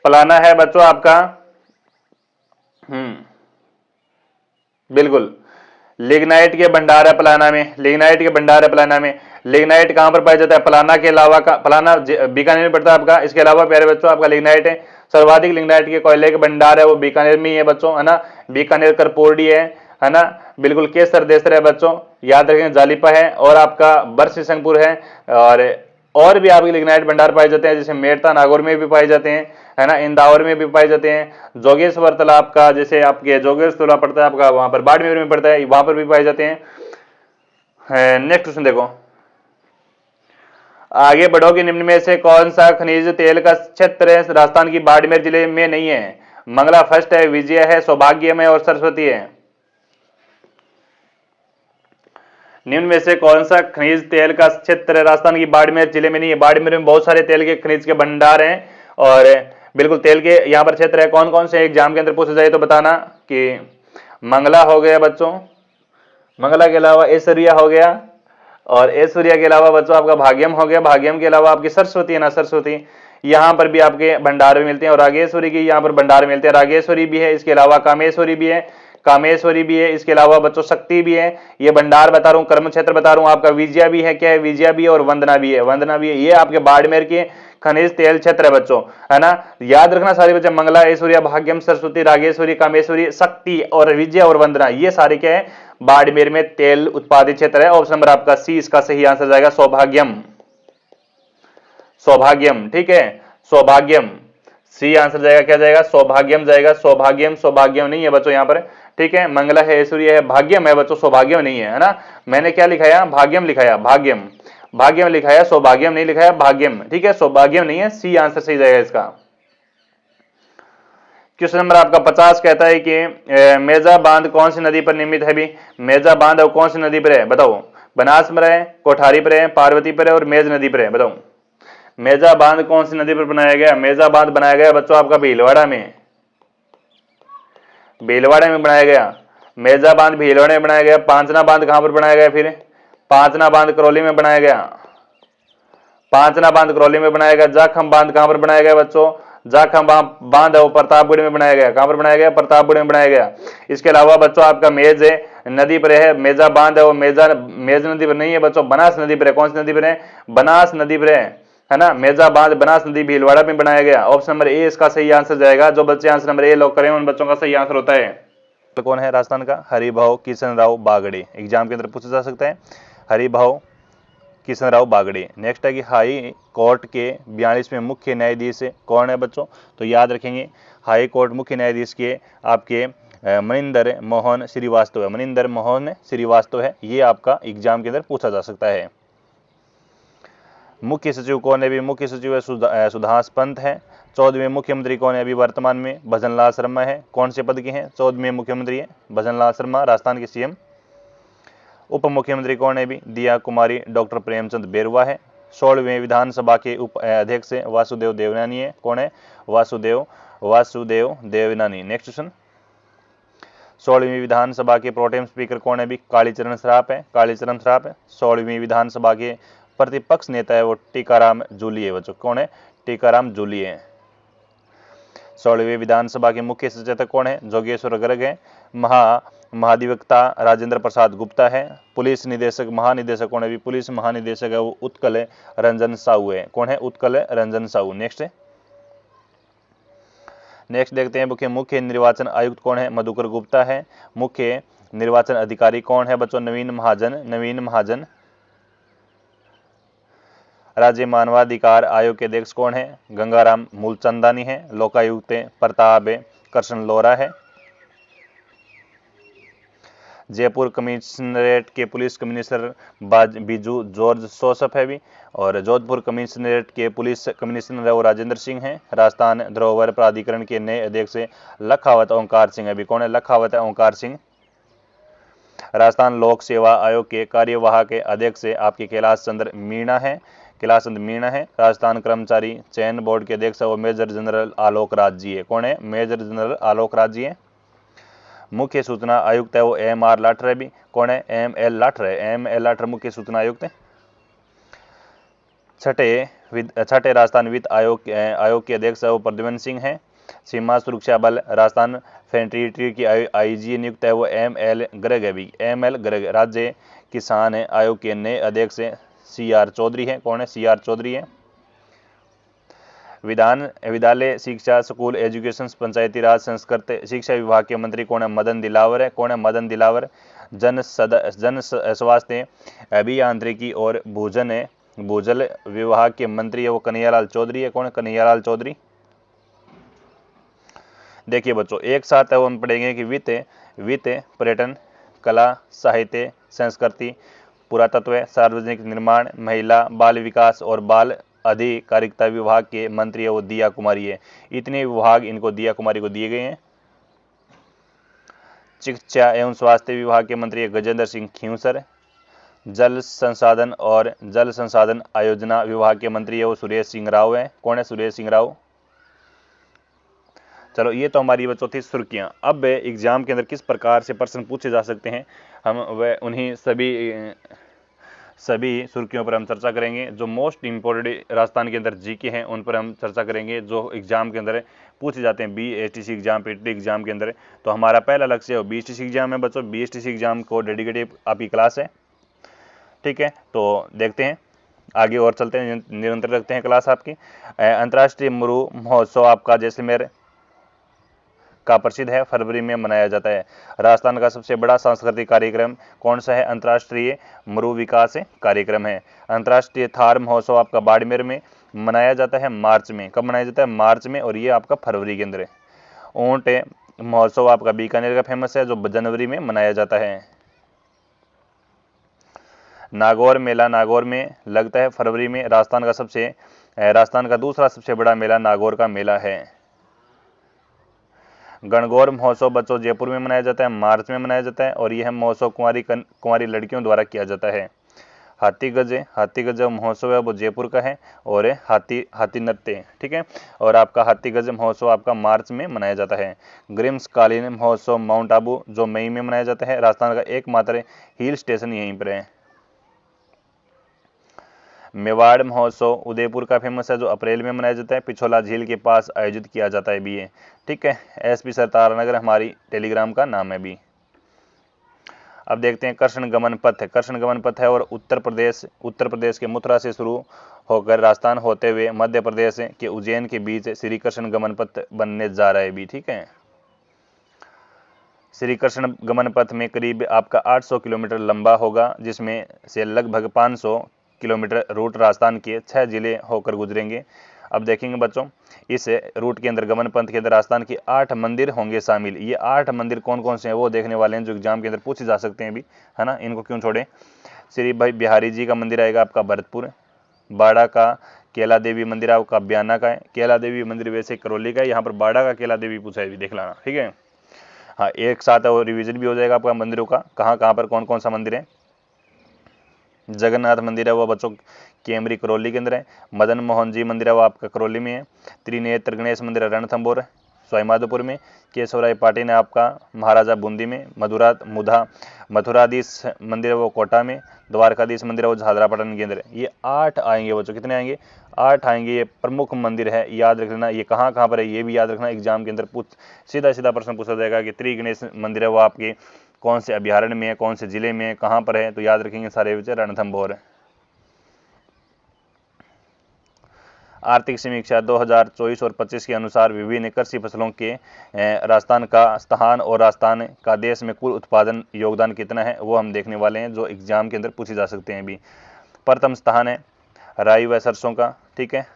पलाना है बच्चों आपका बिल्कुल लिग्नाइट के भंडार है पलाना में। लिग्नाइट के भंडार है पलाना में। लिग्नाइट कहां पर पाया जाता है? पलाना के अलावा पलाना बीकानेर में पड़ता है आपका। इसके अलावा प्यारे बच्चों आपका लिग्नाइट है, सर्वाधिक लिग्नाइट के कोयले के भंडार है वो बीकानेर में ही है बच्चों, है ना। बीकानेर करपोरडी है ना। बिल्कुल केसर देसर है बच्चों, याद रखें। जालिपा है, और आपका बरसिंहपुर है, और भी आपके लिग्नाइट भंडार पाए जाते हैं, जैसे मेड़ता नागौर में भी पाए जाते हैं, है ना। इंदौर में भी पाए जाते हैं। जोगेश्वर तालाब का, जैसे आपके जोगेश्वर तालाब पड़ता है आपका, वहां पर बाड़मेर में पड़ता है, वहां पर भी पाए जाते हैं। नेक्स्ट क्वेश्चन देखो, आगे बढ़ोगे, निम्न में से कौन सा खनिज तेल का क्षेत्र राजस्थान की बाड़मेर जिले में नहीं है? मंगला फर्स्ट है, विजय है, सौभाग्यम है और सरस्वती है। निम्न में से कौन सा खनिज तेल का क्षेत्र राजस्थान की बाड़मेर जिले में नहीं है? बाड़मेर में बहुत सारे तेल के खनिज के भंडार हैं और बिल्कुल तेल के यहाँ पर क्षेत्र है। कौन कौन से एग्जाम के अंदर पूछा जाए तो बताना कि मंगला हो गया बच्चों, मंगला के अलावा ऐश्वर्या हो गया, और ऐश्वर्या के अलावा बच्चों आपका भाग्यम हो गया, भाग्यम के अलावा आपकी सरस्वती है ना, सरस्वती यहाँ पर भी आपके भंडार भी मिलते हैं, और रागेश्वरी की यहाँ पर भंडार मिलते हैं, रागेश्वरी भी है, इसके अलावा कामेश्वरी भी है, कामेश्वरी भी है, इसके अलावा बच्चों शक्ति भी है। ये भंडार बता रहा हूँ, कर्म क्षेत्र बता रहा हूँ आपका। विजया भी है, क्या है, विजया भी है, और वंदना भी है, वंदना भी है। ये आपके बाड़मेर के खनिज तेल क्षेत्र है बच्चों, है ना। याद रखना सारे बच्चे, मंगला, ऐश्वर्या, भाग्यम, सरस्वती, रागेश्वरी, कामेश्वरी, शक्ति और विजय और वंदना, ये सारे क्या है, बाड़मेर में तेल उत्पादित क्षेत्र है। ऑप्शन नंबर आपका सी इसका सही आंसर जाएगा, सौभाग्यम, सौभाग्यम, ठीक है, सौभाग्यम, सी आंसर जाएगा, क्या जाएगा, सौभाग्यम जाएगा, सौभाग्यम, सौभाग्यम नहीं है बच्चों यहाँ पर, ठीक है। मंगला है, ऐश्वर्य है, भाग्यम है बच्चों, सौभाग्यम नहीं है, है ना। मैंने क्या लिखाया, भाग्यम लिखाया, भाग्यम, भाग्यम लिखाया, सौभाग्यम नहीं लिखाया, भाग्यम, ठीक है, सौभाग्यम नहीं है, सी आंसर सही जाएगा इसका। क्वेश्चन नंबर आपका 50 कहता है कि मेजा बांध कौन सी नदी पर निर्मित है? भी मेजा बांध और कौन सी नदी पर है बताओ? बनास पर है, कोठारी पर है, पार्वती पर है और मेज नदी पर है, बताओ। मेजा बांध कौन सी नदी पर बनाया गया? मेजा बांध बनाया गया बच्चों आपका भीलवाड़ा में, भीलवाड़ा में बनाया गया। मेजा बांध भीलवाड़ा में बनाया गया। पांचना बांध कहां पर बनाया गया? फिर पांचना बांध करौली में बनाया गया, पांचना बांध करौली में बनाया गया। जाखम बांध कहां पर बनाया गया बच्चों? जाखम बांध वो प्रतापगढ़ में बनाया गया। कहां पर बनाया गया? प्रतापगढ़ में बनाया गया। इसके अलावा बच्चों आपका मेज है नदी पर है, मेजा बांध है वो मेज नदी पर नहीं है बच्चों, बनास नदी पर है। कौन सी नदी पर है? बनास नदी पर है ना। मेजा बांध बनास नदी भीलवाड़ा में बनाया गया। ऑप्शन नंबर ए इसका सही आंसर जाएगा। जो बच्चे आंसर नंबर ए लॉक करें उन बच्चों का सही आंसर होता है। तो कौन है राजस्थान का? हरिभाऊ किशन राव बागड़े, एग्जाम के अंदर पूछा जा सकता है, हरिभाऊ किशन राव बागड़े। नेक्स्ट है कि हाई कोर्ट के 42वें मुख्य न्यायाधीश कौन है बच्चों? तो याद रखेंगे हाई कोर्ट मुख्य न्यायाधीश के आपके मनिंदर मोहन श्रीवास्तव है, मनिंदर मोहन श्रीवास्तव है। ये आपका एग्जाम के अंदर पूछा जा सकता है। मुख्य सचिव कौन है? भी मुख्य सचिव है सुधांश पंत है। 14वें मुख्यमंत्री कौन है अभी वर्तमान में? भजनलाल शर्मा है। कौन से पद के हैं? 14वें मुख्यमंत्री है भजनलाल शर्मा, राजस्थान के सीएम। उप मुख्यमंत्री कौन है? भी दिया कुमारी डॉक्टर प्रेमचंद बेरुआ है। 16वें विधानसभा के उप अध्यक्ष वासुदेव देवनानी है। कौन है? वासुदेव देवनानी। नेक्स्ट क्वेश्चन, 16वीं विधानसभा के प्रोटेम स्पीकर कौन है? भी कालीचरण सराफ है, कालीचरण सराफ है। 16वीं विधानसभा के प्रतिपक्ष नेता है वो टीकाराम जूली है बच्चों। कौन है? टीकाराम जूली है। 16वीं विधानसभा के मुख्य सचेतक कौन है? जोगेश्वर गर्ग है। महाधिवक्ता राजेंद्र प्रसाद गुप्ता है। पुलिस निदेशक महानिदेशक कौन है? भी पुलिस महानिदेशक है वो उत्कल रंजन साहू है। कौन है? उत्कल रंजन साहू। नेक्स्ट देखते हैं मुख्य निर्वाचन आयुक्त कौन है? मधुकर गुप्ता है। मुख्य निर्वाचन अधिकारी कौन है बच्चों? नवीन महाजन, नवीन महाजन। राज्य मानवाधिकार आयोग के अध्यक्ष कौन है? गंगाराम मूलचंदानी है। लोकायुक्त प्रताप कृष्ण लोरा है। जयपुर कमिश्नरेट के police commissioner Biju George Joseph है भी, और जोधपुर कमिश्नरेट के पुलिस कमिश्नर है वो राजेंद्र सिंह है। राजस्थान धरोहर प्राधिकरण के नए अध्यक्ष लखावत ओंकार सिंह है भी। कौन है? लखावत ओंकार सिंह। राजस्थान लोक सेवा आयोग के कार्यवाहक अध्यक्ष आपके कैलाश चंद्र मीणा है, कैलाश चंद्र मीणा है। राजस्थान कर्मचारी चयन बोर्ड के अध्यक्ष वो मेजर जनरल आलोक राज जी है। कौन है? मेजर जनरल आलोक राज जी है। मुख्य सूचना आयुक्त है वो MR लाठर है भी। कौन है? ML लाठर है, ML लाठर मुख्य सूचना आयुक्त है। छठे राजस्थान वित्त आयोग के अध्यक्ष है वो प्रद्युम्न सिंह है। सीमा सुरक्षा बल राजस्थान फेंट्री की IG नियुक्त है वो ML गर्ग है भी, ML गर्ग। राज्य किसान आयोग के नए अध्यक्ष CR चौधरी है। कौन है? CR चौधरी है। विद्यालय शिक्षा स्कूल एजुकेशन पंचायती राज संस्कृत शिक्षा विभाग के मंत्री कौन है? मदन दिलावर है। कौन है? मदन दिलावर। जन स्वास्थ्य अभियांत्रिकी और भूजल विभाग के मंत्री है वो कन्हैयालाल चौधरी है। कौन है? कन्हैयालाल चौधरी। देखिए बच्चों एक साथ हम पढ़ेंगे कि वित्त, पर्यटन, कला, साहित्य, संस्कृति, पुरातत्व, सार्वजनिक निर्माण, महिला बाल विकास और बाल अधिकारिता विभाग के मंत्री है वो दिया कुमारी है। इतने विभाग इनको दिया कुमारी को दिए गए हैं। शिक्षा एवं स्वास्थ्य विभाग के मंत्री है गजेंद्र सिंह खींवसर। जल संसाधन आयोजना विभाग के मंत्री है वो सुरेश सिंह राव है। कौन है? सुरेश सिंह राव। चलो ये तो हमारी बच्चों थी सुर्खियां। अब एग्जाम के अंदर किस प्रकार से प्रश्न पूछे जा सकते हैं, हम वह उन्हीं सभी सुर्खियों पर हम चर्चा करेंगे। जो मोस्ट इंपोर्टेंट राजस्थान के अंदर जीके हैं उन पर हम चर्चा करेंगे, जो एग्जाम के अंदर पूछे जाते हैं BSTC एग्जाम, PTT एग्जाम के अंदर। तो हमारा पहला लक्ष्य BSTC एग्जाम है बच्चों। BSTC एग्जाम को डेडिकेटेड आपकी क्लास है, ठीक है। तो देखते हैं आगे और चलते हैं, निरंतर रखते हैं क्लास आपकी। अंतर्राष्ट्रीय मरु महोत्सव आपका जैसलमेर का प्रसिद्ध है, फरवरी में मनाया जाता है। राजस्थान का सबसे बड़ा सांस्कृतिक कार्यक्रम कौन सा है? अंतर्राष्ट्रीय मरु विकास कार्यक्रम है। अंतर्राष्ट्रीय थार महोत्सव आपका बाड़मेर में मनाया जाता है, मार्च में। कब मनाया जाता है? मार्च में, और ये आपका फरवरी के अंदर है। ऊंट महोत्सव आपका बीकानेर का फेमस है, जो जनवरी में मनाया जाता है। नागौर मेला नागौर में लगता है, फरवरी में। राजस्थान का दूसरा सबसे बड़ा मेला नागौर का मेला है। गणगौर महोत्सव बच्चों जयपुर में मनाया जाता है, मार्च में मनाया जाता है, और यह महोत्सव कुंवारी लड़कियों द्वारा किया जाता है। हाथी गज महोत्सव है वो जयपुर का है, और हाथी नृत्य, ठीक है। और आपका हाथी गज महोत्सव आपका मार्च में मनाया जाता है। ग्रीष्मकालीन महोत्सव माउंट आबू जो मई में मनाया जाता है। राजस्थान का एकमात्र हिल स्टेशन यहीं पर है। मेवाड़ महोत्सव उदयपुर का फेमस है, जो अप्रैल में मनाया जाता है, पिछोला झील के पास आयोजित किया जाता है भी, ठीक है। SP सर तारानगर हमारी टेलीग्राम का नाम है भी। अब देखते हैं कृष्ण गमन पथ है, और उत्तर प्रदेश के मथुरा से शुरू होकर राजस्थान होते हुए मध्य प्रदेश के उज्जैन के बीच श्री कृष्ण गमन पथ बनने जा रहा है भी, ठीक है। श्री कृष्ण गमन पथ में करीब आपका 800 किलोमीटर लंबा होगा, जिसमें से लगभग 500 किलोमीटर रूट राजस्थान के 6 जिले होकर गुजरेंगे। अब देखेंगे बच्चों, इस रूट के अंदर गमन पंथ के अंदर राजस्थान के 8 मंदिर होंगे शामिल। ये 8 मंदिर कौन कौन से हैं वो देखने वाले हैं, जो एग्जाम के अंदर पूछे जा सकते हैं भी, है ना। इनको क्यों छोड़े। श्री भाई बिहारी जी का मंदिर आएगा आपका भरतपुर। बाड़ा का केला देवी मंदिर आपका ब्याना का है। केला देवी मंदिर वैसे करौली का है, यहाँ पर बाड़ा का केला देवी पूछा है भी, देख लाना, ठीक है। हाँ, एक साथ और रिविजन भी हो जाएगा आपका मंदिरों का, कहाँ पर कौन कौन सा मंदिर है। जगन्नाथ मंदिर है वो बच्चों केमरी करौली के अंदर है। मदन मोहन जी मंदिर है वो आपका करौली में है। त्रिनेत्र गणेश मंदिर है रणथंभौर सवाईमाधोपुर में। केशवराय पाटिल है आपका महाराजा बूंदी में। मथुराधीश मंदिर है वो कोटा में। द्वारकाधीश मंदिर है वो झालरापाटन के अंदर है। ये 8 आएंगे बच्चों, कितने आएंगे? 8 आएंगे। ये प्रमुख मंदिर है, याद रख लेना। ये कहाँ पर है ये भी याद रखना, एग्जाम के अंदर सीधा प्रश्न पूछा जाएगा कि त्रिगणेश मंदिर है वो आपके कौन से अभ्यारण्य में है, कौन से जिले में है, कहाँ पर है, तो याद रखेंगे सारे विषय रणथंभौर। आर्थिक समीक्षा 2024 और 25 के अनुसार विभिन्न कृषि फसलों के राजस्थान का स्थान और राजस्थान का देश में कुल उत्पादन योगदान कितना है वो हम देखने वाले हैं, जो एग्जाम के अंदर पूछे जा सकते हैं भी। प्रथम स्थान है राई व सरसों का, ठीक है,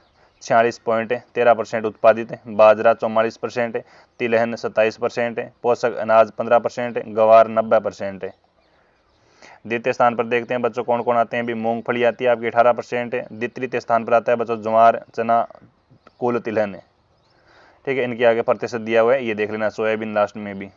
46.13% उत्पादित है। बाजरा 44%, तिलहन 27%, पोषक अनाज 15%, गवार 90% है। द्वितीय स्थान पर देखते हैं बच्चों कौन कौन आते हैं भी। मूंगफली आती है आपकी 18%। तृतीय स्थान पर आता है बच्चों ज्वार, चना, कुल तिलहन, ठीक है। इनके आगे प्रतिशत दिया हुआ है, ये देख लेना। सोयाबीन लास्ट में भी।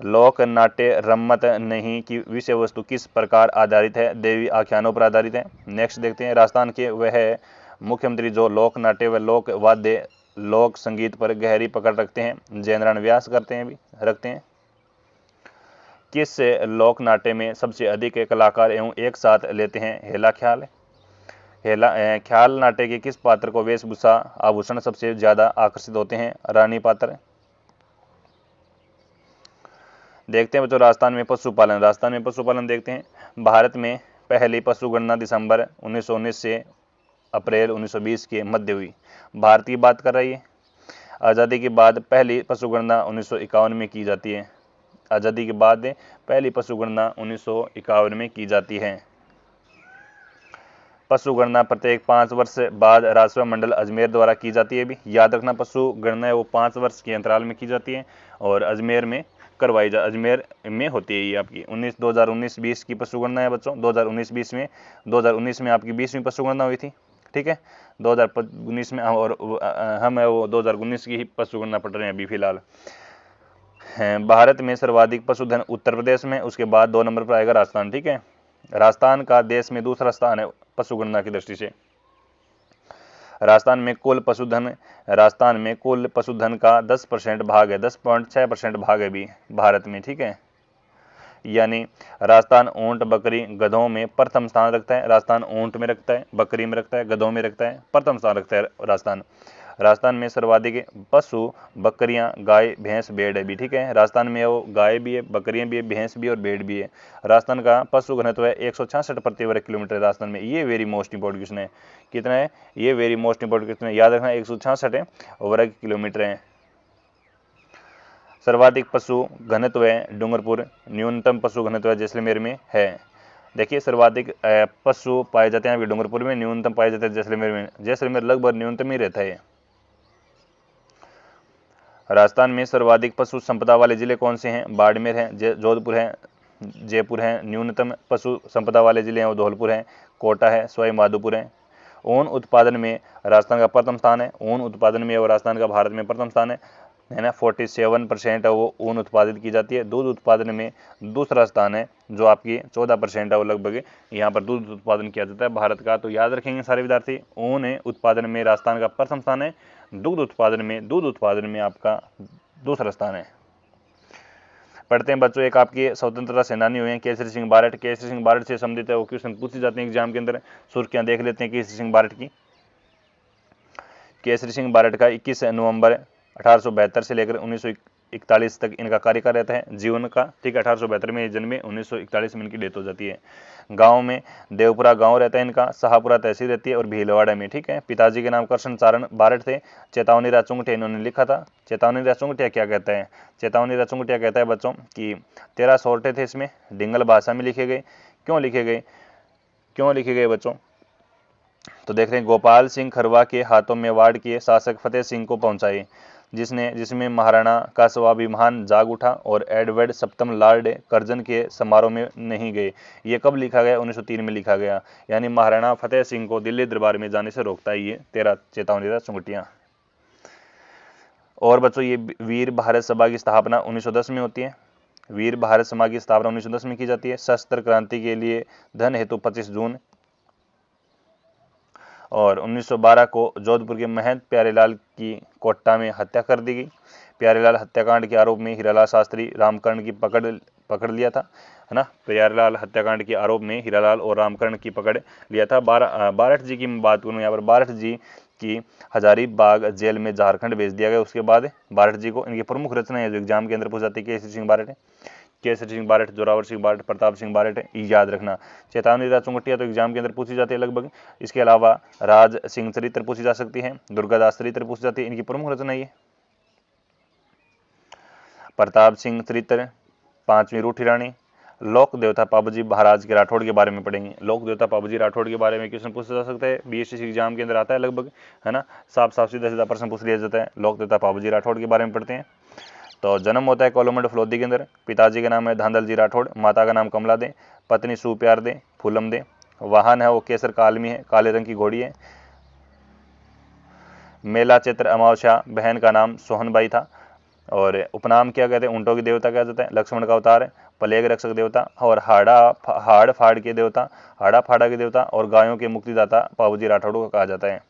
लोक नाट्य रम्मत नहीं की विषय वस्तु किस प्रकार आधारित है? देवी आख्यानों पर आधारित है। नेक्स्ट देखते हैं, राजस्थान के वह मुख्यमंत्री जो लोक नाट्य व लोक वाद्य लोक संगीत पर गहरी पकड़ रखते हैं, जयनारायण व्यास रखते हैं। किस लोक नाट्य में सबसे अधिक कलाकार एवं एक साथ लेते हैं? हेला ख्याल। ख्याल नाट्य के किस पात्र को वेशभूषा आभूषण सबसे ज्यादा आकर्षित होते हैं? रानी पात्र। देखते हैं बच्चों राजस्थान में पशुपालन देखते हैं। भारत में पहली पशु गणना दिसंबर 1919 से अप्रैल 1920 के मध्य हुई। भारत की बात कर रही है। आज़ादी के बाद पहली पशु गणना 1951 में की जाती है। आज़ादी के बाद पहली पशु गणना 1951 में की जाती है। पशु गणना प्रत्येक 5 वर्ष बाद राजस्व मंडल अजमेर द्वारा की जाती है भी, याद रखना। पशु गणना वो 5 वर्ष के अंतराल में की जाती है, और अजमेर में करवाई जा अजमेर में होती है। ये आपकी 2019-20 की पशु गणना है बच्चों। 2019-20 में 2019 में आपकी 20वीं पशु गणना हुई थी, ठीक है। 2019 में और हम है वो 2019 की ही पशु गणना पढ़ रहे हैं अभी फिलहाल। भारत में सर्वाधिक पशुधन उत्तर प्रदेश में, उसके बाद 2 नंबर पर आएगा राजस्थान, ठीक है। राजस्थान का देश में दूसरा स्थान है पशु गणना की दृष्टि से। राजस्थान में कुल पशुधन का 10% भाग है, 10.6% भाग है भी भारत में, ठीक है। यानी राजस्थान ऊंट बकरी गधों में प्रथम स्थान रखता है। राजस्थान ऊंट में रखता है, बकरी में रखता है, गधों में रखता है, प्रथम स्थान रखता है राजस्थान। राजस्थान में सर्वाधिक पशु बकरियां गाय भैंस भेड़ है भी, ठीक है। राजस्थान में वो गाय भी है, बकरियां भी है, भैंस भी है और भेड़ भी है। राजस्थान का पशु घनत्व है 166 प्रति वर्ग किलोमीटर राजस्थान में। ये वेरी मोस्ट इंपोर्टेंट क्वेश्चन है। कितना है ये वेरी मोस्ट इंपोर्टेंट क्वेश्चन है, याद रखना 166 वर्ग किलोमीटर है। सर्वाधिक पशु घनत्व है डूंगरपुर, न्यूनतम पशु घनत्व जैसलमेर में है। देखिए सर्वाधिक पशु पाए जाते हैं डूंगरपुर में, न्यूनतम पाए जाते हैं जैसलमेर में। जैसलमेर लगभग न्यूनतम ही रहता है। राजस्थान में सर्वाधिक पशु संपदा वाले जिले कौन से हैं? बाड़मेर है, जोधपुर है, जयपुर है। न्यूनतम पशु संपदा वाले जिले हैं वो धौलपुर है, कोटा है, सवाई माधोपुर है। ऊन उत्पादन में राजस्थान का प्रथम स्थान है। ऊन उत्पादन में वो राजस्थान का भारत में प्रथम स्थान है ना। 47% है वो ऊन उत्पादित की जाती है। दूध उत्पादन में दूसरा स्थान है, जो आपकी 14% है वो लगभग यहाँ पर दूध उत्पादन किया जाता है भारत का। तो याद रखेंगे सारे विद्यार्थी, ऊन उत्पादन में राजस्थान का प्रथम स्थान है, दूध उत्पादन में आपका दूसरा स्थान है। पढ़ते हैं बच्चों, एक आपके स्वतंत्रता सेनानी हुए हैं केसरी सिंह बारट। केसरी सिंह बारट से संबंधित है वो क्वेश्चन पूछे जाते हैं एग्जाम के अंदर। सुर्खियां देख लेते हैं केसरी सिंह बारट की। केसरी सिंह बारट का 21 नवंबर 1872 से लेकर 1941 तक इनका कार्यकाल रहता है जीवन का, ठीक है। 1872 में जन्मे, 1941 में इनकी डेथ हो जाती है। गांव में देवपुरा गांव रहता है इनका, शाहपुरा तहसील रहती है और भीलवाड़ा में, ठीक है। पिताजी के नाम कृष्ण चारण बारट थे। चेतावनी राचुंगटिया इन्होंने लिखा था। चेतावनी राचुंगटिया क्या कहता है? चेतावनी राचुंगटिया कहता है बच्चों कि 13 सोरठे थे इसमें, डिंगल भाषा में लिखे गए। क्यों लिखे गए बच्चों? तो देख रहे हैं, गोपाल सिंह खरवा के हाथों मेवाड़ के शासक फतेह सिंह को पहुंचाए, जिसमें महाराणा का स्वाभिमान जाग उठा और एडवर्ड सप्तम लॉर्ड कर्जन के समारोह में नहीं गए। ये कब लिखा गया? 1903 में लिखा गया। यानी महाराणा फतेह सिंह को दिल्ली दरबार में जाने से रोकता है ये 13 चेतावनी राचुंगटिया। और बच्चों ये वीर भारत सभा की स्थापना 1910 में होती है। वीर भारत सभा की स्थापना 1910 में की जाती है। सशस्त्र क्रांति के लिए धन हेतु 25 जून और 1912 को जोधपुर के महंत प्यारेलाल की कोट्टा में हत्या कर दी गई। प्यारेलाल हत्याकांड के आरोप में हीरालाल शास्त्री रामकर्ण की पकड़ लिया था, है ना। प्यारेलाल हत्याकांड के आरोप में हीरालाल और रामकर्ण की पकड़ लिया था। बारठ जी की बात करूँ यहाँ पर, बारठ जी की हजारीबाग जेल में झारखंड भेज दिया गया। उसके बाद बारठ जी को इनकी प्रमुख रचना है जो एग्जाम के अंदर पूछ जाती है, केसरी सिंह बारट है। केसरी सिंह बारट, जोरावर सिंह बारट, प्रताप सिंह बारट है, याद रखना। चेतावनी राचुंगटिया तो एग्जाम के अंदर पूछी जाती है लगभग। इसके अलावा राज सिंह चरित्र पूछी जा सकती है, दुर्गादास चरित्र पूछी जाती है। इनकी प्रमुख रचना ये प्रताप सिंह चरित्र, 5वीं रूठी रानी, लोक देवता पाबूजी महाराज के राठौड़ के बारे में पढ़ेंगे। लोक देवता पाबूजी राठौड़ के बारे में क्वेश्चन पूछा जा सकता है, बीएससी एग्जाम के अंदर आता है लगभग, है ना। साफ सीधा प्रश्न पूछ लिया जाता है। लोक देवता पाबूजी राठौड़ के बारे में पढ़ते हैं। तो जन्म होता है कोलमंड फलोदी के अंदर। पिताजी का नाम है धांधल जी राठौड़, माता का नाम कमला दे, पत्नी सुप्यार दे, फूलम दे। वाहन है वो केसर कालमी है, काले रंग की घोड़ी है। मेला चैत्र अमावस्या, बहन का नाम सोहनबाई था। और उपनाम क्या कहते हैं? ऊंटों की देवता क्या जाता है? लक्ष्मण का अवतार है, प्लेग रक्षक देवता और हाड़ फाड़ के देवता, हाड़ा फाड़ा के देवता और गायों के मुक्तिदाता पाबूजी राठौड़ को कहा जाता है।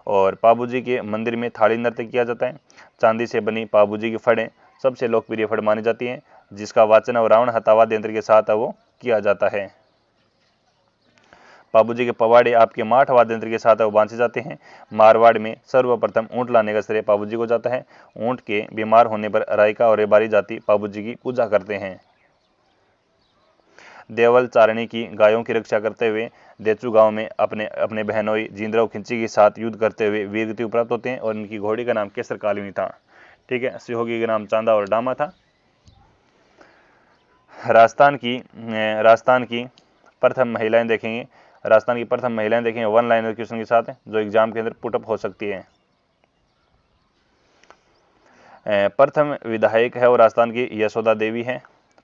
और पाबूजी के मंदिर में थाली नृत्य किया जाता है। चांदी से बनी पाबूजी की फड़ें सबसे लोकप्रिय फड़ मानी जाती है, जिसका वाचन और रावण हतावा यंत्र के साथ वो किया जाता है। पाबूजी के पवाड़े आपके माठ वाद्य यंत्र के साथ वो बांधे जाते हैं। मारवाड़ में सर्वप्रथम ऊंट लाने का श्रेय पाबूजी को जाता है। ऊंट के बीमार होने पर रायका और रेबारी जाति पाबूजी की पूजा करते हैं। देवल चारणी की गायों की रक्षा करते हुए देचू गांव में अपने बहनोई जिंद्रव खिंची के साथ युद्ध करते हुए वीरगति प्राप्त होते हैं। और इनकी घोड़ी का नाम केसर कालिनी था, ठीक है। सिहोगी का नाम चांदा और डामा था। राजस्थान की प्रथम महिलाएं देखेंगे। राजस्थान की प्रथम महिलाएं देखेंगे वन लाइनर क्वेश्चन के साथ जो एग्जाम के अंदर पुटअप हो सकती है। प्रथम विधायक है वो राजस्थान की यशोदा देवी है।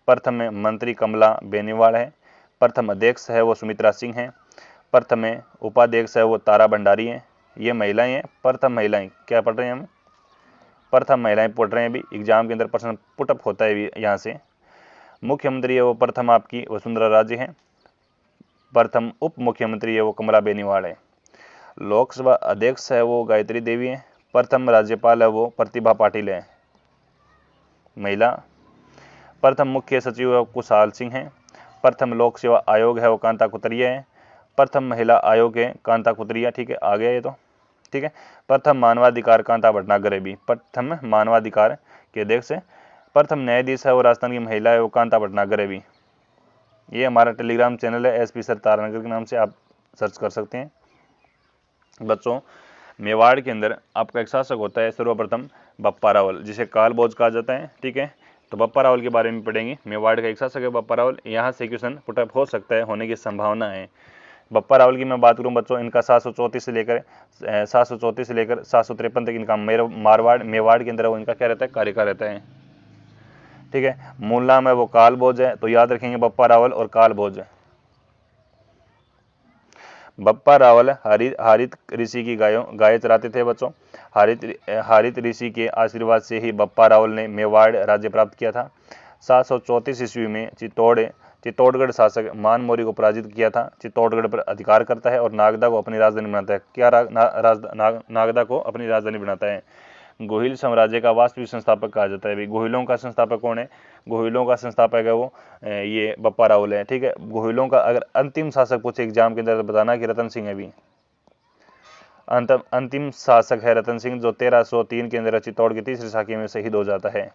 प्रथम मंत्री कमला बेनीवाल है। प्रथम अध्यक्ष है वो सुमित्रा सिंह है। प्रथम उपाध्यक्ष है वो तारा भंडारी है। ये महिलाएं हैं, प्रथम महिलाएं क्या पढ़ रहे हैं हम, प्रथम महिलाएं पढ़ रहे हैं। अभी एग्जाम के अंदर प्रश्न पुटअप होता है यहाँ से। मुख्यमंत्री है वो प्रथम आपकी वसुंधरा राजे है। प्रथम उप मुख्यमंत्री है वो कमला बेनीवाल है। लोकसभा अध्यक्ष है वो गायत्री देवी है। प्रथम राज्यपाल है वो प्रतिभा पाटिल है, महिला। प्रथम मुख्य सचिव है कुशाल सिंह है। प्रथम लोक सेवा आयोग है वो कांता कुतरिया है। प्रथम महिला आयोग है कांता कुतरिया, ठीक है, आ गया ये तो, ठीक है। प्रथम मानवाधिकार कांता भटनागर है भी, प्रथम मानवाधिकार के अध्यक्ष है। प्रथम न्यायाधीश है वो राजस्थान की महिला है वो कांता भटनागर है भी। ये हमारा टेलीग्राम चैनल है एसपी सर तारानगर के नाम से, आप सर्च कर सकते हैं। बच्चों, मेवाड़ के अंदर आपका एक शासक होता है सर्वप्रथम बप्पा रावल, जिसे काल भोज कहा जाता है, ठीक है। तो बप्पा रावल के बारे में पढ़ेंगे। मेवाड़ का एक शासक है बप्पा रावल। यहाँ से क्वेश्चन पुटअप हो सकता है, होने की संभावना है। बप्पा रावल की मैं बात करूं बच्चों, इनका 734 से लेकर 753 तक इनका मारवाड़ मेवाड़ के अंदर वो इनका क्या रहता है, कार्यकाल रहता है, ठीक है। मूल नाम है वो काल भोज है, तो याद रखेंगे बप्पा रावल और काल भोज। बप्पा रावल हारित ऋषि की गाय चराते थे बच्चों। हारित ऋषि के आशीर्वाद से ही बप्पा रावल ने मेवाड़ राज्य प्राप्त किया था। 734 ईस्वी में चित्तौड़गढ़ शासक मान मौर्य को पराजित किया था। चित्तौड़गढ़ पर अधिकार करता है और नागदा को अपनी राजधानी बनाता है। क्या नागदा को अपनी राजधानी बनाता है। गोहिल साम्राज्य का वास्तविक संस्थापक कहा जाता है। भाई गोहिलों का संस्थापक कौन है, गोहिलों का संस्थापक है वो ये बप्पा रावल है, ठीक है। गोहिलों का अगर अंतिम शासक पूछे एग्जाम के अंदर तो बताना कि रतन सिंह है। भी अंतिम शासक है रतन सिंह, जो 1303 के अंदर चित्तौड़ की तीसरी शाखी में शहीद हो जाता है।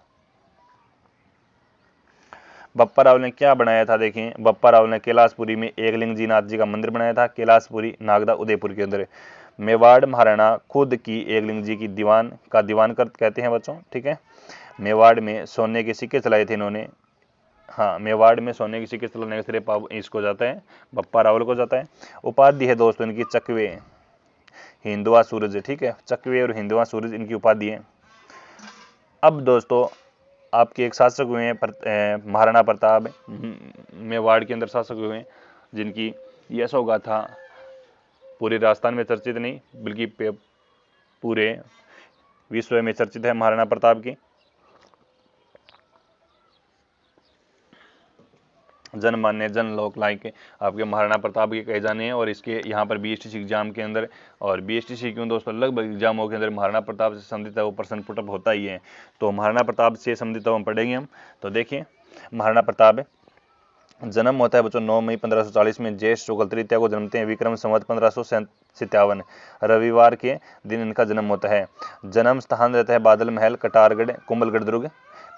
बप्पा रावल ने क्या बनाया था, देखिए बप्पा रावल ने कैलाशपुरी में एकलिंग जी नाथ जी का मंदिर बनाया था। कैलाशपुरी नागदा उदयपुर के अंदर। मेवाड़ महाराणा खुद की एकलिंग जी की दीवान कहते हैं बच्चों, ठीक है। मेवाड़ में सोने के सिक्के चलाए थे इन्होंने। हाँ, मेवाड़ में सोने के सिक्के चलाने का श्रेय इसको जाता है, बप्पा रावल को जाता है। उपाधि है दोस्तों इनकी चकवे हिंदुआ सूरज, ठीक है। चकवे और हिंदुआ सूरज इनकी उपाधि है। अब दोस्तों आपके एक शासक हुए हैं महाराणा प्रताप, मेवाड़ के अंदर शासक हुए हैं जिनकी यशोगाथा पूरे राजस्थान में चर्चित नहीं बल्कि पूरे विश्व में चर्चित है महाराणा प्रताप की। जनमान्य जन लोक लाइक आपके महाराणा प्रताप के कहे जाने हैं। और इसके यहाँ पर बीएसटीसी एग्जाम के अंदर, और बीएसटीसी क्यों दोस्तों, लगभग एग्जामों के अंदर महाराणा प्रताप से संबंधित वो प्रश्न पुटअप होता ही है। तो महाराणा प्रताप से संबंधित हम पढ़ेंगे हम। तो देखिए महाराणा प्रताप जन्म होता है बच्चों 9 मई 1540 में, ज्येष्ठ शुक्ल तृतीया को जन्मते हैं। विक्रम संवत 1557 रविवार के दिन इनका जन्म होता है। जन्म स्थान रहता है बादल महल, कटारगढ़, कुंभलगढ़ दुर्ग।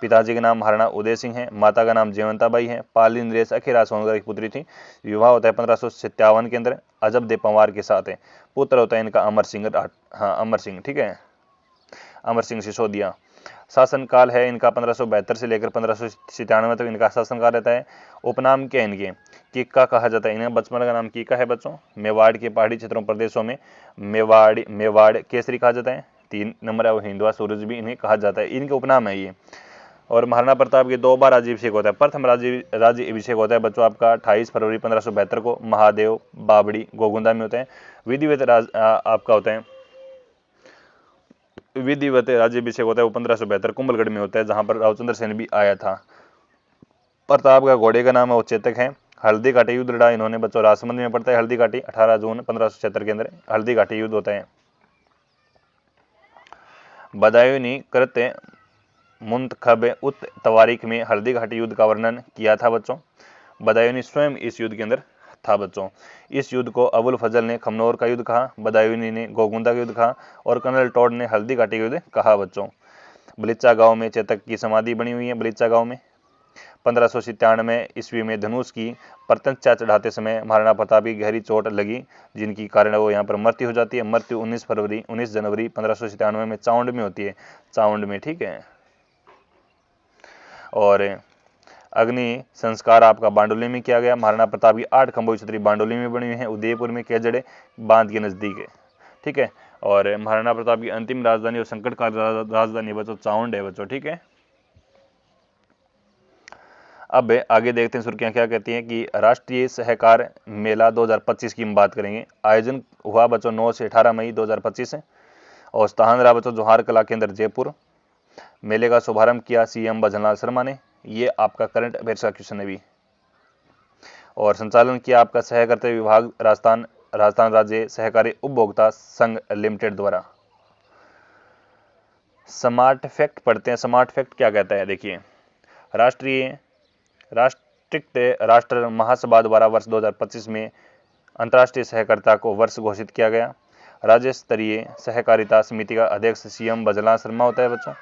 पिताजी का नाम महाराणा उदय सिंह है, माता का नाम जयवंताबाई है। पाली नरेश अखीरा सोनगर की पुत्री थी। विवाह होता है 1557 के अंदर अजब दे पंवार के साथ है। पुत्र होता है इनका अमर सिंह, हाँ अमर सिंह, ठीक है, अमर सिंह सिसोदिया। शासनकाल है इनका 1572 से लेकर 1597 तक इनका शासनकाल रहता है। उपनाम क्या है इनके, कीका कहा जाता है इन्हें। बचपन का नाम कीका है बच्चों। मेवाड़ के पहाड़ी क्षेत्रों प्रदेशों में मेवाड़ केसरी कहा जाता है। 3 नंबर है वो हिंदुआ सूरज भी इन्हें कहा जाता है, इनके उपनाम है ये। और महाराणा प्रताप के 2 बार राज्याभिषेक होता है। प्रथम राज्य अभिषेक होता है बच्चों आपका 28 फरवरी 1572 को महादेव बाबड़ी गोगुंदा में होते हैं। विधिवत आपका होता है विधिवत राज्याभिषेक होता है वो 1572 कुंभलगढ़ में होता है, जहां पर रावचंद्र सेन भी आया था। प्रताप का घोड़े का नाम है वो चेतक है। हल्दी घाटी युद्ध लड़ा इन्होंने बच्चों, राजसमंद में पड़ता है हल्दी घाटी, 18 जून 1576 के अंदर हल्दी घाटी युद्ध होता है। बदायूनी कृत्य मुंतखब उत तवारीख में हल्दी घाटी युद्ध का वर्णन किया था बच्चों। बदायूनी स्वयं इस युद्ध के अंदर था बच्चों। इस युद्ध को अबुल फजल ने खमनोर का युद्ध कहा, बदायूनी ने गोगुंदा का युद्ध कहा और कर्नल टॉड ने हल्दी घाटी का युद्ध कहा बच्चों। बलिचा गांव में चेतक की समाधि बनी हुई है। बलिचा गांव में 1597 ईस्वी में धनुष की प्रत्यंचा चढ़ाते समय महाराणा प्रताप की गहरी चोट लगी, जिनकी कारण वो यहाँ पर मृत्यु हो जाती है। मृत्यु 19 जनवरी 1597 में चावंड में होती है, चावंड में, ठीक है। और अग्नि संस्कार आपका बांडोली में किया गया। महाराणा प्रताप की 8 खंभों की छतरी बांडोली में बनी हुई है, उदयपुर में केजड़े बांध के नजदीक है, ठीक है। और महाराणा प्रताप की अंतिम राजधानी और संकटकाल राजधानी बच्चों चाउंड है बच्चों, ठीक है। अब आगे देखते हैं सुर्खियां क्या कहती हैं कि राष्ट्रीय सहकार मेला 2025 की हम बात करेंगे। आयोजन हुआ बच्चों 9 से 18 मई 2025 है और स्थान रहा बच्चों जौहर कला केंद्र जयपुर। मेले का शुभारंभ किया सीएम भजनलाल शर्मा ने। ये आपका करंट अफेयर्स का क्वेश्चन है भी। और संचालन किया आपका सहकर्ता विभाग राजस्थान राज्य सहकारी उपभोक्ता संघ लिमिटेड द्वारा। स्मार्ट फैक्ट पढ़ते हैं। स्मार्ट फैक्ट क्या कहता है, देखिए। राष्ट्र महासभा द्वारा वर्ष 2025 में अंतर्राष्ट्रीय सहकारिता को वर्ष घोषित किया गया। राज्य स्तरीय सहकारिता समिति का अध्यक्ष सीएम भजनलाल शर्मा होता है बच्चों।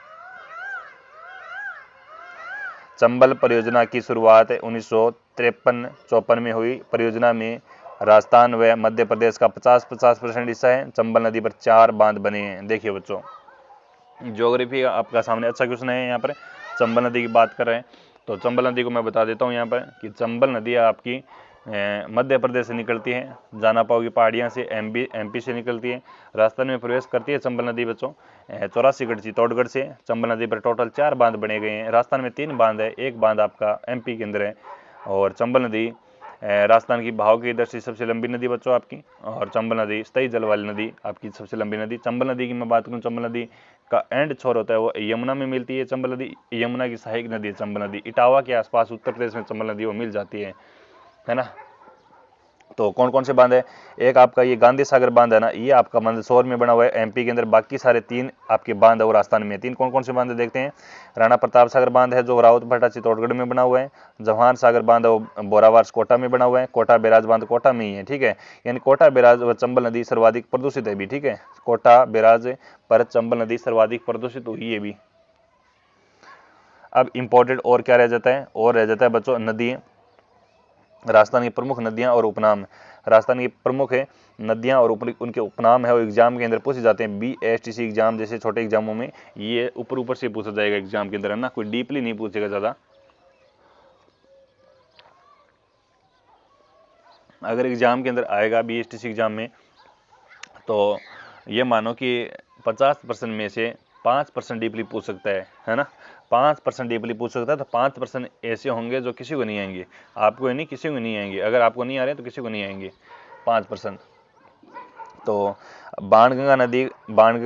चंबल परियोजना की शुरुआत 1953-54 में हुई। परियोजना में राजस्थान व मध्य प्रदेश का 50% हिस्सा है। चंबल नदी पर 4 बांध बने हैं। देखिए बच्चों, ज्योग्राफी का आपका सामने अच्छा क्वेश्चन है। यहाँ पर चंबल नदी की बात कर रहे हैं तो चंबल नदी को मैं बता देता हूँ यहाँ पर कि चंबल नदी आपकी मध्य प्रदेश से निकलती है, जानापाव की पहाड़ियाँ से, एमपी से निकलती है, राजस्थान में प्रवेश करती है चंबल नदी बच्चों 84गढ़ चित्तौड़गढ़ से। चंबल नदी पर टोटल 4 बांध बने गए हैं। राजस्थान में 3 बांध है, एक बांध आपका एमपी के अंदर है। और चंबल नदी राजस्थान की बहाव की दृष्टि से सबसे लंबी नदी बच्चों आपकी। और चंबल नदी स्थायी जल वाली नदी आपकी सबसे लंबी नदी। चंबल नदी की मैं बात करूँ, चंबल नदी का एंड छोर होता है वो यमुना में मिलती है। चंबल नदी यमुना की सहायक नदी है। चंबल नदी इटावा के आसपास उत्तर प्रदेश में चंबल नदी वो मिल जाती है ना। तो कौन कौन से बांध है, एक आपका ये गांधी सागर बांध है ना, ये आपका मंदसौर में बना हुआ है एमपी के अंदर। बाकी सारे 3 आपके बांध है वो राजस्थान में। 3 कौन कौन से बांध है देखते हैं। राणा प्रताप सागर बांध है जो रावतभाटा चित्तौड़गढ़ में बना हुआ है। जवाहर सागर बांध है वो बोरावार कोटा में बना हुआ है। कोटा बैराज बांध कोटा में ही है, ठीक है। यानी कोटा बैराज व चंबल नदी सर्वाधिक प्रदूषित है भी, ठीक है। कोटा बैराज पर चंबल नदी सर्वाधिक प्रदूषित हुई है भी। अब इम्पोर्टेंट और क्या रह जाता है, और रह जाता है बच्चों नदी, राजस्थान की प्रमुख नदियां और उपनाम। राजस्थान की प्रमुख है नदियां और उनके उपनाम है वो एग्जाम के अंदर पूछे जाते हैं। बीएसटीसी एग्जाम जैसे छोटे एग्जामों में ये ऊपर से पूछा जाएगा एग्जाम के अंदर, है ना, कोई डीपली नहीं पूछेगा ज्यादा। अगर एग्जाम के अंदर आएगा बीएसटीसी एग्जाम में तो ये मानो कि 50% में से 5% डीपली पूछ सकता है ना। 5% डीपली पूछ सकता है तो 5% ऐसे होंगे जो किसी को नहीं आएंगे। आपको नहीं, किसी को नहीं आएंगे। अगर आपको नहीं आ रहे तो किसी को नहीं आएंगे 5%। तो बाणगंगा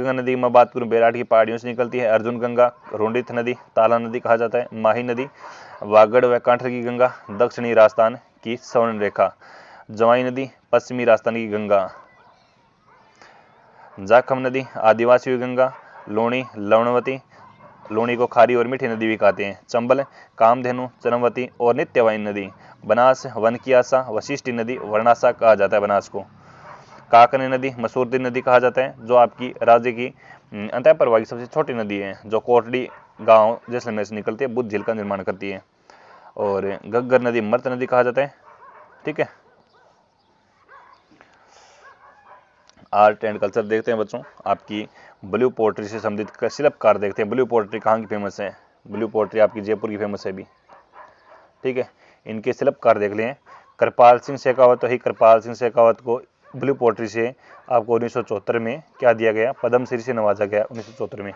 नदी में बात करूं, बैराट की पहाड़ियों से निकलती है। अर्जुन गंगा, रोंडित नदी, ताला नदी कहा जाता है, माही नदी, वागड़ व कांठर की गंगा, दक्षिणी राजस्थान की स्वर्ण रेखा, जवाई नदी, पश्चिमी राजस्थान की गंगा, जाखम नदी, आदिवासी गंगा, लोणी, लवणवती, लोणी को खारी और मीठी नदी भी कहते हैं, चंबल, कामधेनु, चरमवती और नित्यवाइन नदी, बनास, वन की आशा, वशिष्ठी नदी, वर्णासा कहा जाता है बनास को, काकनी नदी, मसूरदी नदी कहा जाता है जो आपकी राज्य की अंतः प्रवाह की सबसे छोटी नदी है जो कोटड़ी गांव जैसलमेर से निकलती है, बुद्ध झील का निर्माण करती है। और घग्गर नदी मर्त नदी कहा जाता है, ठीक है। आर्ट एंड कल्चर देखते हैं बच्चों, आपकी ब्लू पोर्ट्री से संबंधित शिल्पकार देखते हैं। ब्लू पोर्ट्री कहाँ की फेमस है, ब्लू पोर्ट्री आपकी जयपुर की फेमस है भी, ठीक है। इनके शिल्पकार देख लें, कृपाल सिंह शेखावत। तो ही कृपाल सिंह शेखावत को ब्लू पोर्ट्री से आपको 1974 में क्या दिया गया, पद्मश्री से नवाजा गया 1974 में।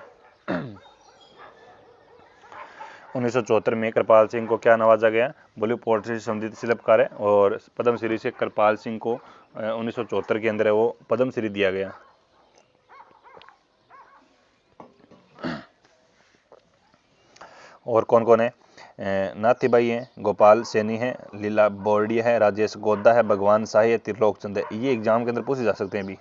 1974 में कृपाल सिंह को क्या नवाजा गया, ब्लू पोर्ट्री से संबंधित शिल्पकार है। और पद्मश्री से कृपाल सिंह को 1974 के अंदर है वो पद्मश्री दिया गया। और कौन कौन है, नाथीबाई है, गोपाल सैनी है, लीला बोर्डिया है, राजेश गोद्दा है, भगवान शाही है, त्रिलोक चंद है। ये एग्जाम के अंदर पूछे जा सकते हैं भी।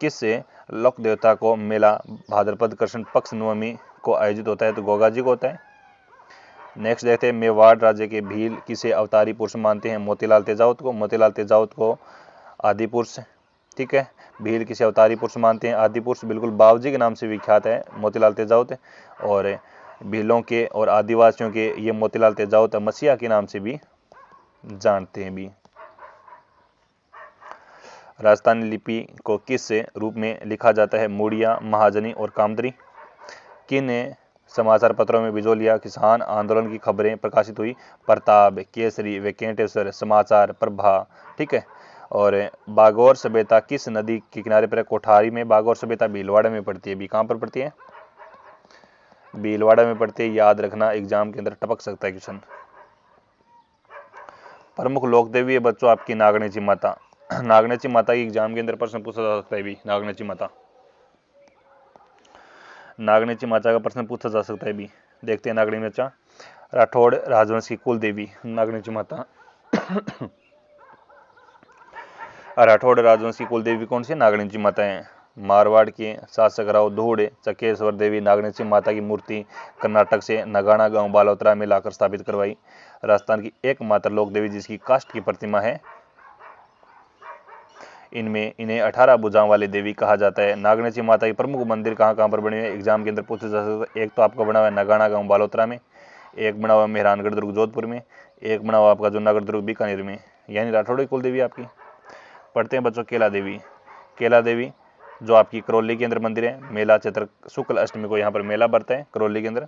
किससे लोक देवता को मेला भाद्रपद कृष्ण पक्ष नवमी को आयोजित होता है, तो गोगा जी को होता है। नेक्स्ट देखते हैं, मेवाड़ राज्य के भील किसे अवतारी पुरुष मानते हैं, मोतीलाल तेजावत को। मोतीलाल तेजावत को आदि पुरुष, ठीक है। भील किसे अवतारी पुरुष मानते हैं, आदि पुरुष बिल्कुल बाबूजी के नाम से विख्यात है मोतीलाल तेजावत। और भीलों के और आदिवासियों के ये मोतीलाल तेजावत मसीहा के नाम से भी जानते हैं भी। राजस्थानी लिपि को किस रूप में लिखा जाता है, मुड़िया, महाजनी और कामदरी। किन समाचार पत्रों में बिजोलिया किसान आंदोलन की खबरें प्रकाशित हुई, प्रताप, केसरी, वेंकटेश्वर, समाचार, प्रभा, ठीक है। और बागौर सभ्यता किस नदी के किनारे पर है? कोठारी में। बागौर सभ्यता भीलवाड़ा में पड़ती है। भी कहाँ पर पड़ती है? भीलवाड़ा में पड़ती है। याद रखना, एग्जाम के अंदर टपक सकता है क्वेश्चन। प्रमुख लोक देवी है बच्चों आपकी नागणेची माता। नागणेची माता की एग्जाम के अंदर प्रश्न पूछा जा सकता है। भी नागणेची माता, नागणेची माता का प्रश्न पूछा जा सकता है। भी देखते हैं नागणी माता। राठौड़ राजवंश की कुल देवी नागणेची माता। राठौड़ राजवंश की कुल देवी कौन सी? नागणेची माता है। मारवाड़ के शासक राव धूड़ चकेश्वर देवी नागणेची माता की मूर्ति कर्नाटक से नगाना गांव बालोतरा में लाकर स्थापित करवाई। राजस्थान की एकमात्र लोक देवी जिसकी काष्ठ की प्रतिमा है। इन्हें 18 भुजाओं वाली देवी कहा जाता है। नागणेची माता की प्रमुख मंदिर कहाँ कहाँ पर बने हुए हैं? एग्जाम के अंदर पूछा जा सकता है। एक तो आपका बना हुआ है नगाना गांव बालोतरा में, एक बना हुआ मेहरानगढ़ दुर्ग जोधपुर में, एक बना हुआ आपका जूनागढ़ दुर्ग बीकानेर में। यानी राठौड़ी कुल देवी आपकी। पढ़ते हैं बच्चों केला देवी। केला देवी जो आपकी करौली के अंदर मंदिर है। मेला चैत्र शुक्ल अष्टमी को यहाँ पर मेला बढ़ता है करौली के अंदर।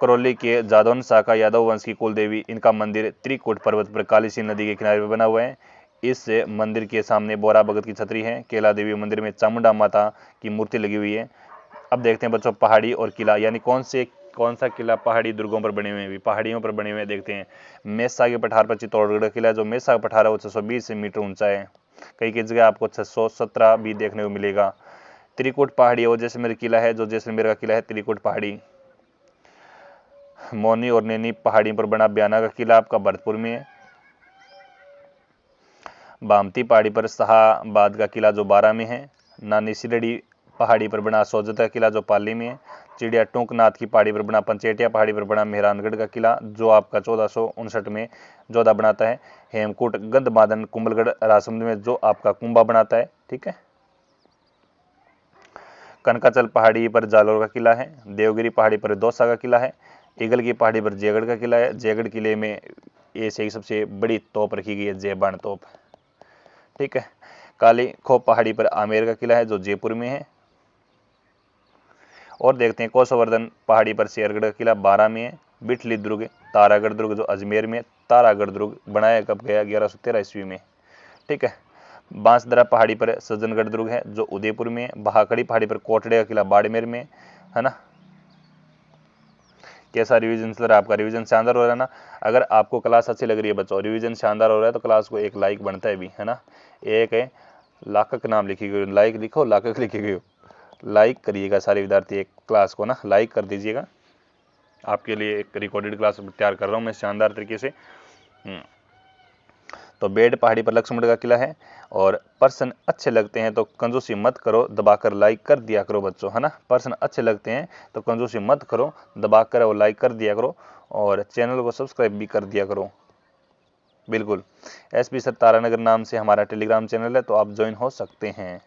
करौली के जादौन शाखा यादव वंश की कुल देवी, इनका मंदिर त्रिकूट पर्वत पर काली सिंह नदी के किनारे पर बना हुआ है। इस मंदिर के सामने बोरा भगत की छतरी है। केला देवी मंदिर में चामुंडा माता की मूर्ति लगी हुई है। अब देखते हैं बच्चों पहाड़ी और किला, यानी कौन सा किला पहाड़ी दुर्गों पर बने हुए हैं? पहाड़ियों पर बने हुए हैं। देखते हैं मेसा के पठार पर चित्तौड़गढ़ किला, जो मेसा का पठार है वो 620 मीटर ऊंचा है। कई कई जगह आपको 617 भी देखने को मिलेगा। त्रिकूट पहाड़ी वो जैसलमेर किला है, जो जैसलमेर का किला है त्रिकूट पहाड़ी। मोनी और नैनी पहाड़ी पर बना बयाना का किला आपका भरतपुर में है। बामती पहाड़ी पर शाहबाद का किला जो 12 में है। नानी सिरड़ी पहाड़ी पर बना सोजत का किला जो पाली में है। चिड़िया टूंकनाथ की पहाड़ी पर बना पंचेटिया पहाड़ी पर बना मेहरानगढ़ का किला जो आपका 1459 में जोधा बनाता है। हेमकूट गंधमादन कुंभलगढ़ राजसमंद में जो आपका कुंभा बनाता है। ठीक है। कनकाचल पहाड़ी पर जालोर का किला है। देवगिरी पहाड़ी पर दौसा का किला है। ईगल की पहाड़ी पर जयगढ़ का किला है। जयगढ़ किले में एशिया की सबसे बड़ी तोप रखी गई है, जयबाण तोप। ठीक है। काली खोप पहाड़ी पर आमेर का किला है जो जयपुर में है। और देखते हैं कोसवर्धन पहाड़ी पर शेरगढ़ का किला 12 में है। बिठली दुर्ग तारागढ़ दुर्ग जो अजमेर में। तारागढ़ दुर्ग बनाया कब गया? 1113 ईस्वी में। ठीक है। बांसदरा पहाड़ी पर सज्जनगढ़ दुर्ग है जो उदयपुर में है। बहाकड़ी पहाड़ी पर कोटड़े का किला बाड़मेर में है ना। कैसा रिवीजन चल रहा है आपका? रिवीजन शानदार हो रहा है ना। अगर आपको क्लास अच्छी लग रही है बच्चों, रिवीजन शानदार हो रहा है, तो क्लास को एक लाइक बनता है भी, है ना। एक है लाखक नाम लिखी गई, लाइक लिखो, लाखक लिखी गई हो। लाइक करिएगा सारे विद्यार्थी, एक क्लास को ना लाइक कर दीजिएगा। आपके लिए एक रिकॉर्डेड क्लास तैयार कर रहा हूँ मैं शानदार तरीके से। तो बेड पहाड़ी पर लक्ष्मण का किला है। और पर्सन अच्छे लगते हैं तो कंजूसी मत करो, दबाकर लाइक कर दिया करो बच्चों, है ना। पर्सन अच्छे लगते हैं तो कंजूसी मत करो, दबाकर वो लाइक कर दिया करो और चैनल को सब्सक्राइब भी कर दिया करो। बिल्कुल। एसपी सर तारानगर नाम से हमारा टेलीग्राम चैनल है, तो आप ज्वाइन हो सकते हैं।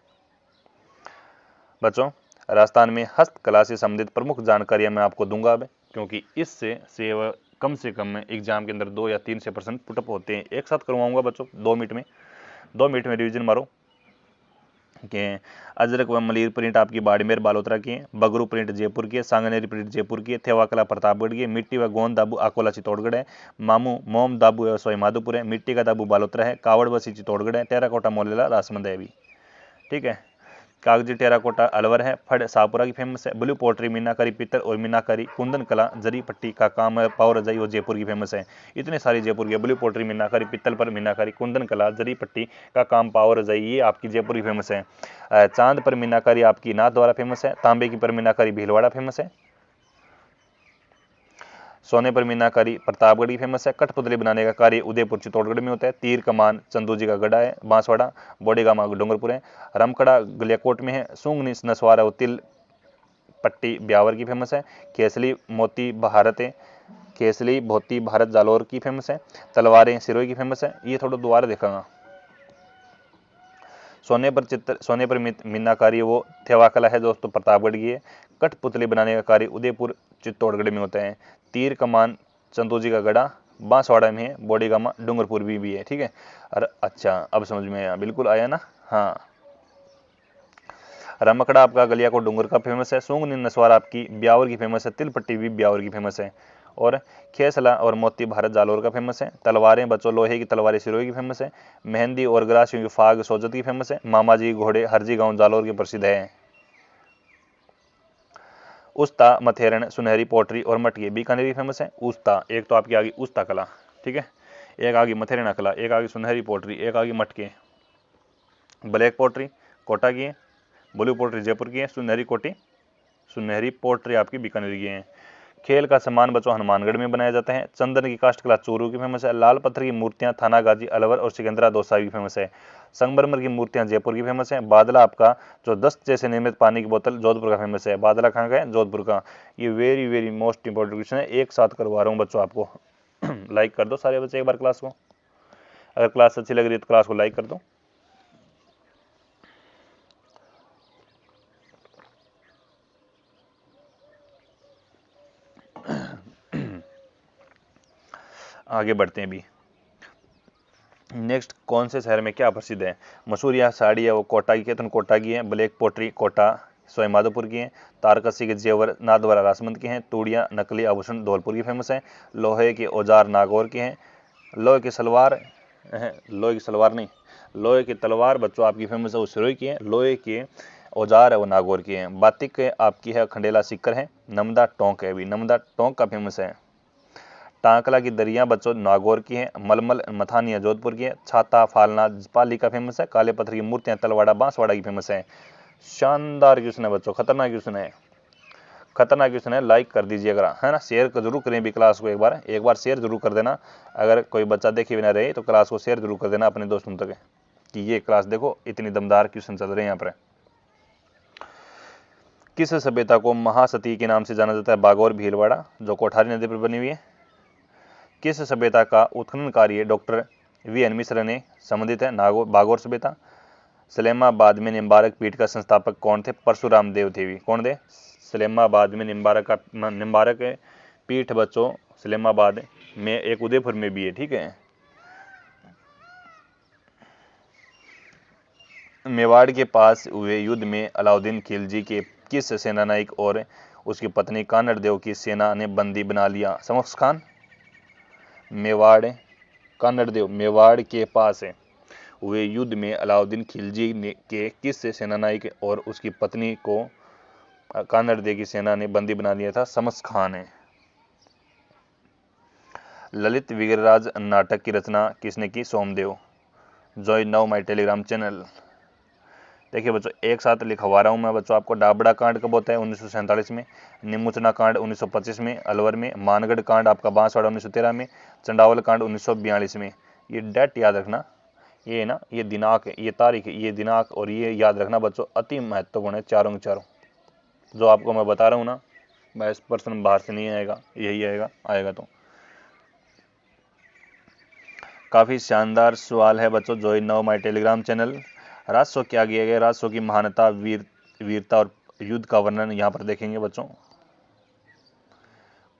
बच्चों राजस्थान में हस्तकला से संबंधित प्रमुख जानकारियां मैं आपको दूंगा अब, क्योंकि इससे कम से कम एग्जाम के अंदर 2 या 3 से % पुटअप होते हैं। एक साथ करवाऊंगा बच्चों 2 मिनट में रिवीजन मारो। कि अजरक व मलीर प्रिंट आपकी बाड़मेर बालोतरा की है। बगरू प्रिंट जयपुर की है। सांगनेरी प्रिंट जयपुर की है। थेवाकला प्रतापगढ़ की है। मिट्टी व गोंद दाबू अकोला चित्तौड़गढ़ है। मामू मोम दाबू सवाई माधोपुर है। मिट्टी का दाबू बालोतरा है। कावड़ बसी चित्तौड़गढ़ है। टेराकोटा मोलेला राजसमंद है अभी। ठीक है। कागजी टेराकोटा अलवर है। फड़ शाहपुरा की फेमस है। ब्लू पोट्री मीनाकारी पित्तल और मीनाकारी कुंदन कला जरी पट्टी का काम है। पाव रजाई वो जयपुर की फेमस है। इतने सारी जयपुर की ब्लू पोट्री मीनाकारी पित्तल पर मीनाकारी कुंदन कला जरी पट्टी का काम पाव रजाई ये आपकी जयपुर की फेमस है। चांद पर मीनाकारी आपकी नाथ द्वारा फेमस है। तांबे की पर मीनाकारी भीलवाड़ा फेमस है। सोने पर मीनाकारी प्रतापगढ़ की फेमस है। कठपुतली बनाने का कार्य उदयपुर चित्तौड़गढ़ में होता है। तीर कमान चंदू जी का गढ़ा है बांसवाड़ा। बोडेगामा डूंगरपुर है। रमकड़ा गलियाकोट में है। सूंग नसवारा तिल पट्टी ब्यावर की फेमस है। केसली मोती भारत है। केसली भोती भारत जालौर की फेमस है। तलवारें सिरोही की फेमस है। ये थोड़ा दोबारा देखेगा। सोने पर मीनाकारी वो थेवाकला है दोस्तों प्रतापगढ़ की है। कठपुतली बनाने का कार्य उदयपुर चित्तौड़गढ़ में होता है। तीर कमान चंदूजी का गढ़ा बांसवाड़ा में है। बोडीगामा डूंगरपुर भी है। ठीक है। अरे अच्छा अब समझ में आया, बिल्कुल आया ना। हाँ। रमकड़ा आपका गलियाकोट डूंगर का फेमस है। सूंग नसवार आपकी ब्यावर की फेमस है। तिलपट्टी भी ब्यावर की फेमस है। और खेसला और मोती भारत जालौर का फेमस है। तलवारें बच्चों लोहे की तलवारें सिरोही की फेमस है। मेहंदी और ग्रासियों की फाग सोजत की फेमस है। मामाजी घोड़े हरजी गांव जालौर की प्रसिद्ध है। उस्ता मथेरन सुनहरी पोट्री और मटकी बीकानेर की फेमस है। उस्ता एक तो आपकी आ गई उस्ता कला, ठीक है, एक आ गई मथेरन कला, एक आ गई सुनहरी पोट्री, एक आ गई मटके। ब्लैक पोट्री कोटा की है, ब्लू पोट्री जयपुर की है, सुनहरी पोट्री आपकी बीकानेर की है। खेल का सामान बच्चों हनुमानगढ़ में बनाया जाता है। चंदन की काष्ठ कला चूरू की फेमस है। लाल पत्थर की मूर्तियां थानागाजी अलवर और सिकंदरा दौसा की फेमस है। संगमरमर की मूर्तियां जयपुर की फेमस है। बादला आपका जो दस्त जैसे निर्मित पानी की बोतल जोधपुर का फेमस है। बादला कहाँ का है? जोधपुर का। ये very very most important question है, एक साथ करवा रहा हूँ बच्चों आपको। लाइक कर दो सारे बच्चे एक बार क्लास को, अगर क्लास अच्छी लग रही है तो क्लास को लाइक कर दो। आगे बढ़ते हैं अभी। नेक्स्ट, कौन से शहर में क्या प्रसिद्ध है? मशहूर यहाँ साड़ी है वो कोटा की, केतन कोटा की है। ब्लैक पोट्री कोटा सवाई माधोपुर की है। तारकसी के जेवर नाथद्वारा राजमंद के हैं। तूड़ियाँ नकली आभूषण धौलपुर की फेमस है। लोहे के औजार नागौर के हैं। लोहे की सलवार नहीं, लोहे की तलवार बच्चों आपकी फेमस है वो सिरोही की है। लोहे के औजार है वो नागौर की है। बातिक आपकी है खंडेला सिक्कर है। नमदा टोंक है, अभी नमदा टोंक का फेमस है। टांकला की दरिया बच्चों नागौर की है। मलमल मथानिया जोधपुर की है। छाता फालना पाली का फेमस है। काले पत्थर की मूर्तियां तलवाड़ा बांसवाड़ा की फेमस है। शानदार क्वेश्चन है बच्चों, खतरनाक क्वेश्चन है, खतरनाक क्वेश्चन है। लाइक कर दीजिएगा, है ना, शेयर जरूर करें भी क्लास को, एक बार शेयर जरूर कर देना। अगर कोई बच्चा देखे बिना रहे तो क्लास को शेयर जरूर कर देना अपने दोस्तों तक कि ये क्लास देखो इतनी दमदार क्वेश्चन चल रहे हैं यहाँ पर। किस सभ्यता को महासती के नाम से जाना जाता है? बागौर भीलवाड़ा जो कोठारी नदी पर बनी हुई है। किस सभ्यता का उत्खनन कार्य डॉक्टर वी.एन. मिश्र ने संबंधित है? बागौर सभ्यता। सलेमाबाद में निम्बारक पीठ का संस्थापक कौन थे? परशुराम देव थे। कौन थे? सलेमाबाद में निम्बारक पीठ बच्चों सलेमाबाद में एक उदयपुर में भी है, ठीक है। मेवाड़ के पास हुए युद्ध में अलाउद्दीन खिलजी के किस सेनानायक और उसकी पत्नी कानड़ देव की सेना ने बंदी बना लिया? समक्ष खान। मेवाड़ कानड़ देव मेवाड़ के पास हुए युद्ध में अलाउद्दीन खिलजी के किस सेनानायक और उसकी पत्नी को कानड़ देव की सेना ने बंदी बना लिया था? समक्ष खान है। ललित विग्रहराज नाटक की रचना किसने की? Somdev. Join now my Telegram channel. देखिए बच्चों एक साथ लिखवा रहा हूँ मैं बच्चों आपको। डाबड़ा कांड कब होता है? 1947 में। निमुचना कांड 1925 में अलवर में। मानगढ़ कांड आपका बांसवाड़ा 1913 में। चंडावल कांड 1942 में। ये डेट याद रखना, ये ना, ये दिनांक, ये तारीख, ये दिनांक और ये याद रखना बच्चों, अति महत्वपूर्ण है चारों के चारों। जो आपको मैं बता रहा हूँ ना, बस प्रश्न बाहर से नहीं आएगा, यही आएगा तो। काफ़ी शानदार सवाल है बच्चों। Join now my Telegram channel. राजस्व क्या किया गया? राजस्व की महानता, वीरता और युद्ध का वर्णन यहाँ पर देखेंगे बच्चों।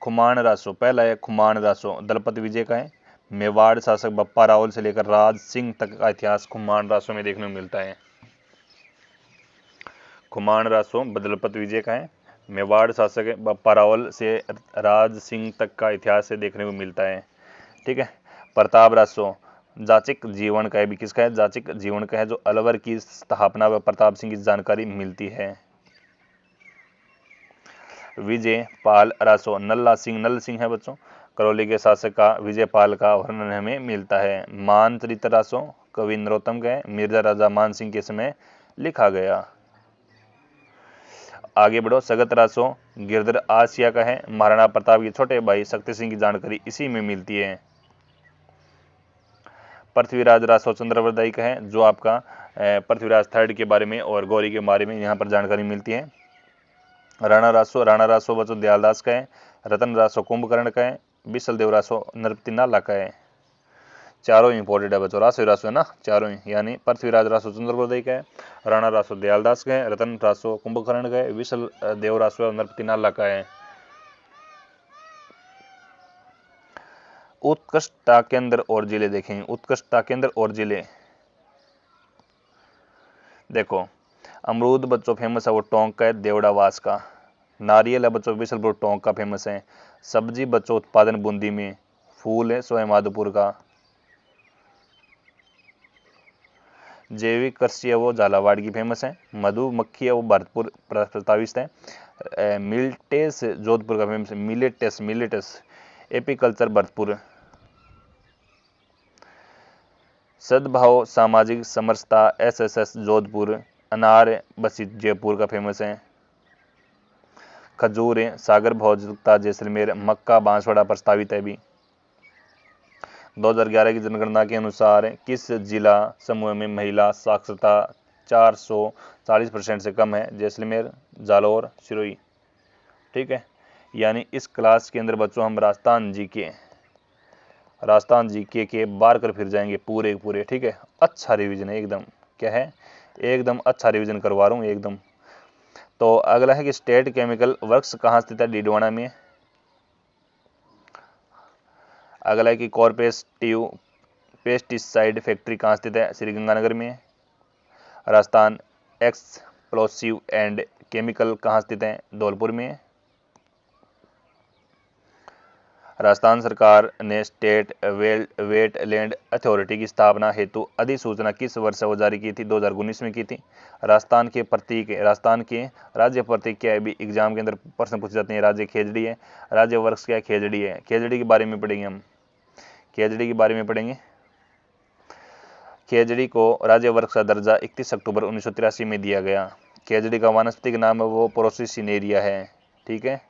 खुमान राजस्व पहला है। खुमान राजस्व दलपत विजय का है। मेवाड़ शासक बप्पा रावल से लेकर राज सिंह तक का इतिहास खुमान राजस्व में देखने को मिलता है। खुमान राजस्व दलपत विजय का है। मेवाड़ शासक बप्पा रावल से राज सिंह तक का इतिहास से देखने को मिलता है, ठीक है। प्रताप राजस्व जाचिक जीवन का है, भी किसका है? जाचिक जीवन का है, जो अलवर की स्थापना व प्रताप सिंह की जानकारी मिलती है। विजय पाल राजस्व नल्ला सिंह है बच्चों। करौली के शासक का विजय पाल का वर्णन हमें मिलता है। मान चरित्र राजस्व कवि नरोत्तम का है। मिर्जा राजा मान सिंह के समय लिखा गया। आगे बढ़ो। सगत राजस्व गिरधर आसिया का है। महाराणा प्रताप के छोटे भाई शक्ति सिंह की जानकारी इसी में मिलती है। पृथ्वीराज राजस्व चंद्रवरदाई का है, जो आपका पृथ्वीराज थर्ड के बारे में और गौरी के बारे में यहाँ पर जानकारी मिलती है। राणा राजस्व बच्चों दयालदास का है। रतन राजस्व कुंभकर्ण का है। बिसल देव राजस्व नरपति नाला का है। चारों इंपॉर्टेंट है बच्चों, राजस्व है ना चारों ही, यानी पृथ्वीराज राजस्व चंद्रवरदाई का है। राणा राजस्व दयालदास का है। रतन राजस्व कुंभकर्ण का है। बिसल देव राजस्व नरपति नाला का है। उत्कृष्टता केंद्र और जिले देखेंगे। उत्कृष्टता केंद्र और जिले देखो, अमरूद बच्चों फेमस है वो टोंक का है, देवड़ावास का। नारियल है बच्चों बिसलपुर टोंक का फेमस है। सब्जी बच्चों उत्पादन बूंदी में। फूल है सो है माधोपुर का। जैविक कृषि है वो झालावाड़ की फेमस है। मधुमक्खी है वो भरतपुर प्रस्तावित है। मिल्टेस जोधपुर का फेमस है। Millets apiculture Bharatpur. सद्भाव सामाजिक समरसता एसएसएस जोधपुर। अनार बसी जयपुर का फेमस है। खजूर है सागर भौतिकता जैसलमेर। मक्का बांसवाड़ा प्रस्तावित है अभी। 2011 की जनगणना के अनुसार किस जिला समूह में महिला साक्षरता 440% से कम है? जैसलमेर, जालौर, सिरोही। ठीक है, यानी इस क्लास के अंदर बच्चों हम राजस्थान जीके के बार कर फिर जाएंगे पूरे। ठीक है, अच्छा रिवीजन है एकदम। क्या है? एकदम अच्छा रिवीजन करवा रहा हूँ एकदम। तो अगला है कि स्टेट केमिकल वर्क्स कहाँ स्थित है? डीडवाना में। अगला है कि कॉर्पोरेटिव पेस्टिसाइड फैक्ट्री कहाँ स्थित है? श्रीगंगानगर में। राजस्थान एक्सप्लोसिव एंड केमिकल कहाँ स्थित है? धौलपुर में। राजस्थान सरकार ने स्टेट वेटलैंड अथॉरिटी की स्थापना हेतु अधिसूचना किस वर्ष वो जारी की थी? 2019 में की थी। राजस्थान के राज्य प्रतीक क्या है? भी एग्जाम के अंदर प्रश्न पूछे जाते हैं। राज्य खेजड़ी है। राज्य वृक्ष क्या है? खेजड़ी है। खेजड़ी के बारे में पढ़ेंगे हम। खेजड़ी के बारे में पढ़ेंगे। खेजड़ी को राज्य वृक्ष का दर्जा 31 अक्टूबर 1983 में दिया गया। खेजड़ी का वानस्पतिक नाम है वो प्रोसिसिनेरिया है। ठीक है,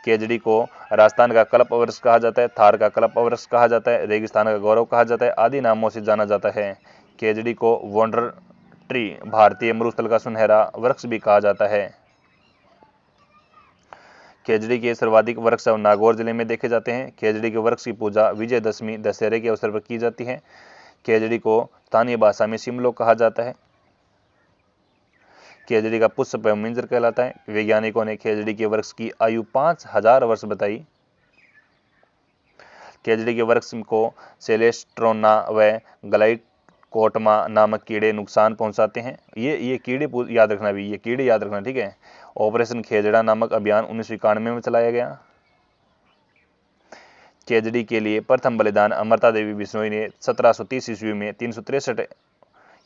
खेजड़ी को राजस्थान का कल्प वृक्ष कहा जाता है, थार का कल्प वृक्ष कहा जाता है, रेगिस्तान का गौरव कहा जाता है, आदि नामों से जाना जाता है। खेजड़ी को वंडर ट्री, भारतीय मरुस्थल का सुनहरा वृक्ष भी कहा जाता है। खेजड़ी के सर्वाधिक वृक्ष नागौर जिले में देखे जाते हैं। खेजड़ी के वृक्ष की पूजा विजयदशमी दशहरे के अवसर पर की जाती है। खेजड़ी को स्थानीय भाषा में सिमलो कहा जाता है। खेजड़ी का पुष्प मिंजर कहलाता है। वैज्ञानिकों ने खेजड़ी के वृक्ष की आयु 5000 वर्ष बताई। खेजड़ी के वृक्ष को सेलेस्ट्रोना व ग्लाइकोटमा नामक कीड़े नुकसान पहुंचाते हैं। ये कीड़े याद रखना भी, ये कीड़े याद रखना। ठीक है, ऑपरेशन खेजड़ा नामक अभियान 1991 में चलाया गया। खेजड़ी के लिए प्रथम बलिदान अमृता देवी बिश्नोई ने 1730 ईस्वी में 363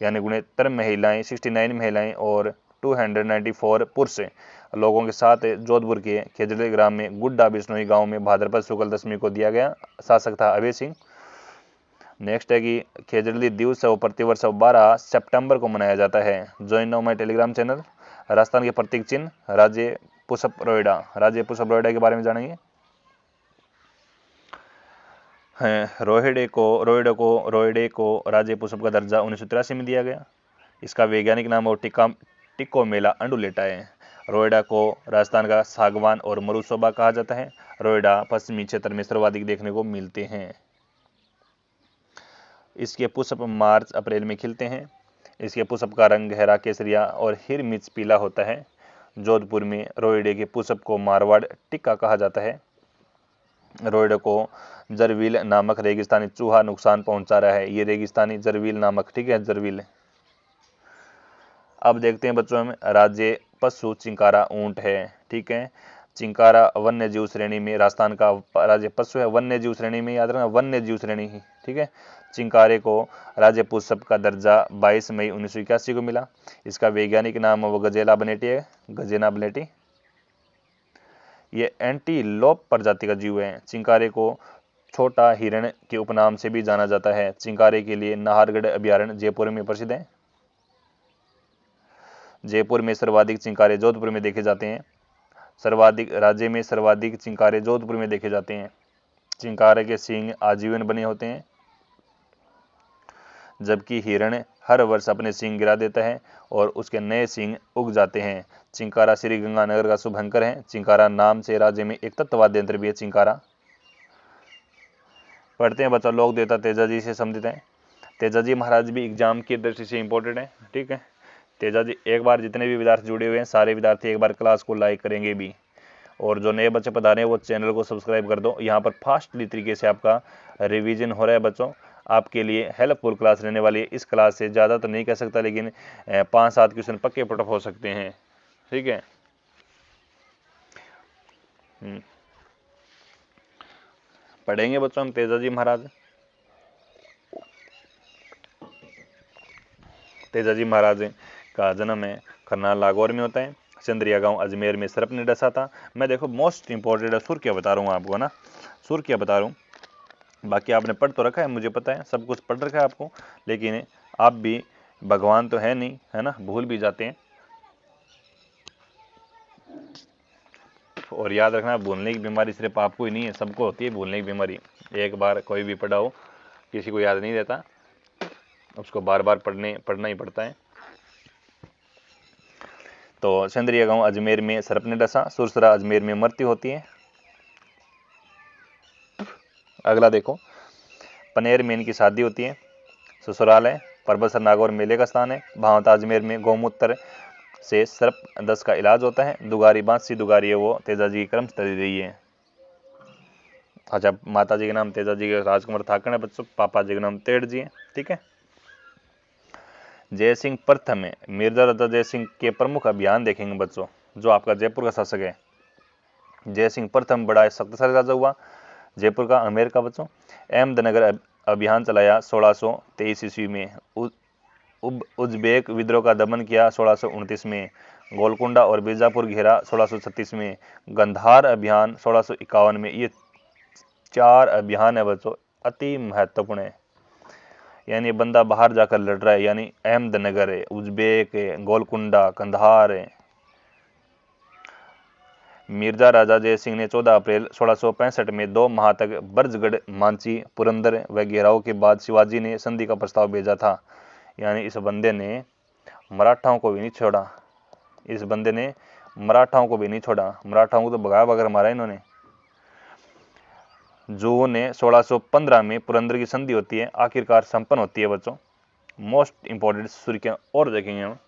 यानी 69 महिलाएं, 69 महिलाएं और 294 पुरुष लोगों के साथ जोधपुर के खेजड़ी ग्राम में गुड्डा बिश्नोई गांव में भाद्रपद शुक्ल दशमी को दिया गया। शासक था अभय सिंह। नेक्स्ट है कि खेजड़ी दिवस प्रतिवर्ष 12 सितंबर को मनाया जाता है। Join now my Telegram channel. Rajasthan के प्रतीक चिन्ह राज्य पुष्प रोयडा। राज्य पुष्प रोयडा के बारे में जानेंगे। रोहिडे को राज्य पुष्प का दर्जा 1983 में दिया गया। इसका वैज्ञानिक नाम और टिकोमेला अंडुलेटा है। रोयडा को राजस्थान का सागवान और मरुशोभा कहा जाता है। रोयडा पश्चिमी क्षेत्र में सर्वाधिक देखने को मिलते हैं। इसके पुष्प मार्च अप्रैल में खिलते हैं। इसके पुष्प का रंग गहरा केसरिया और हिरमिच पीला होता है। जोधपुर में रोयडे के पुष्प को मारवाड़ टिक्का कहा जाता है। रोयडा को जरवील नामक रेगिस्तानी चूहा नुकसान पहुंचा रहा है। ये रेगिस्तानी जरवील नामक, ठीक है, जरवील। अब देखते हैं बच्चों में राज्य पशु चिंकारा ऊंट है। ठीक है, चिंकारा वन्य जीव श्रेणी में राजस्थान का राज्य पशु है। वन्य जीव श्रेणी में याद रखना, वन्य जीव श्रेणी ही। ठीक है, चिंकारे को राज्य पुष्प का दर्जा 22 मई 1981 को मिला। इसका वैज्ञानिक नाम वो गजेला बनेटी है, गजेना बनेटी। ये एंटीलोप प्रजाति का जीव है। चिंकारे को छोटा हिरण के उपनाम से भी जाना जाता है। चिंकारे के लिए नाहरगढ़ अभयारण्य जयपुर में प्रसिद्ध है। जयपुर में सर्वाधिक चिंकारे जोधपुर में देखे जाते हैं। राज्य में सर्वाधिक चिंकारे जोधपुर में देखे जाते हैं। चिंकारे के सींग आजीवन बने होते हैं, जबकि हिरण हर वर्ष अपने सींग गिरा देता है और उसके नए सींग उग जाते हैं। चिंकारा श्रीगंगानगर का शुभंकर है। चिंकारा नाम से राज्य में एक तत्ववाद्य यंत्र भी है। चिंकारा पढ़ते हैं बच्चा। लोक देवता तेजाजी से संबंधित है। तेजाजी महाराज भी एग्जाम की दृष्टि से इंपॉर्टेंट है। ठीक है, तेजाजी एक बार जितने भी विद्यार्थी जुड़े हुए हैं सारे विद्यार्थी एक बार क्लास को लाइक करेंगे भी, और जो नए बच्चे पढ़ा रहे हैं वो चैनल को सब्सक्राइब कर दो। यहाँ पर फास्टली तरीके से आपका रिवीजन हो रहा है बच्चों। आपके लिए हेल्पफुल क्लास रहने वाली है। इस क्लास से ज़्यादा तो नहीं कह सकता, लेकिन 5-7 क्वेश्चन पक्के पुटअप हो सकते हैं। ठीक है, पढ़ेंगे बच्चों हम तेजाजी महाराज। तेजाजी महाराज का जन्म है करनाल नागौर में होता है। चंद्रिया गांव अजमेर में सर्प ने डसा था। मैं देखो मोस्ट इंपॉर्टेंट है, सुर्खियाँ बता रहा हूँ आपको ना, सुर्खियाँ बता रहा हूँ। बाकी आपने पढ़ तो रखा है, मुझे पता है सब कुछ पढ़ रखा है आपको, लेकिन आप भी भगवान तो है नहीं, है ना, भूल भी जाते हैं। और याद रखना, भूलने की बीमारी सिर्फ आपको ही नहीं है, सबको होती है भूलने की बीमारी। एक बार कोई भी पढ़ा हो, किसी को याद नहीं रहता, उसको बार बार पढ़ना ही पड़ता है। तो चंद्रिया गांव अजमेर में सर्प ने डसा, सुरसरा अजमेर में मृत्यु होती है। अगला देखो, पनेर में इनकी शादी होती है, ससुराल है, परबसर नागौर मेले का स्थान है, भावता अजमेर में गौमूत्र से सर्प दस का इलाज होता है। दुगारी बांसी दुगारी है वो तेजाजी की कर्मस्थली रही है। अच्छा, माता जी के नाम तेजाजी के राजकुमार थाकड़ है बच्चों, पापा जी के नाम तेड़ जी है, ठीक है। जयसिंह प्रथम है, मिर्जा राजा जयसिंह के प्रमुख अभियान देखेंगे बच्चों, जो आपका जयपुर का शासक है। जयसिंह प्रथम बड़ा शक्तिशाली राजा हुआ जयपुर का, अमेर का बच्चों। अहमदनगर अभियान चलाया 1623 ईस्वी में। उज्बेक विद्रोह का दमन किया 1629 में। गोलकुंडा और बीजापुर घेरा 1636 में। गंधार अभियान 1651 में। ये 4 अभियान है बच्चों, अति महत्वपूर्ण है। यानी बंदा बाहर जाकर लड़ रहा है, यानी अहमदनगर है, उज्बेक है, गोलकुंडा, कंधार है। मिर्जा राजा जय सिंह ने 14 अप्रैल 1665 में 2 माह तक बरजगढ़, मांची, पुरंदर व घेराव के बाद शिवाजी ने संधि का प्रस्ताव भेजा था। यानी इस बंदे ने मराठाओं को भी नहीं छोड़ा, इस बंदे ने मराठाओं को भी नहीं छोड़ा, मराठाओं को तो भगा भगा मारा इन्होंने। जून ने 1615 में पुरंदर की संधि होती है, आखिरकार संपन्न होती है बच्चों। मोस्ट इंपॉर्टेंट सुर्खियां और देखेंगे हम।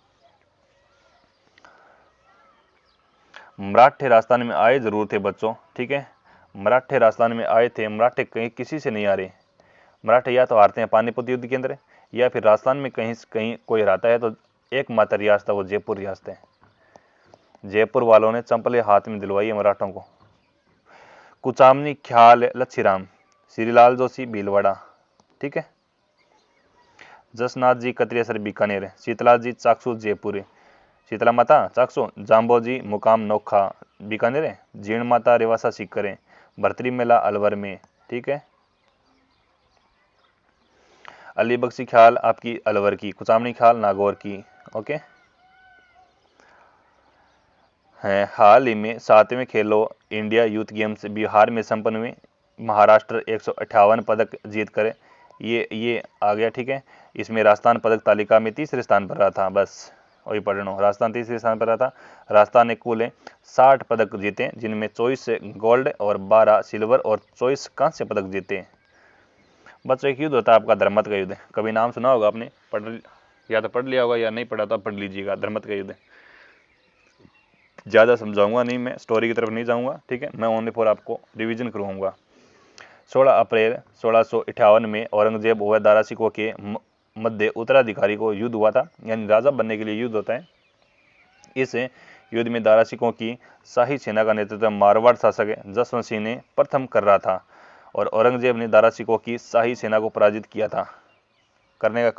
मराठे राजस्थान में आए जरूर थे बच्चों, ठीक है, मराठे राजस्थान में आए थे। मराठे कहीं किसी से नहीं आ रहे, मराठे या तो हारते हैं पानीपत युद्ध के अंदर, या फिर राजस्थान में कहीं कहीं कोई हराता है तो एकमात्र रियासत वो जयपुर रियासत है। जयपुर वालों ने चंपले हाथ में दिलवाई है मराठों को। कुचामनी ख्याल लच्छीराम, श्रीलाल जोशी भीलवाड़ा, ठीक है। जसनाथ जी कत्रियासर बीकानेर, शीतला जी चाकसू जयपुर, शीतला माता चाकसू, जाम्बो जी मुकाम नोखा बीकानेर, जीर्ण माता रेवासा सीकर, भरतरी मेला अलवर में, ठीक है। अली बख्शी ख्याल आपकी अलवर की, कुचामनी ख्याल नागौर की, ओके। है हाल ही में 7वें खेलो इंडिया यूथ गेम्स बिहार में संपन्न हुए। महाराष्ट्र 158 पदक जीत कर ये आ गया, ठीक है। इसमें राजस्थान पदक तालिका में तीसरे स्थान पर रहा था, बस वही पढ़ लो, राजस्थान तीसरे स्थान पर रहा था। राजस्थान ने कुल 60 पदक जीते, जिनमें 24 गोल्ड और 12 सिल्वर और 24 कांस्य पदक जीते। बच्चों एक युद्ध होता है आपका धर्मत का युद्ध, कभी नाम सुना होगा आपने, या तो पढ़ लिया होगा या नहीं पढ़ा तो पढ़ लीजिएगा, धर्मत का युद्ध। ज़्यादा समझाऊंगा नहीं, मैं स्टोरी की तरफ नहीं जाऊंगा, ठीक है, मैं ओनली फॉर आपको रिवीजन करवाऊंगा। 16 अप्रैल 1658 में औरंगजेब व दारा सिकोह के मध्य उत्तराधिकारी को युद्ध हुआ था, यानी राजा बनने के लिए युद्ध होता है। इस युद्ध में दारा सिकोह की शाही सेना का नेतृत्व मारवाड़ शासक जसवंत सिंह ने प्रथम कर रहा था, और औरंगजेब ने दारा सिकोह की शाही सेना को पराजित किया था। करने का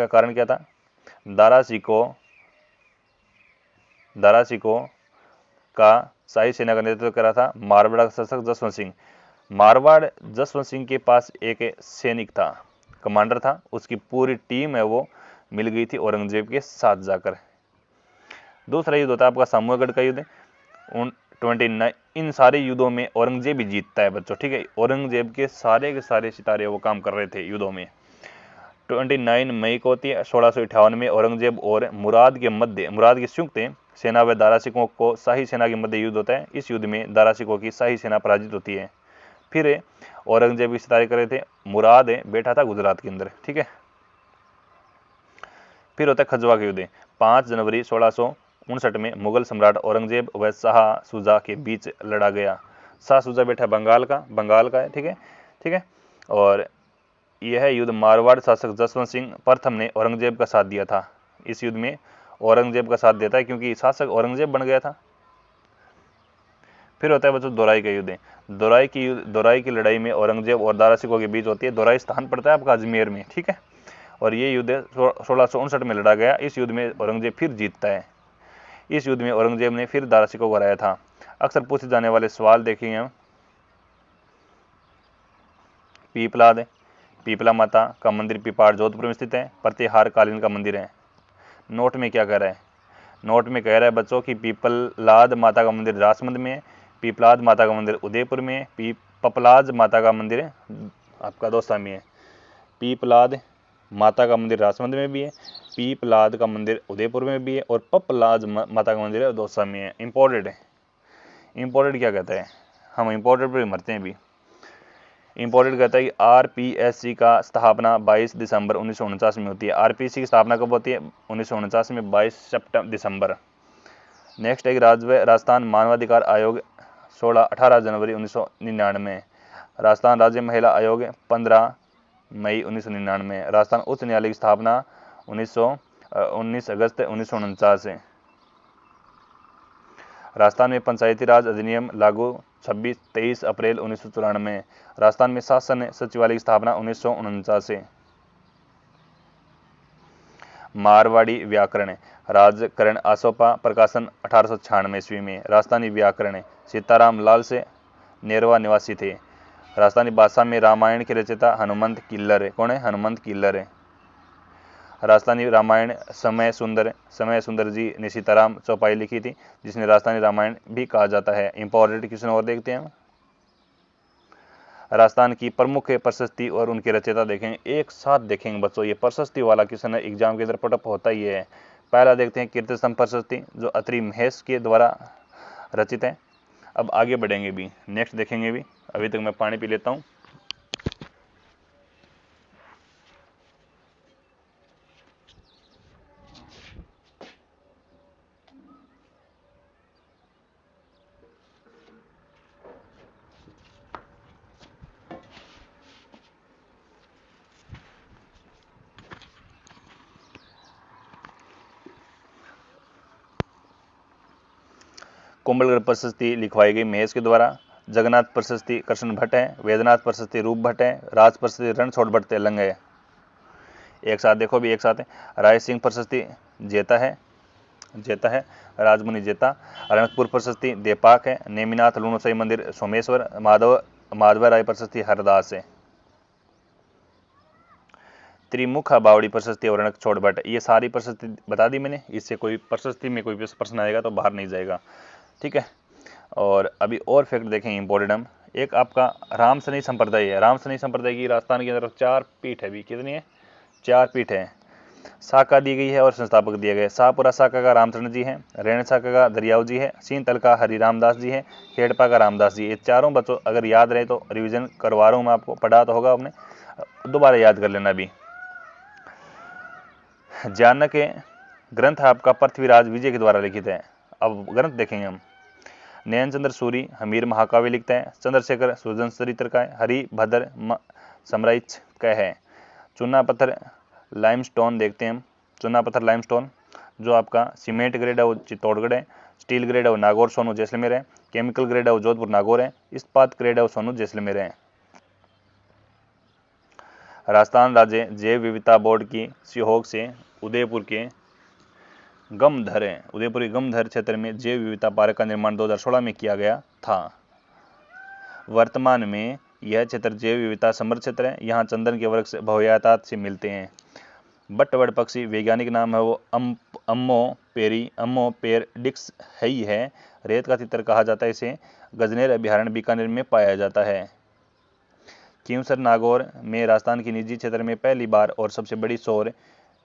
कारण क्या था? दारा सिकोह का शाही सेना का नेतृत्व कर रहा था मारवाड़ का शासक जसवंत सिंह। मारवाड़ जसवंत सिंह के पास एक सैनिक था, कमांडर था, उसकी पूरी टीम है वो मिल गई थी औरंगजेब के साथ जाकर। दूसरा युद्ध होता है आपका सामूहिगढ़ का युद्ध। 29 इन सारे युद्धों में औरंगजेब ही जीतता है बच्चों, ठीक है। औरंगजेब के सारे सितारे वो काम कर रहे थे युद्धों में। 29 मई को होती है 1658 में औरंगजेब और मुराद की संयुक्त सेना व दारा सिकोह को शाही सेना के मध्य युद्ध होता है। इस युद्ध में दारा सिकोह की शाही सेना पराजित होती है। फिर औरंगजेब की सितारे कर रहे थे, मुराद बैठा था गुजरात के अंदर, ठीक है। फिर होता है खजवा का युद्ध। 5 जनवरी 1659 में मुगल सम्राट औरंगजेब व शाह शुजा के बीच लड़ा गया। शाह शुजा बैठा बंगाल का है, ठीक है। और यह युद्ध मारवाड़ शासक जसवंत सिंह प्रथम ने औरंगजेब का साथ दिया था। इस युद्ध में औरंगजेब का साथ देता है क्योंकि शासक औरंगजेब बन गया था। फिर होता है बच्चों दोराई का युद्ध। दोराई की लड़ाई में औरंगजेब और दारा सिकों के बीच होती है। दोराई स्थान पड़ता है आपका अजमेर में, ठीक है। और ये युद्ध 1659 में लड़ा गया। इस युद्ध में औरंगजेब फिर जीतता है। इस युद्ध में औरंगजेब ने फिर दारा सिकों को हराया था। अक्सर पूछे जाने वाले सवाल देखेंगे हम। पीपला माता का मंदिर पिपाड़ जोधपुर में स्थित है। प्रतिहार कालीन का मंदिर है। नोट में क्या कह रहा है? नोट में कह रहा है बच्चों की पीपलाद माता का मंदिर राजमंद में है, पीपलाद माता का मंदिर उदयपुर में है, पपलाज माता का मंदिर आपका दौसा में है। पीपलाद माता का मंदिर राजमंद में भी है, पीपलाद का मंदिर उदयपुर में भी है और पपलाज माता का मंदिर दौसा में है। इंपॉर्टेंट है। इंपॉर्टेंट क्या कहता है? हम इंपॉर्टेंट पर मरते हैं भी। इंपॉर्टेंट कहता है कि आरपीएससी का स्थापना 22 दिसंबर 1949 में होती है। आरपीएससी की स्थापना कब होती है? 1949 में 22 दिसंबर। नेक्स्ट है राजस्थान मानवाधिकार आयोग 18 जनवरी 1999। राजस्थान राज्य महिला आयोग 15 मई 1999। राजस्थान उच्च न्यायालय की स्थापना 19 अगस्त 1949 है। राजस्थान में पंचायती राज अधिनियम लागू 23 अप्रैल 1994। राजस्थान में शासन सचिवालय की स्थापना 1949 है। मारवाड़ी व्याकरण राजकरण आसोपा प्रकाशन 1896 ईस्वी में। राजस्थानी व्याकरण सीताराम लाल से नेरवा निवासी थे। राजस्थानी भाषा में रामायण के रचयिता हनुमंत किल्लर है। कौन है? हनुमंत किल्लर है। राजस्थानी रामायण समय सुंदर जी ने सीताराम चौपाई लिखी थी, जिसने राजस्थानी रामायण भी कहा जाता है। इंपॉर्टेंट क्वेश्चन और देखते हैं हम। राजस्थान की प्रमुख प्रशस्ति और उनके रचयिता देखेंगे, एक साथ देखेंगे बच्चों। ये प्रशस्ति वाला क्वेश्चन है, एग्जाम के अंदर पटअप होता ही है। पहला देखते हैं कीर्ति स्तंभ प्रशस्ति, जो अत्रि महेश के द्वारा रचित है। अब आगे बढ़ेंगे भी, नेक्स्ट देखेंगे भी। अभी तक मैं पानी पी लेता हूँ। कुंभलगढ़ प्रशस्ति लिखवाई गई महेश के द्वारा। जगन्नाथ प्रशस्ति कृष्ण भट्ट है। वेदनाथ प्रशस्ति रूप भट्ट है। राज प्रशस्ति रणछोड़ भट्ट तेलंग है। एक साथ देखो भी, एक साथ है। राय सिंह प्रशस्ति जेता है राजमुनि जेता। रणकपुर प्रशस्ति देपाक है। नेमिनाथ लूणोसई मंदिर सोमेश्वर। माधव राय प्रशस्ति हरदास है। त्रिमुखा बावड़ी प्रशस्ति और रणछोड़ भट्ट, ये सारी प्रशस्ति बता दी मैंने। इससे कोई प्रशस्ति में कोई प्रश्न आएगा तो बाहर नहीं जाएगा, ठीक है। और अभी और फैक्ट देखें इंपॉर्टेंट हम। एक आपका रामसनी संप्रदाय है। रामसनी संप्रदाय की राजस्थान के अंदर 4 पीठ है भी। कितनी है? 4 पीठ है। शाखा दी गई है और संस्थापक दिया गया है। शाहपुरा शाखा का रामचंद्र जी है। रेण शाखा का दरियाव जी है। सीनतल का हरिरामदास जी है। खेड़पा का रामदास जी। ये चारों बच्चों अगर याद रहे तो रिविजन करवा रहा हूँ मैं आपको, पढ़ा तो होगा आपने, दोबारा याद कर लेना भी। जानक ग्रंथ आपका पृथ्वीराज विजय के द्वारा लिखित है। अब ग्रंथ देखेंगे हम। नयन चंद्र सूरी हमीर महाकाव्य लिखता है। चंद्रशेखर सुजन चरित्र का है। हरिभद्र समराइच का है। चूना पत्थर लाइमस्टोन देखते हैं हम। चूना पत्थर लाइमस्टोन जो आपका सीमेंट ग्रेड है वो चित्तौड़गढ़ है। स्टील ग्रेड है वो नागौर सोनू जैसलमेर है। केमिकल ग्रेड है वो जोधपुर नागौर है। इस्पात ग्रेड है वो सोनू जैसलमेर है। राजस्थान राज्य जैव विविधता बोर्ड की सहयोग से उदयपुर के गमधर क्षेत्र में जैव विविधता पार्क का निर्माण 2016 में किया गया था। वर्तमान में यह क्षेत्र जैव विविधता समृद्ध क्षेत्र है। यहाँ चंदन के वृक्ष बहुयातायात से मिलते हैं। बट्टवड़ पक्षी वैज्ञानिक नाम है वो अम्मोपेरडिक्स है। रेत का तितर कहा जाता है इसे। गजनेर अभ्यारण्य बीकानेर में पाया जाता है। कीमसर नागौर में राजस्थान की निजी क्षेत्र में पहली बार और सबसे बड़ी सौर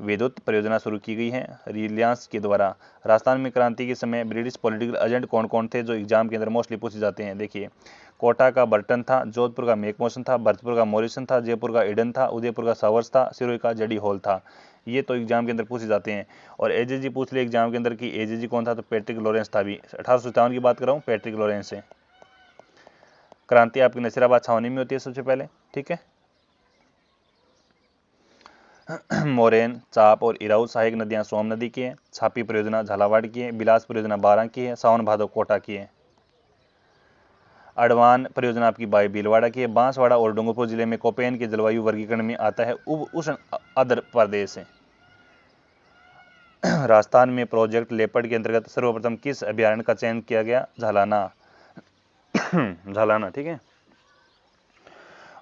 विद्युत परियोजना शुरू की गई है रिलायंस के द्वारा। राजस्थान में क्रांति के समय ब्रिटिश पॉलिटिकल एजेंट कौन कौन थे जो एग्जाम के अंदर मोस्टली पूछे जाते हैं? देखिए, कोटा का बर्टन था। जोधपुर का मैकमोसन था। भरतपुर का मॉरिसन था। जयपुर का ईडन था। उदयपुर का सावर्स था। सिरोही का जेडी हॉल था। ये तो एग्जाम के अंदर पूछे जाते हैं। और एजेजी पूछ ले एग्जाम के अंदर कि एजेजी कौन था, तो पैट्रिक लॉरेंस था। भी 1857 की बात कर रहा हूँ, पैट्रिक लॉरेंस से। क्रांति आपकी नसीराबाद छावनी में होती है सबसे पहले, ठीक है। मोरेन, चाप और इराऊ सहायक नदियां सोम नदी की है। छापी परियोजना झालावाड़ की है। बिलास परियोजना बारां की है। सावन भादो कोटा की है। अडवान परियोजना आपकी बाई भीलवाड़ा की है। बांसवाड़ा और डूंगरपुर जिले में कोपेन के जलवायु वर्गीकरण में आता है। उप उष्ण आर्द्र प्रदेश है। राजस्थान में प्रोजेक्ट लेपर्ड के अंतर्गत सर्वप्रथम किस अभ्यारण्य का चयन किया गया? झालाना। झालाना, ठीक है।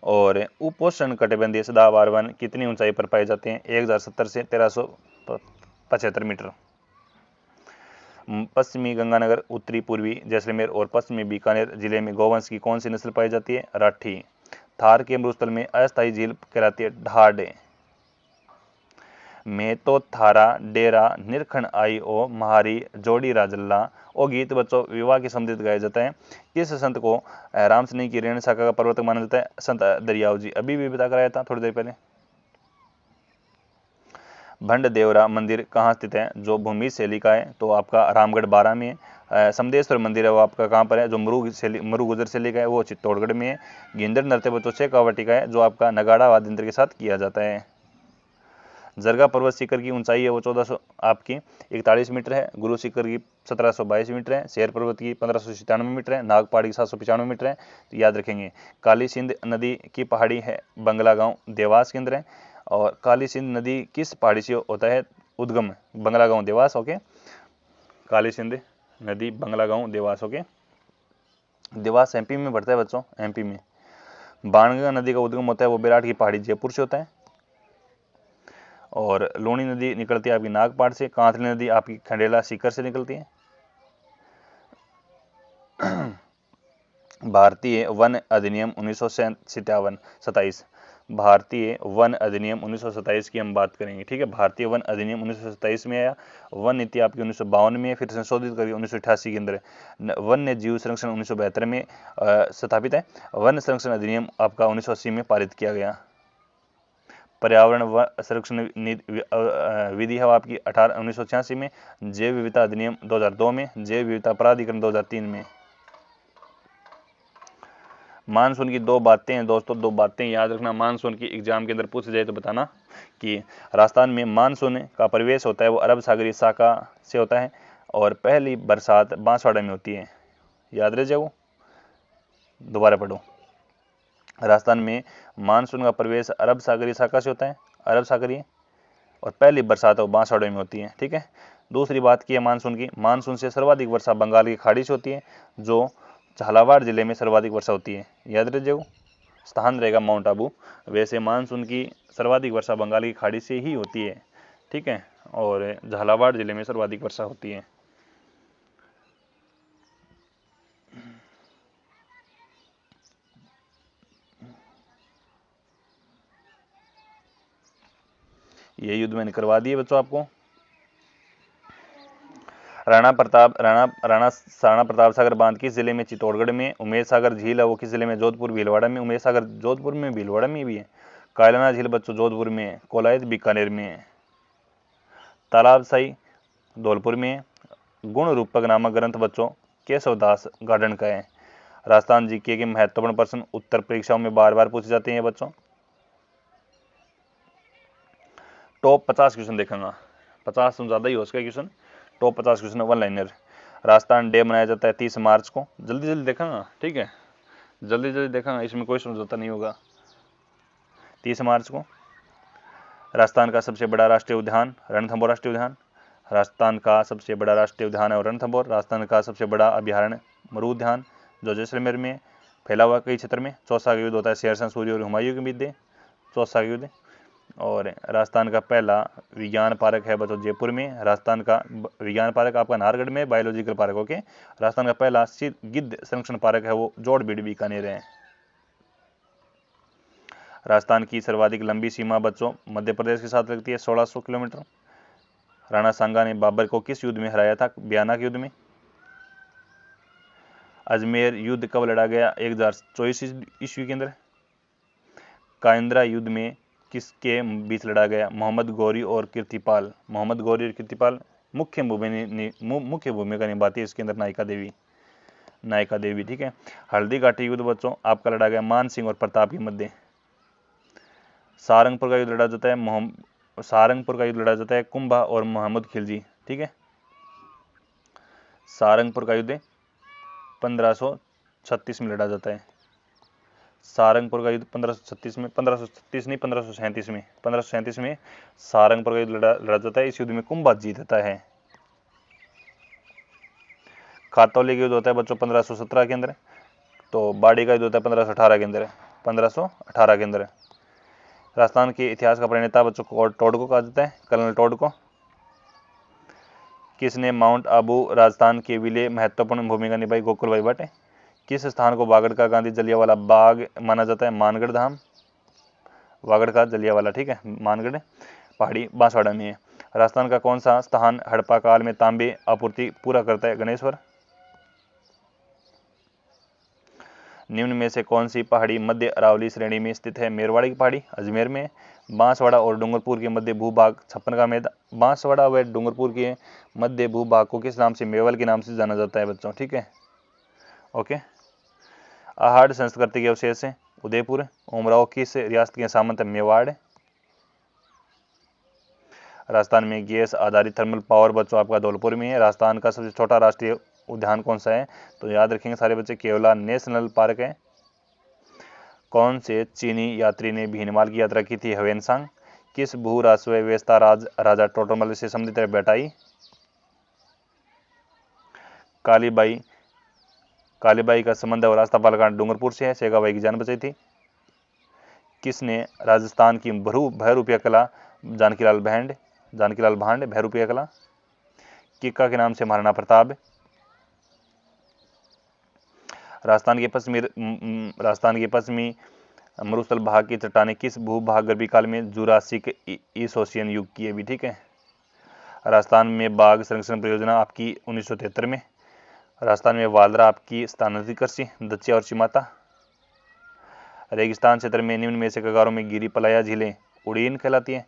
और उपोष्ण कटिबंधीय सदाबहार वन कितनी ऊंचाई पर पाए जाते हैं? 1070 से 1375 मीटर। पश्चिमी गंगानगर, उत्तरी पूर्वी जैसलमेर और पश्चिमी बीकानेर जिले में गौवंश की कौन सी नस्ल पाई जाती है? राठी। थार के मरुस्थल में अस्थायी झील कहलाती है ढाड। मैं तो थारा डेरा निरखण आई ओ महारी जोड़ी राजल्ला। ओ गीत बच्चों विवाह के संबंधित गाया जाता है। किस संत को राम सिंह की रेण शाखा का प्रवर्तक माना जाता है? संत दरियाव जी। अभी भी बता कराया था थोड़ी देर पहले। भंड देवरा मंदिर कहाँ स्थित है? जो भूमि शैली का है तो आपका रामगढ़ 12 में है। समदेश्वर मंदिर है वो आपका कहाँ पर है? जो मरु गुजर शैली का है वो चित्तौड़गढ़ में है। गिंदड़ नृत्य बच्चों से कावटी का है जो आपका नगाड़ा वाद्य यंत्र के साथ किया जाता है। जरगा पर्वत शिखर की ऊंचाई है वो 1400 आपकी 41 मीटर है। गुरु शिखर की 1722 मीटर है। शेर पर्वत की 1597 मीटर है। नाग पहाड़ी की 795 मीटर है। तो याद रखेंगे। काली सिंध नदी की पहाड़ी है बंगला गांव देवास के अंदर है। और काली सिंध नदी किस पहाड़ी से होता है उद्गम? बंगला गांव देवास। ओके, काली सिंध नदी बंगला गांव देवास। ओके, देवास एमपी में पड़ता है बच्चों, एमपी में। बाणगंगा नदी का उद्गम होता है वो विराट की पहाड़ी जयपुर से होता है। और लूणी नदी निकलती है आपकी नागपाड़ से। कांतली नदी आपकी खंडेला सीकर से निकलती है। भारतीय वन अधिनियम 1927 भारतीय वन अधिनियम 1927 की हम बात करेंगे, ठीक है। भारतीय वन अधिनियम 1927 में आया। वन नीति आपकी 1952 में है, फिर संशोधित करी 1988 के अंदर। वन्य जीव संरक्षण 1972 में स्थापित है। वन संरक्षण अधिनियम आपका 1980 में पारित किया गया। पर्यावरण व संरक्षण विधि है आपकी 1986 में। जैव विविधता अधिनियम 2002 में। जैव विविधता प्राधिकरण 2003 में। मानसून की दो बातें हैं दोस्तों, दो बातें याद रखना। मानसून की एग्जाम के अंदर पूछ जाए तो बताना कि राजस्थान में मानसून का प्रवेश होता है वो अरब सागरीय शाखा से होता है। और पहली बरसात बांसवाड़ा में होती है। याद रह जाओ, दोबारा पढ़ो। राजस्थान में मानसून का प्रवेश अरब सागरीय शाखा से होता है, अरब सागरीय। और पहली बरसात वो बांसवाड़ा में होती है, ठीक है। दूसरी बात की है मानसून की, मानसून से सर्वाधिक वर्षा बंगाल की खाड़ी से होती है, जो झालावाड़ जिले में सर्वाधिक वर्षा होती है। याद रखिएगा, स्थान रहेगा माउंट आबू। वैसे मानसून की सर्वाधिक वर्षा बंगाल की खाड़ी से ही होती है, ठीक है। और झालावाड़ जिले में सर्वाधिक वर्षा होती है। ये युद्ध मैंने करवा दिए बच्चों आपको। राणा प्रताप सागर बांध किस जिले में? चित्तौड़गढ़ में। उमेश सागर झील है वो किस जिले में? जोधपुर भीलवाड़ा में। उमेश सागर जोधपुर में, भीलवाड़ा में भी है। कायलाना झील बच्चों जोधपुर में है। कोलायत बीकानेर में है। तालाब साई धौलपुर में है। गुण रूपक नामक ग्रंथ बच्चों केशवदास गार्डन का है। राजस्थान जीके के महत्वपूर्ण प्रश्न उत्तर परीक्षाओं में बार बार पूछे जाते हैं बच्चों। टॉप 50 क्वेश्चन देखेंगे, 50 से ज्यादा ही हो सके question. Top 50 question one liner. Rajasthan day मनाया जाता है 30 मार्च को। जल्दी जल्दी देखेंगे, ठीक है, जल्दी जल्दी देखेंगे, इसमें कोई समझौता नहीं होगा। 30 मार्च को। राजस्थान का सबसे बड़ा राष्ट्रीय उद्यान रणथंभौर राष्ट्रीय उद्यान। राजस्थान का सबसे बड़ा राष्ट्रीय उद्यान है रणथंभौर। राजस्थान का सबसे बड़ा अभ्यारण्य मरु उद्यान जो जैसलमेर में फैला हुआ कई क्षेत्र में। चौसा का युद्ध होता है शेरशाह सूरी और हुमायूं के बीच, चौसा का युद्ध। और राजस्थान का पहला विज्ञान पार्क है बच्चों जयपुर में। राजस्थान का विज्ञान पार्क आपका नाहरगढ़ में, बायोलॉजिकल पार्क। ओके। राजस्थान का पहला गिद्ध संरक्षण पार्क है वो जोड़बीड़ बीकानेर है। राजस्थान की सर्वाधिक लंबी सीमा बच्चों मध्य प्रदेश के साथ लगती है 1600 किलोमीटर। राणा सांगा ने बाबर को किस युद्ध में हराया था? बयाना के युद्ध में। अजमेर युद्ध कब लड़ा गया? 1024 ईस्वी के अंदर। काइंद्रा युद्ध में किसके बीच लड़ा गया? मोहम्मद गौरी और कीर्तिपाल। मोहम्मद गौरी और कीर्तिपाल मुख्य भूमिका निभाती है इसके अंदर नायिका देवी, ठीक है। हल्दी घाटी युद्ध बच्चों आपका लड़ा गया मान सिंह और प्रताप के मध्य। सारंगपुर का युद्ध लड़ा जाता है कुंभा और मोहम्मद खिलजी, ठीक है। सारंगपुर का युद्ध 1500 1536 में लड़ा जाता है। सारंगपुर का युद्ध 1536 में, 1536 नहीं 1537 में, 1537 में सारंगपुर का युद्ध लड़ा जाता है। इस युद्ध में कुंभा जीतता है। खातौली का युद्ध होता है बच्चों 1517 के अंदर। तो बाड़ी का युद्ध होता है 1518 के अंदर, 1518 के अंदर। राजस्थान के इतिहास का प्रणेता बच्चों को टोडको कहा जाता है, कर्नल टोडको। किसने माउंट आबू राजस्थान के विलय महत्वपूर्ण भूमिका निभाई? गोकुलभाई भट्ट। किस स्थान को वागड़ का गांधी जलियांवाला बाग माना जाता है? मानगढ़ धाम, वागड़ का जलियांवाला, ठीक है, मानगढ़ पहाड़ी बांसवाड़ा में है। राजस्थान का कौन सा स्थान हड़प्पा काल में तांबे आपूर्ति पूरा करता है? गणेश्वर। निम्न में से कौन सी पहाड़ी मध्य अरावली श्रेणी में स्थित है? मेरवाड़ी की पहाड़ी अजमेर में। बांसवाड़ा और डूंगरपुर के मध्य भूभाग छप्पन का मैदान। बांसवाड़ा व डूंगरपुर के मध्य भूभाग को किस नाम से? मेवल के नाम से जाना जाता है बच्चों, ठीक है, ओके। आहड़ संस्कृति के अवशेष है उदयपुर। उमराव किस रियासत के सामंत? मेवाड़। राजस्थान में गैस आधारित थर्मल पावर बच्चों आपका धौलपुर में है। राजस्थान का सबसे छोटा राष्ट्रीय उद्यान कौन सा है? तो याद रखेंगे सारे बच्चे, केवला नेशनल पार्क है। कौन से चीनी यात्री ने भीनमाल की यात्रा की थी? ह्वेनसांग। किस भू राजस्व व्यवस्था राजा टोटोमल से संबंधित है? बेटाई। कालीबाई का संबंध और रास्ता पालकांड डूंगरपुर से है। सेगाबाई की जान बचाई थी। किसने राजस्थान की भैरूपिया कला जानकीलाल भांड भैरूपिया कला। किक्का के नाम से महाराणा प्रताप। राजस्थान के पश्चिमी मरुस्थल भाग की चट्टानें किस भूभाग गर्भी काल में? जुरासिक ईसोसियन युग की है भी, ठीक है। राजस्थान में बाघ संरक्षण परियोजना आपकी 1973 में। राजस्थान में वालरा आपकी स्थानांतरित कृषि दच्चिया और चिमाता। रेगिस्तान क्षेत्र में निम्न में से कगारों में गिरी पलाया झीलें उड़ीन कहलाती है।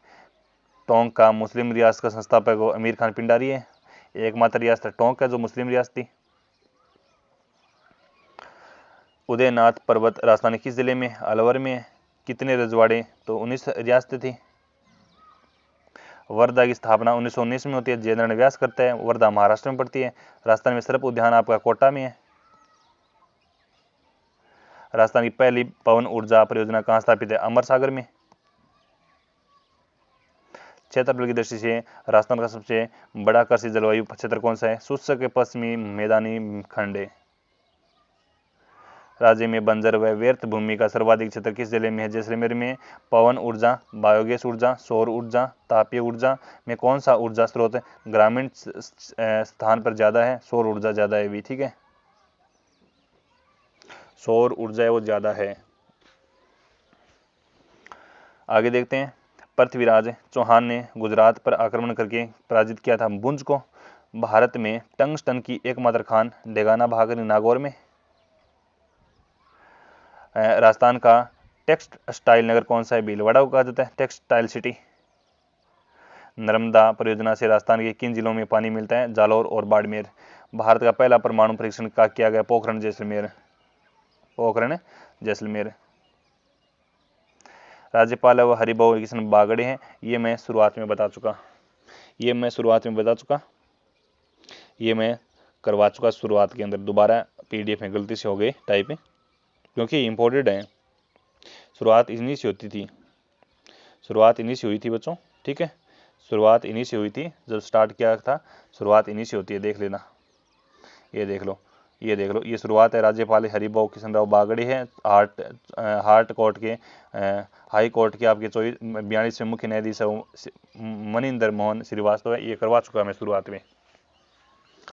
टोंक का मुस्लिम रियासत का संस्थापक अमीर खान पिंडारी है। एकमात्र रियासत टोंक है जो मुस्लिम रियासत थी। उदयनाथ पर्वत राजस्थान किस जिले में? अलवर में। कितने रजवाड़े? तो 19 रियासतें थी। वर्धा की स्थापना 1919 में होती है। जयनारायण व्यास करता है। वर्धा महाराष्ट्र में पड़ती है। राजस्थान में सर्प उद्यान आपका कोटा में है। राजस्थान की पहली पवन ऊर्जा परियोजना कहाँ स्थापित है? अमर सागर में। क्षेत्रफल की दृष्टि से राजस्थान का सबसे बड़ा कृषि जलवायु क्षेत्र कौन सा है? शुष्क पश्चिमी मैदानी खंड है। राज्य में बंजर व व्यर्थ भूमि का सर्वाधिक क्षेत्र किस जिले में है? जैसलमेर में। पवन ऊर्जा, बायोगैस ऊर्जा, सौर ऊर्जा, तापीय ऊर्जा में कौन सा ऊर्जा स्रोत ग्रामीण स्थान पर ज्यादा है? सौर ऊर्जा ज्यादा है भी, ठीक है, सौर ऊर्जा है वो ज्यादा है। आगे देखते हैं। पृथ्वीराज चौहान ने गुजरात पर आक्रमण करके पराजित किया था भुंज को। भारत में टंगस्टन की एकमात्र खान डेगाना भागनी नागौर में। राजस्थान का टेक्सटाइल नगर कौन सा है? भीलवाड़ा को कहा जाता है टेक्सटाइल सिटी। नर्मदा परियोजना से राजस्थान के किन जिलों में पानी मिलता है? जालौर और बाड़मेर। भारत का पहला परमाणु परीक्षण का किया गया? पोखरण जैसलमेर। राज्यपाल व हरिभाऊ किशन बागड़े हैं। ये मैं शुरुआत में बता चुका, ये मैं करवा चुका शुरुआत के अंदर। दोबारा PDF में गलती से हो गई टाइप, क्योंकि इम्पोर्टेड है। शुरुआत इन्हीं से हुई थी बच्चों, ठीक है, शुरुआत इन्हीं से हुई थी। जब स्टार्ट किया था शुरुआत इन्हीं से होती है। देख लेना, ये देख लो, ये शुरुआत है। राज्यपाल हरिभाऊ किशन राव बागड़े है। हाई कोर्ट के आपके 42वें मुख्य न्यायाधीश मनिंदर मोहन श्रीवास्तव है। ये करवा चुका मैं शुरुआत में।